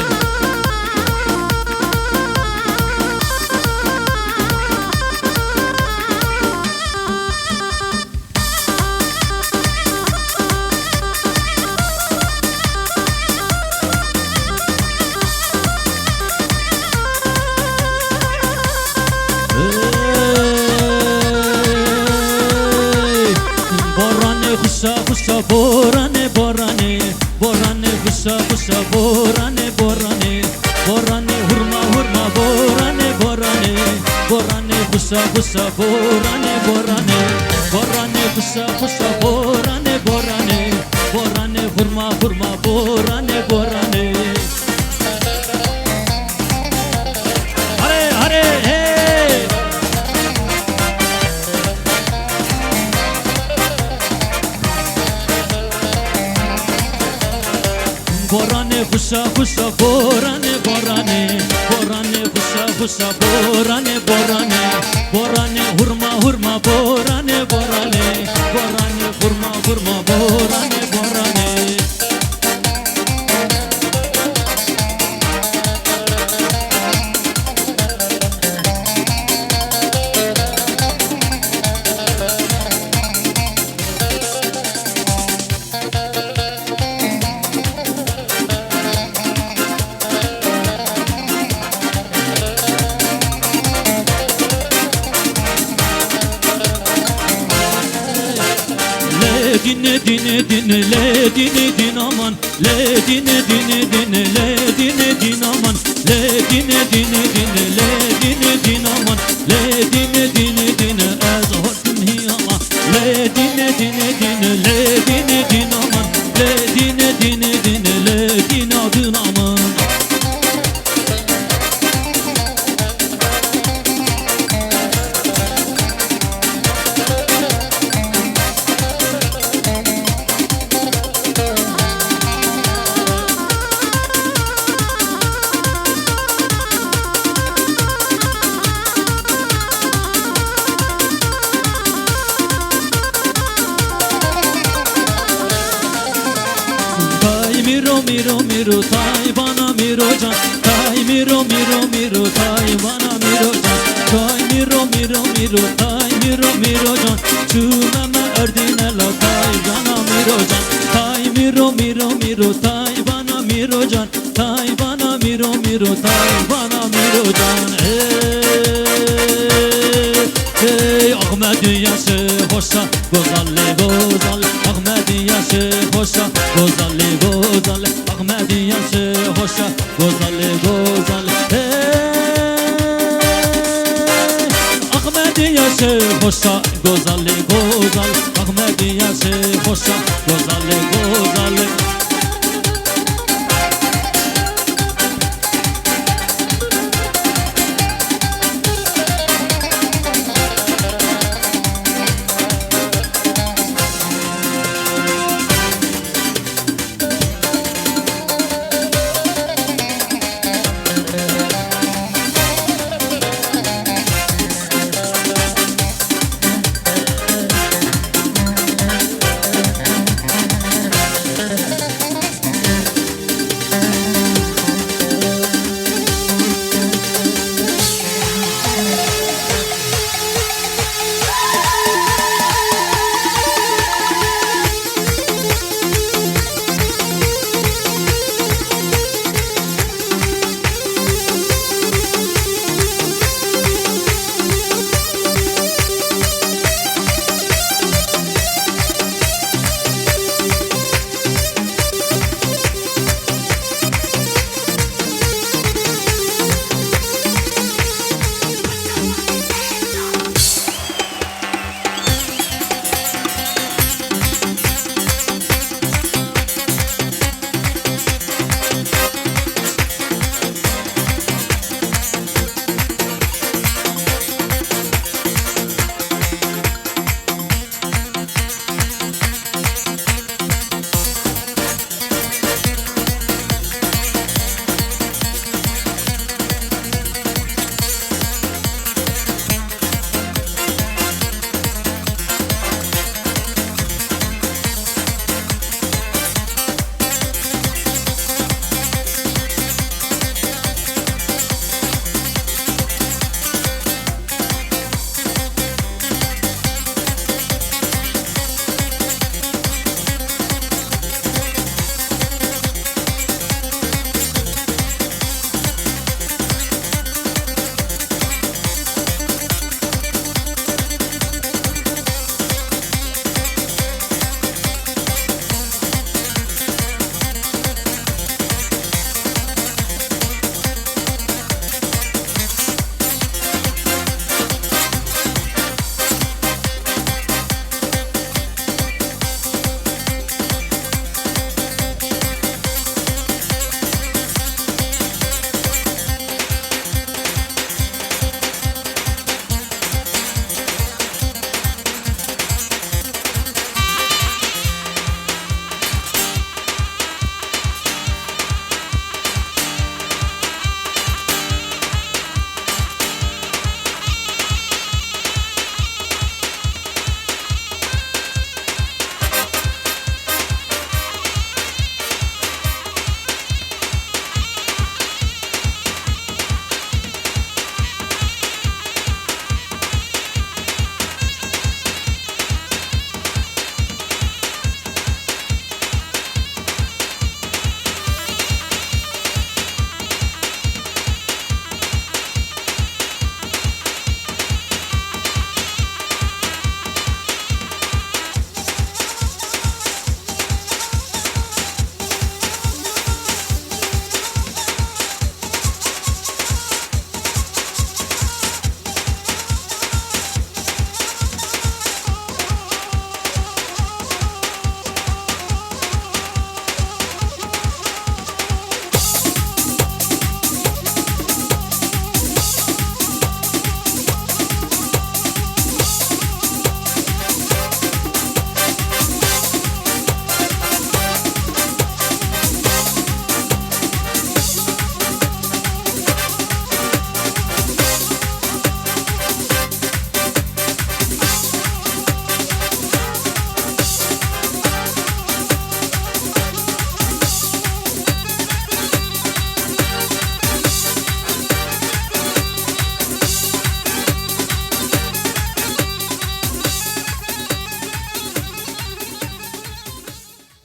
Borane kuşa kuşa borane borane borane kuşa kuşa borane borane borane hurma hurma borane borane borane kuşa kuşa borane borane borane kuşa kuşa borane borane borane hurma hurma borane borane. Hare hare hey. Borane kuşa kuşa borane borane borane kuşa kuşa borane borane borane hurma hurma borane borane borane hurma hurma borane borane. Dine dine dine le dine din aman le dine dine dine le dine din aman le dine dine dine le dine din aman le dine dine dine az hortum hi ama le dine dine dine le dine din aman le dine dine dine le dine din aman. Miro miro miro tay bana miro can tay miro miro miro tay bana miro can tay miro miro miro tay miro miro can çümeme erdine la tay bana miro can tay miro miro miro tay bana miro can tay bana miro miro tay bana miro can hey Ahmet yaşı hoşça gozalle gozalle Ahmet yaşı hoşça gozalle gozalle Ahmet yaşı hoşça gozalle gozalle hey Ahmet yaşı hoşça gozalle gozalle Ahmet yaşı hoşça gozalle gozalle.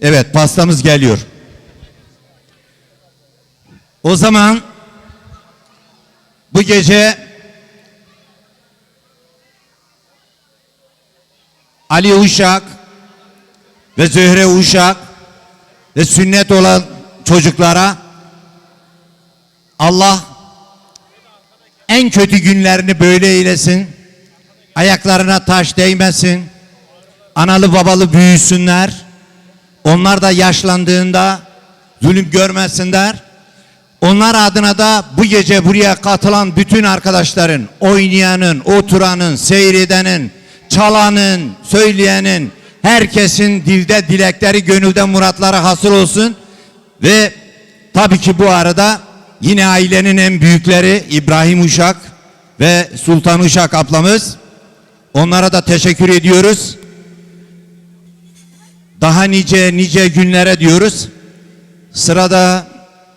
Evet, pastamız geliyor. O zaman bu gece Ali Uşak ve Zöhre Uşak ve sünnet olan çocuklara Allah en kötü günlerini böyle eylesin. Ayaklarına taş değmesin. Analı babalı büyüsünler. Onlar da yaşlandığında zulüm görmesinler. Onlar adına da bu gece buraya katılan bütün arkadaşların, oynayanın, oturanın, seyredenin, çalanın, söyleyenin, herkesin dilde dilekleri, gönülde muratları hasıl olsun. Ve tabii ki bu arada yine ailenin en büyükleri İbrahim Uşak ve Sultan Uşak ablamız. Onlara da teşekkür ediyoruz. Daha nice günlere diyoruz. Sırada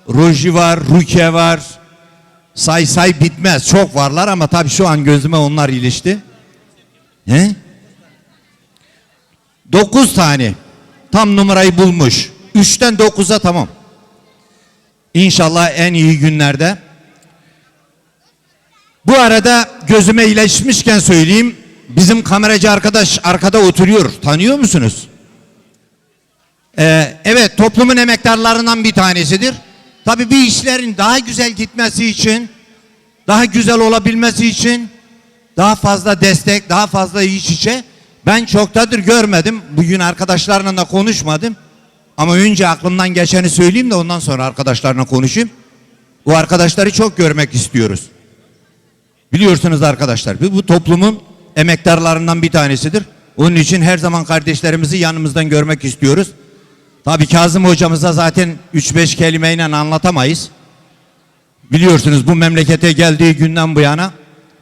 Roji var, Rukiye var. Say bitmez. Çok varlar ama tabii şu an gözüme onlar ilişti. 9 tane. Tam numarayı bulmuş. 3'ten 9'a tamam. İnşallah en iyi günlerde. Bu arada gözüme iyileşmişken söyleyeyim. Bizim kameracı arkadaş arkada oturuyor. Tanıyor musunuz? Evet, toplumun emektarlarından bir tanesidir. Tabii bir işlerin daha güzel gitmesi için, daha güzel olabilmesi için daha fazla destek, daha fazla iç içe. Ben çoktadır görmedim. Bugün arkadaşlarla da konuşmadım. Ama önce aklımdan geçeni söyleyeyim de ondan sonra arkadaşlarla konuşayım. O arkadaşları çok görmek istiyoruz. Biliyorsunuz arkadaşlar, bu toplumun emektarlarından bir tanesidir. Onun için her zaman kardeşlerimizi yanımızdan görmek istiyoruz. Tabii Kazım hocamıza zaten 3-5 kelimeyle anlatamayız. Biliyorsunuz bu memlekete geldiği günden bu yana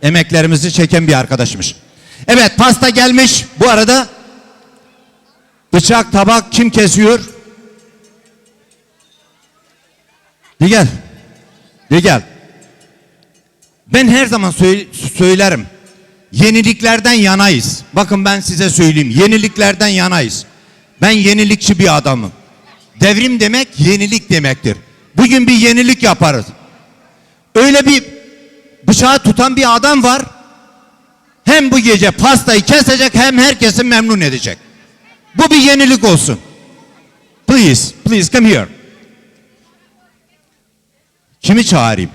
emeklerimizi çeken bir arkadaşmış. Evet, pasta gelmiş. Bu arada bıçak, tabak kim kesiyor? De gel. Ben her zaman söylerim. Yeniliklerden yanayız. Bakın ben size söyleyeyim. Yeniliklerden yanayız. Ben yenilikçi bir adamım. Devrim demek yenilik demektir. Bugün bir yenilik yaparız. Öyle bir bıçağı tutan bir adam var. Hem bu gece pastayı kesecek hem herkesi memnun edecek. Bu bir yenilik olsun. Please come here. Kimi çağırayım?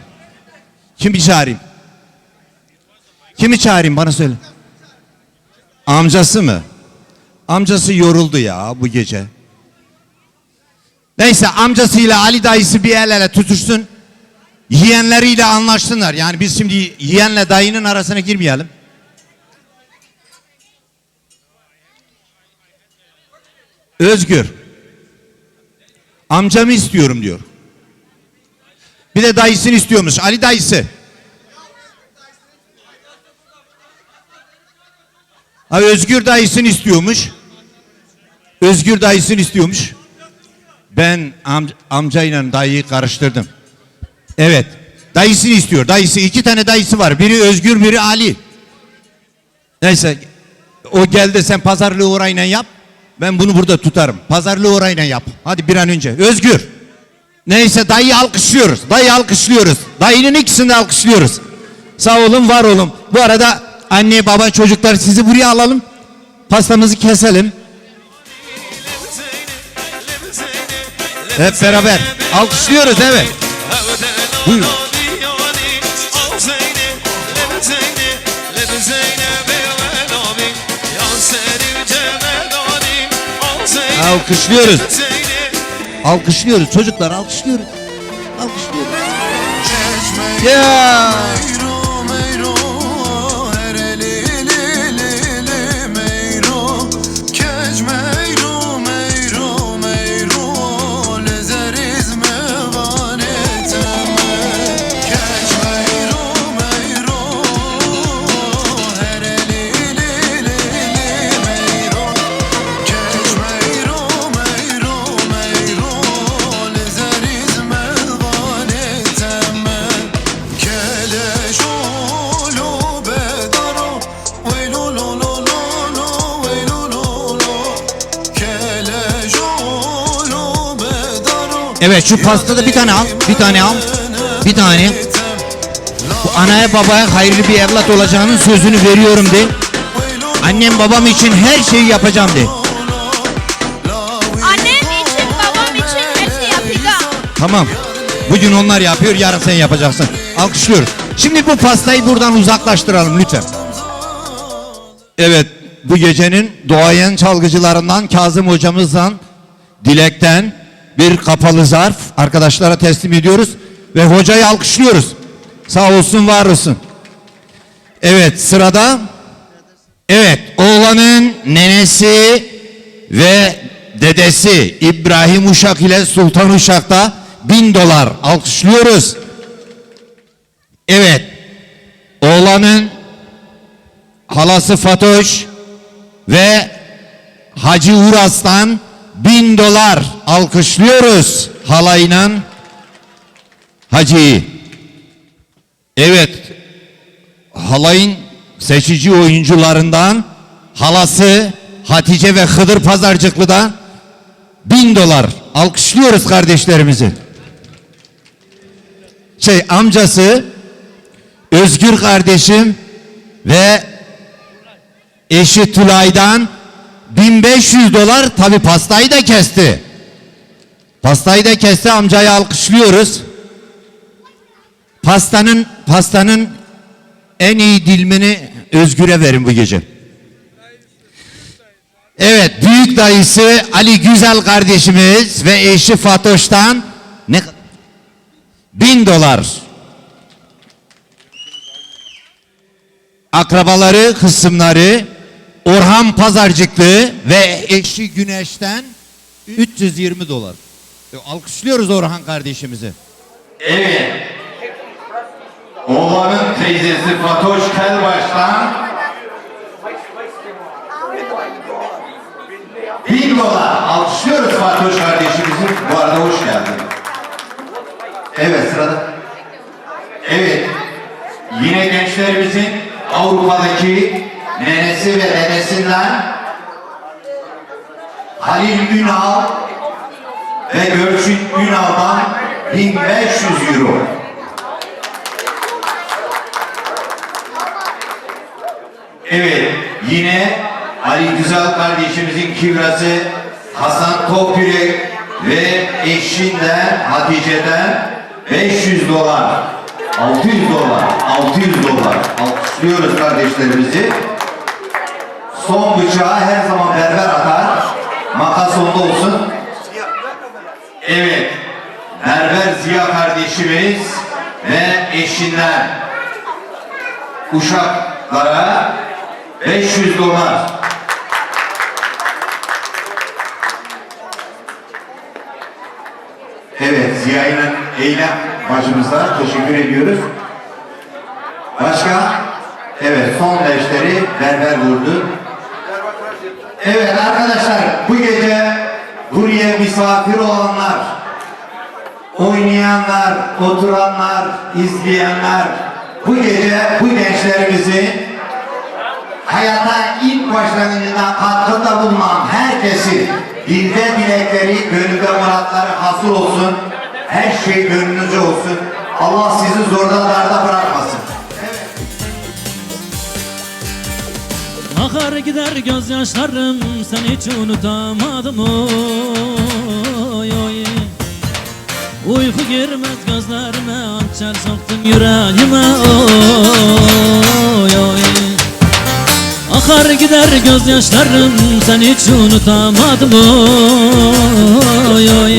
Kimi çağırayım bana söyle. Amcası mı? Amcası yoruldu ya bu gece. Neyse, amcasıyla Ali dayısı bir el ele tutuşsun. Yeğenleriyle anlaşsınlar. Yani biz şimdi yeğenle dayının arasına girmeyelim. Özgür. Amcamı istiyorum diyor. Bir de dayısını istiyormuş. Ali dayısı. Özgür dayısını istiyormuş. Ben amcayla dayıyı karıştırdım. Evet. Dayısını istiyor. Dayısı, 2 tane dayısı var. Biri Özgür, biri Ali. Neyse. O geldi, sen pazarlığı orayla yap. Ben bunu burada tutarım. Pazarlığı orayla yap. Hadi bir an önce. Özgür. Neyse, dayıyı alkışlıyoruz. Dayının ikisini de alkışlıyoruz. Sağ olun, var olun. Bu arada anne, baba, çocuklar sizi buraya alalım. Pastamızı keselim. Hep beraber alkışlıyoruz, evet. Buyurun. Alkışlıyoruz çocuklar, alkışlıyoruz. Ya. Evet, şu pastada bir tane al. Bir tane al. Bir tane. Bu anaya babaya hayırlı bir evlat olacağının sözünü veriyorum de. Annem babam için her şeyi yapacağım de. Annem için, babam için her şey yapacağım. Tamam. Bugün onlar yapıyor, yarın sen yapacaksın. Alkışlıyoruz. Şimdi bu pastayı buradan uzaklaştıralım lütfen. Evet, bu gecenin duayen çalgıcılarından Kazım hocamızdan Dilek'ten bir kapalı zarf arkadaşlara teslim ediyoruz ve hocayı alkışlıyoruz. Sağ olsun, var olsun. Evet, sırada oğlanın nenesi ve dedesi İbrahim Uşak ile Sultan Uşak'ta $1000 alkışlıyoruz. Evet, oğlanın halası Fatoş ve Hacı Uras'tan $1000 alkışlıyoruz halayla Hacı'yı. Evet, halayın seçici oyuncularından halası Hatice ve Hıdır Pazarcıklı'dan $1000 alkışlıyoruz kardeşlerimizi. Amcası Özgür kardeşim ve eşi Tülay'dan $1500, tabi pastayı da kesti. Pastayı da kesti, amcayı alkışlıyoruz. Pastanın en iyi dilimini Özgür'e verin bu gece. Evet, büyük dayısı Ali Güzel kardeşimiz ve eşi Fatoş'tan $1000. Akrabaları, kısımları Orhan Pazarcıklı ve eşi Güneş'ten $320. Alkışlıyoruz Orhan kardeşimizi. Evet. Oğlanın teyzesi Fatoş Kelbaş'tan $1000 alkışlıyoruz Fatoş kardeşimizi. Bu arada hoş geldin. Evet, sırada. Evet. Yine gençlerimizin Avrupa'daki nenesi ve dedesinden Halil Ünal ve Gölçin Ünal'dan €1500. Evet, yine Ali Güzel kardeşimizin kibrası Hasan Topyürek ve eşinden Hatice'den $500. $600. Alkışlıyoruz kardeşlerimizi. Son bıçağı her zaman berber atar. Makas onda olsun. Evet. Berber Ziya kardeşimiz ve eşinden Uşaklara $500. Evet, Ziya ile Eylem bacımıza teşekkür ediyoruz. Başka? Evet, son beşleri berber vurdu. Evet arkadaşlar, bu gece buraya misafir olanlar, oynayanlar, oturanlar, izleyenler, bu gece bu gençlerimizi hayata ilk başlangıcında katkıda bulunan herkesi, dilde dilekleri, gönülde muratları hasıl olsun. Her şey gönlünüzce olsun. Allah sizi zorda darda bırakmasın. Akar gider gözyaşlarım, sen hiç unutamadım oy oy. Uyku girmez gözlerime, hançer soktun yüreğime oy oy. Akar gider gözyaşlarım, sen hiç unutamadım oy oy.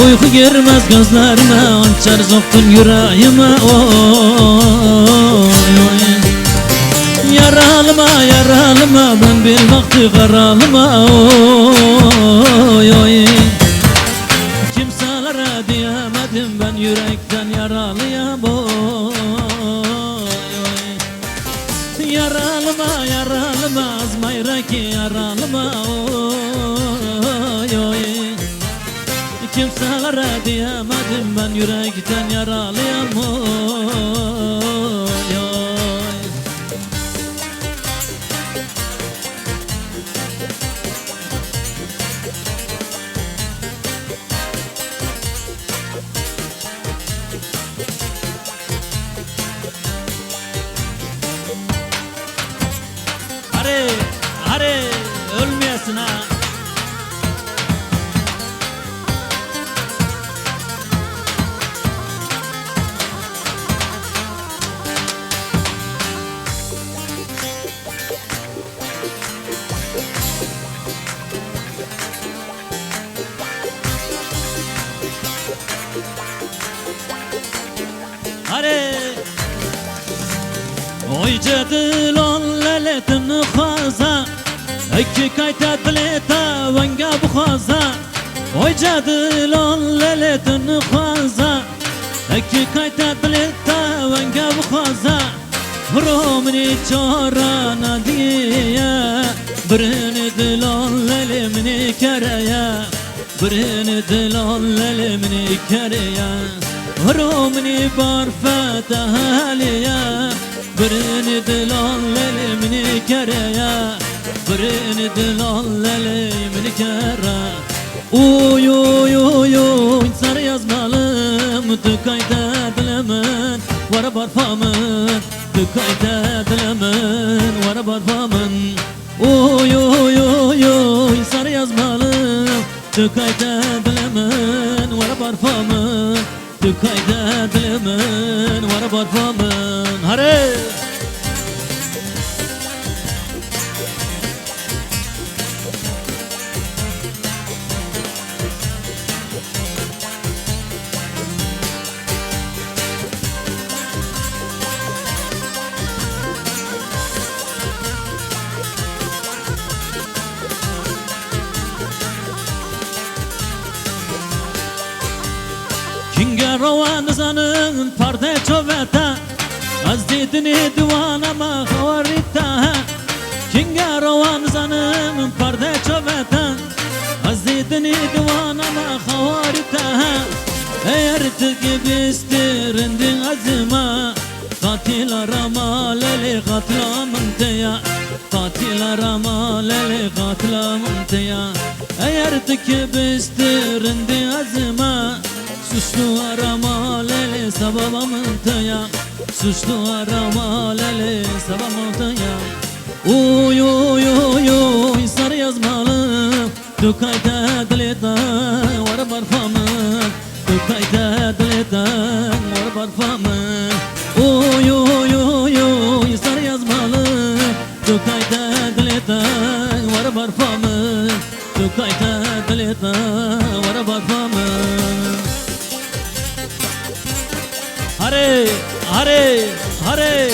Uyku girmez gözlerime, hançer soktun yüreğime oy oy. Yaralıma ben bir vakti karalıma oy oy. Kimselere diyemedim ben yürekten yaralıyam oy oy. Yaralıma azmayra ki yaralıma oy oy. Kimselere diyemedim ben yürekten yaralıyam oy oy. هره oy jadilon laletin khaza iki kayta dileta vanga bukhaza oy jadilon laletin khaza iki kayta dileta vanga bukhaza romni chorana diya birini dilon lalemni karaya birini dilon lalemni karaya romni barfata haliya birini dilon lalemni karaya birini dilon lalemni kara oy oy oy oy sar yazmalım tıkayda dilemen var barfamın tıkayda dilemen var barfamın oy oy oy oy sar yazmalım tıkayda dilemen var barfamın tıkayda dilemen var barfamın hare Kinga rovan zanın parde çoveta Az dedini divanama havarita Kinga rovan zanın parde çoveta Az dedini divanama havarita Eğer tıkibistirindin azıma Katil arama lele katlamın teya Katil arama lele katlamın teya Eğer tıkibistirindin azıma Suçlu arama lele sababamın taya Suçlu arama lele sababamın taya Oy oy oy oy sar yazmalı Tukayda dileta var barfamın Tukayda dileta var barfamın Oy oy oy oy sar yazmalı Tukayda dileta var barfamın Tukayda dileta var barfamın Hare, hare, hare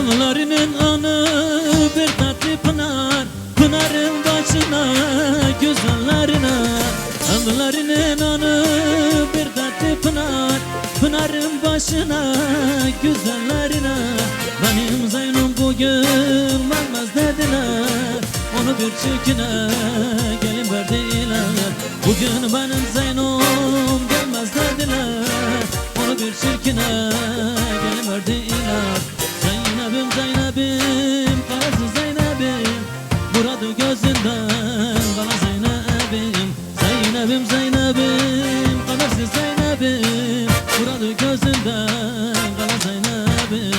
Anılarının anı bir tatlı pınar Pınarın başına güzellerine Anılarının anı bir tatlı pınar Pınarın başına güzellerine Benim Zeynum bugün vermez dediler Onu bir çirkine gelin verdiler Bugün benim Zeynum gelmez dediler Onu bir çirkine gelin verdiler Zeynep'im Zeynep'im karası Zeynep'im Muradı gözünden bana Zeynep'im Zeynep'im Zeynep'im karası Zeynep'im Muradı gözünden bana Zeynep'im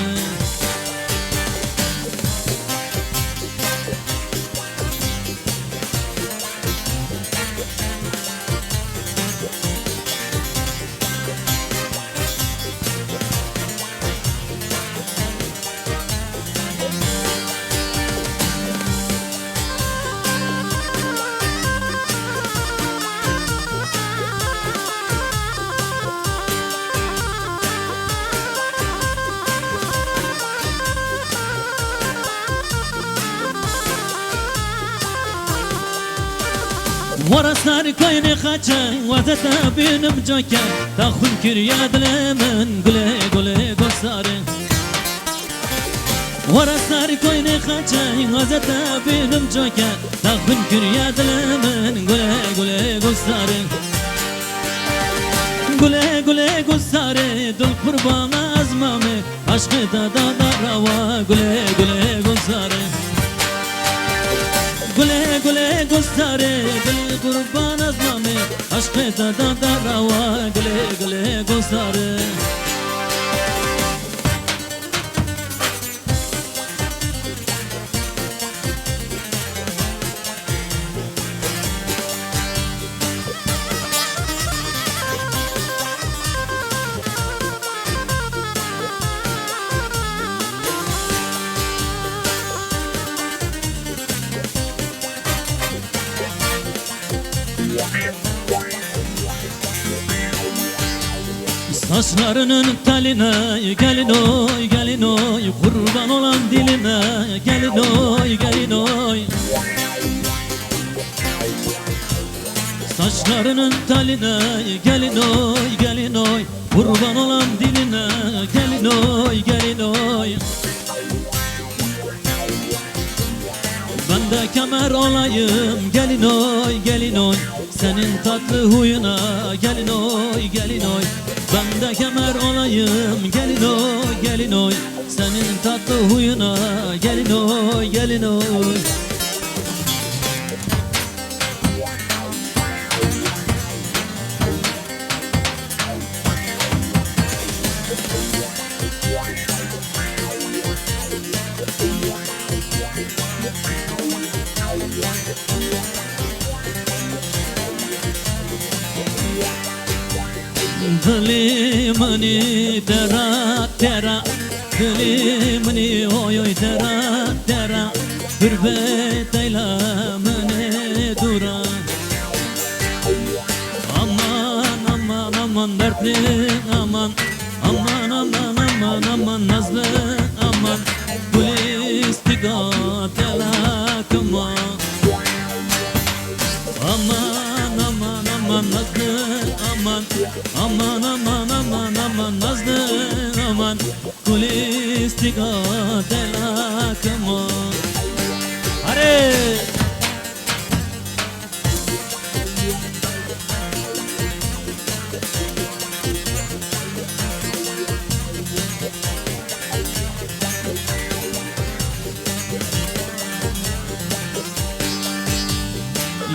ورسار كاين خاچا وزتا بينم جوكا تاخن كريا دلمن قولي قولي قصاري ورسار كاين خاچا وزتا بينم جوكا تاخن كريا دلمن قولي قولي قصاري قولي قولي قصاري دل قربان ازمامي عشق دا روا قولي قولي قصاري Gule gule gustare dil kurban azmame aşkı da rava gule gule gustare Saçlarının teline gelin oy gelin oy, kurban olan diline gelin oy gelin oy. Saçlarının teline gelin oy gelin oy, kurban olan diline gelin oy gelin oy. Ben de kemer olayım gelin oy gelin oy, senin tatlı huyuna gelin oy gelin oy. Ben de kemer olayım gelin oy gelin oy, senin tatlı huyuna gelin oy gelin oy. Dilimini dera dera, dilimini oy oy dera dera, hürmet eylemini dura. Aman aman aman dertli aman, aman aman aman aman nazlı aman, gül istigat elakıma. Aman aman aman nazlı aman, aman aman aman aman nazlı aman, kul istigat elakıma. Hare!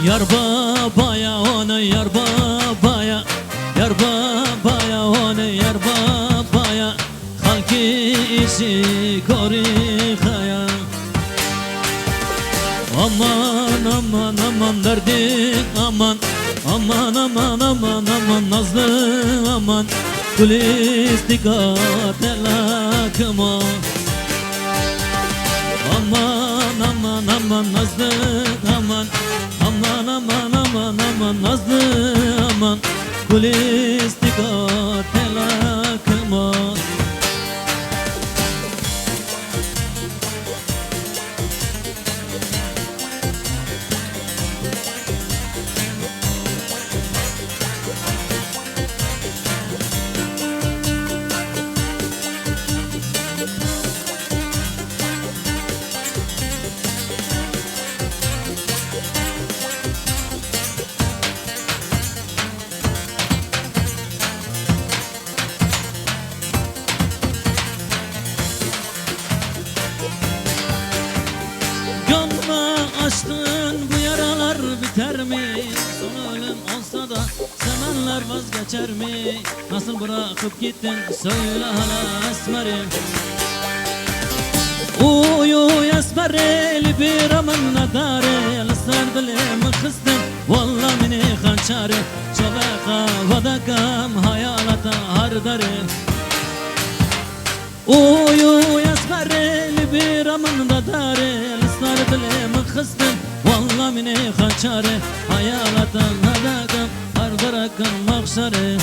Yar babaya onu yar babaya, yar babaya onu yar babaya, halki işi korikaya. Aman aman aman derdi aman, aman aman aman aman nazlı aman, kul istigat elakıma. Aman aman aman nazlı aman, aman aman aman aman nazlı aman, kul istigat elakıma. Gönlüme açtın bu yaralar biter mi? Son ölüm olsa da sevenler vazgeçer mi? Nasıl bırakıp gittin söyle hala esmerim. Uy uy esmeril bir amın nadare, lısar dilimi kıstın valla mini hançare, çabaka vadakam hayalata hardare. Uy uy esmeril bir amın nadare, lısar dilimi kıstın valla mini hançare, hayalata vadakam hardarakam makşare.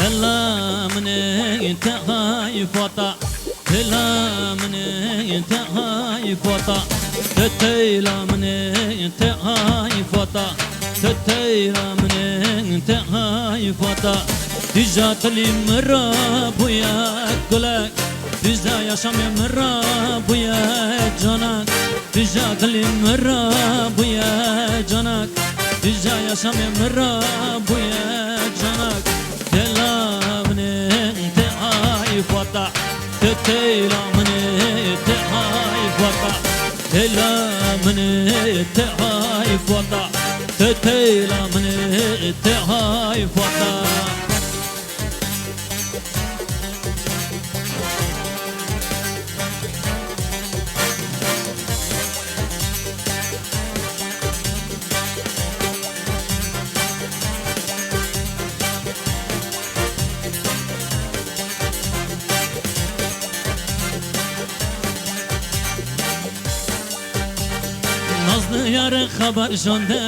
Selamne tehai fota Selamne tehai fota Selamne tehai fota Selamne tehai fota Dijatli mera buya kulak Diza yaşamaya mera buya canak Dijatli mera buya canak Diza yaşamaya mera buya canak Selamne tehai fota Selamne tehai fota Selamne tehai fota Selamne tehai fota Nazlı yarı haber şonde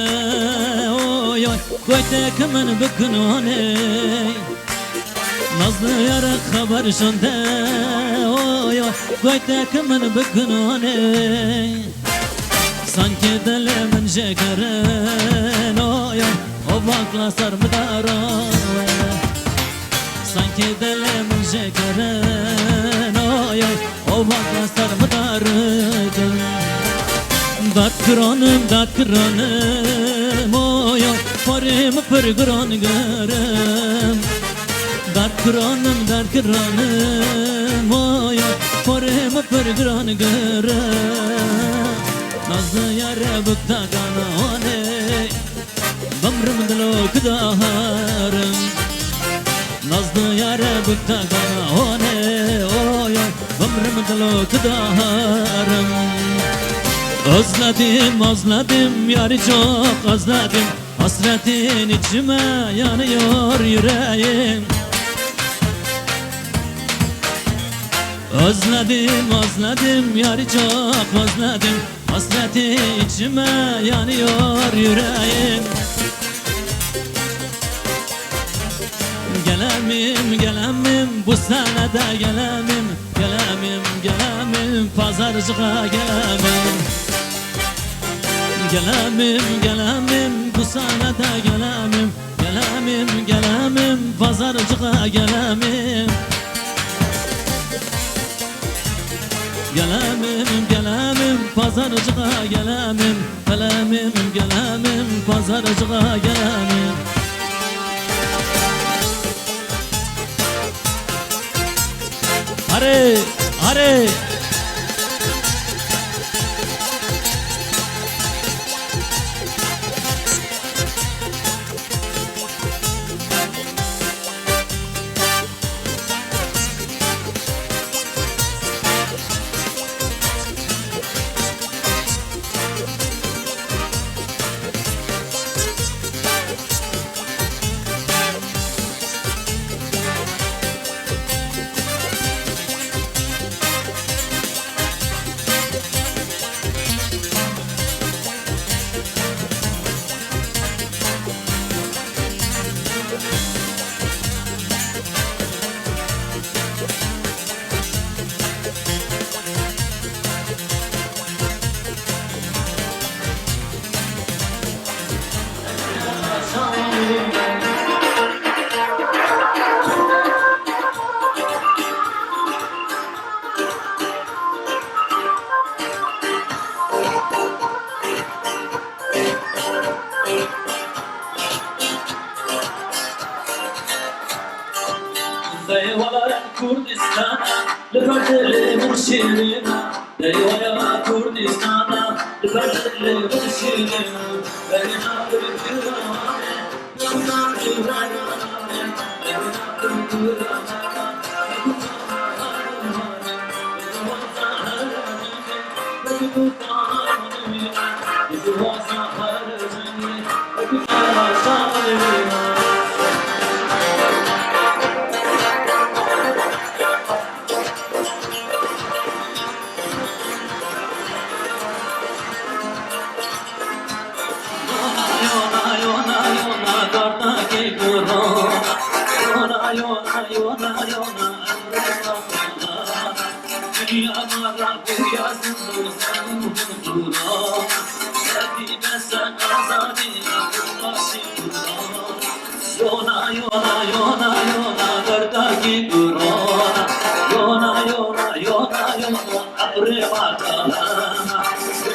oy oy Koyte kimin bükünane Nazlı yarı haber şonde oy oy Koyte kimin bükünane Sanki dilimin şekerin oy oy O bakla sarmıdaran Sanki dilimin şekerin oy oy O bakla sarmıdaran Dert kıranım oy oy Parim pırgıran görüm Dert kıranım oy oy Parim pırgıran görüm Nazlı yare bıkta kanane Bamrım dilok daharım Nazlı yare bıkta kanane oy oy Bamrım dilok daharım Özledim yarı çok özledim Hasretin içime yanıyor yüreğim Özledim yarı çok özledim Hasretin içime yanıyor yüreğim Gelemim bu sene de gelemim Pazarcığa gelemim Gelemim bu sene de gelemim Pazarcığa gelemim Gelemim pazarcığa gelemim Pazarcığa gelemim Hare hare Deyvalar Kurdistan'a Lüferdimin şirina Deyvalar Kurdistan'a Lüferdimin şirina Beni nakır kırane Yandan kırane Beni nakır kırane Yona, yona, yona, karda ki yona yona Dünya mara bu yazın dozan huzurana Sevgime sen azadina kurması kurana Yona yona yona yona gardaki durana Yona yona yona yona abre bakalana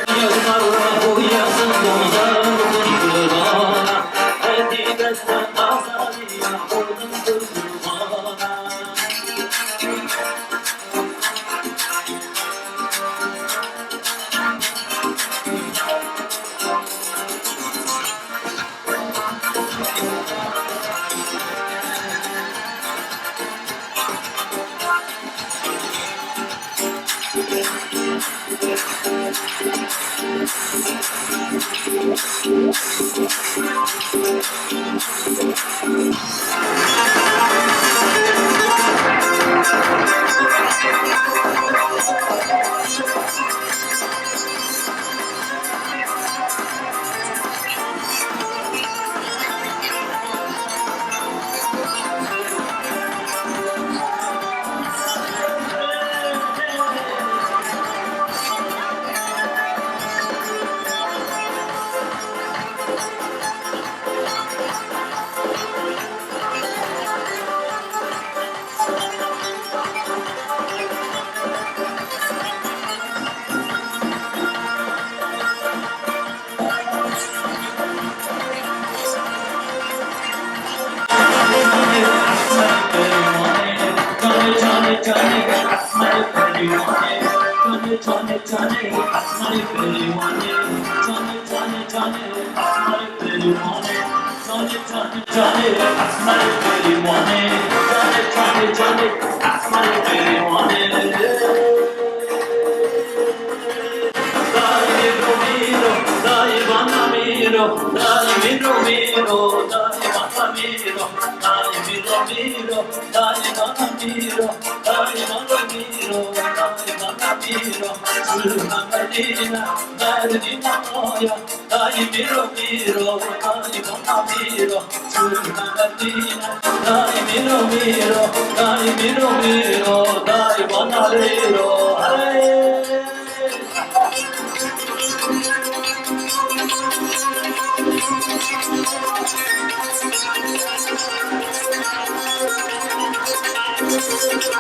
Dünya mara bu yazın dozan huzurana Sevgime sen azadina kurması kurana Thank you.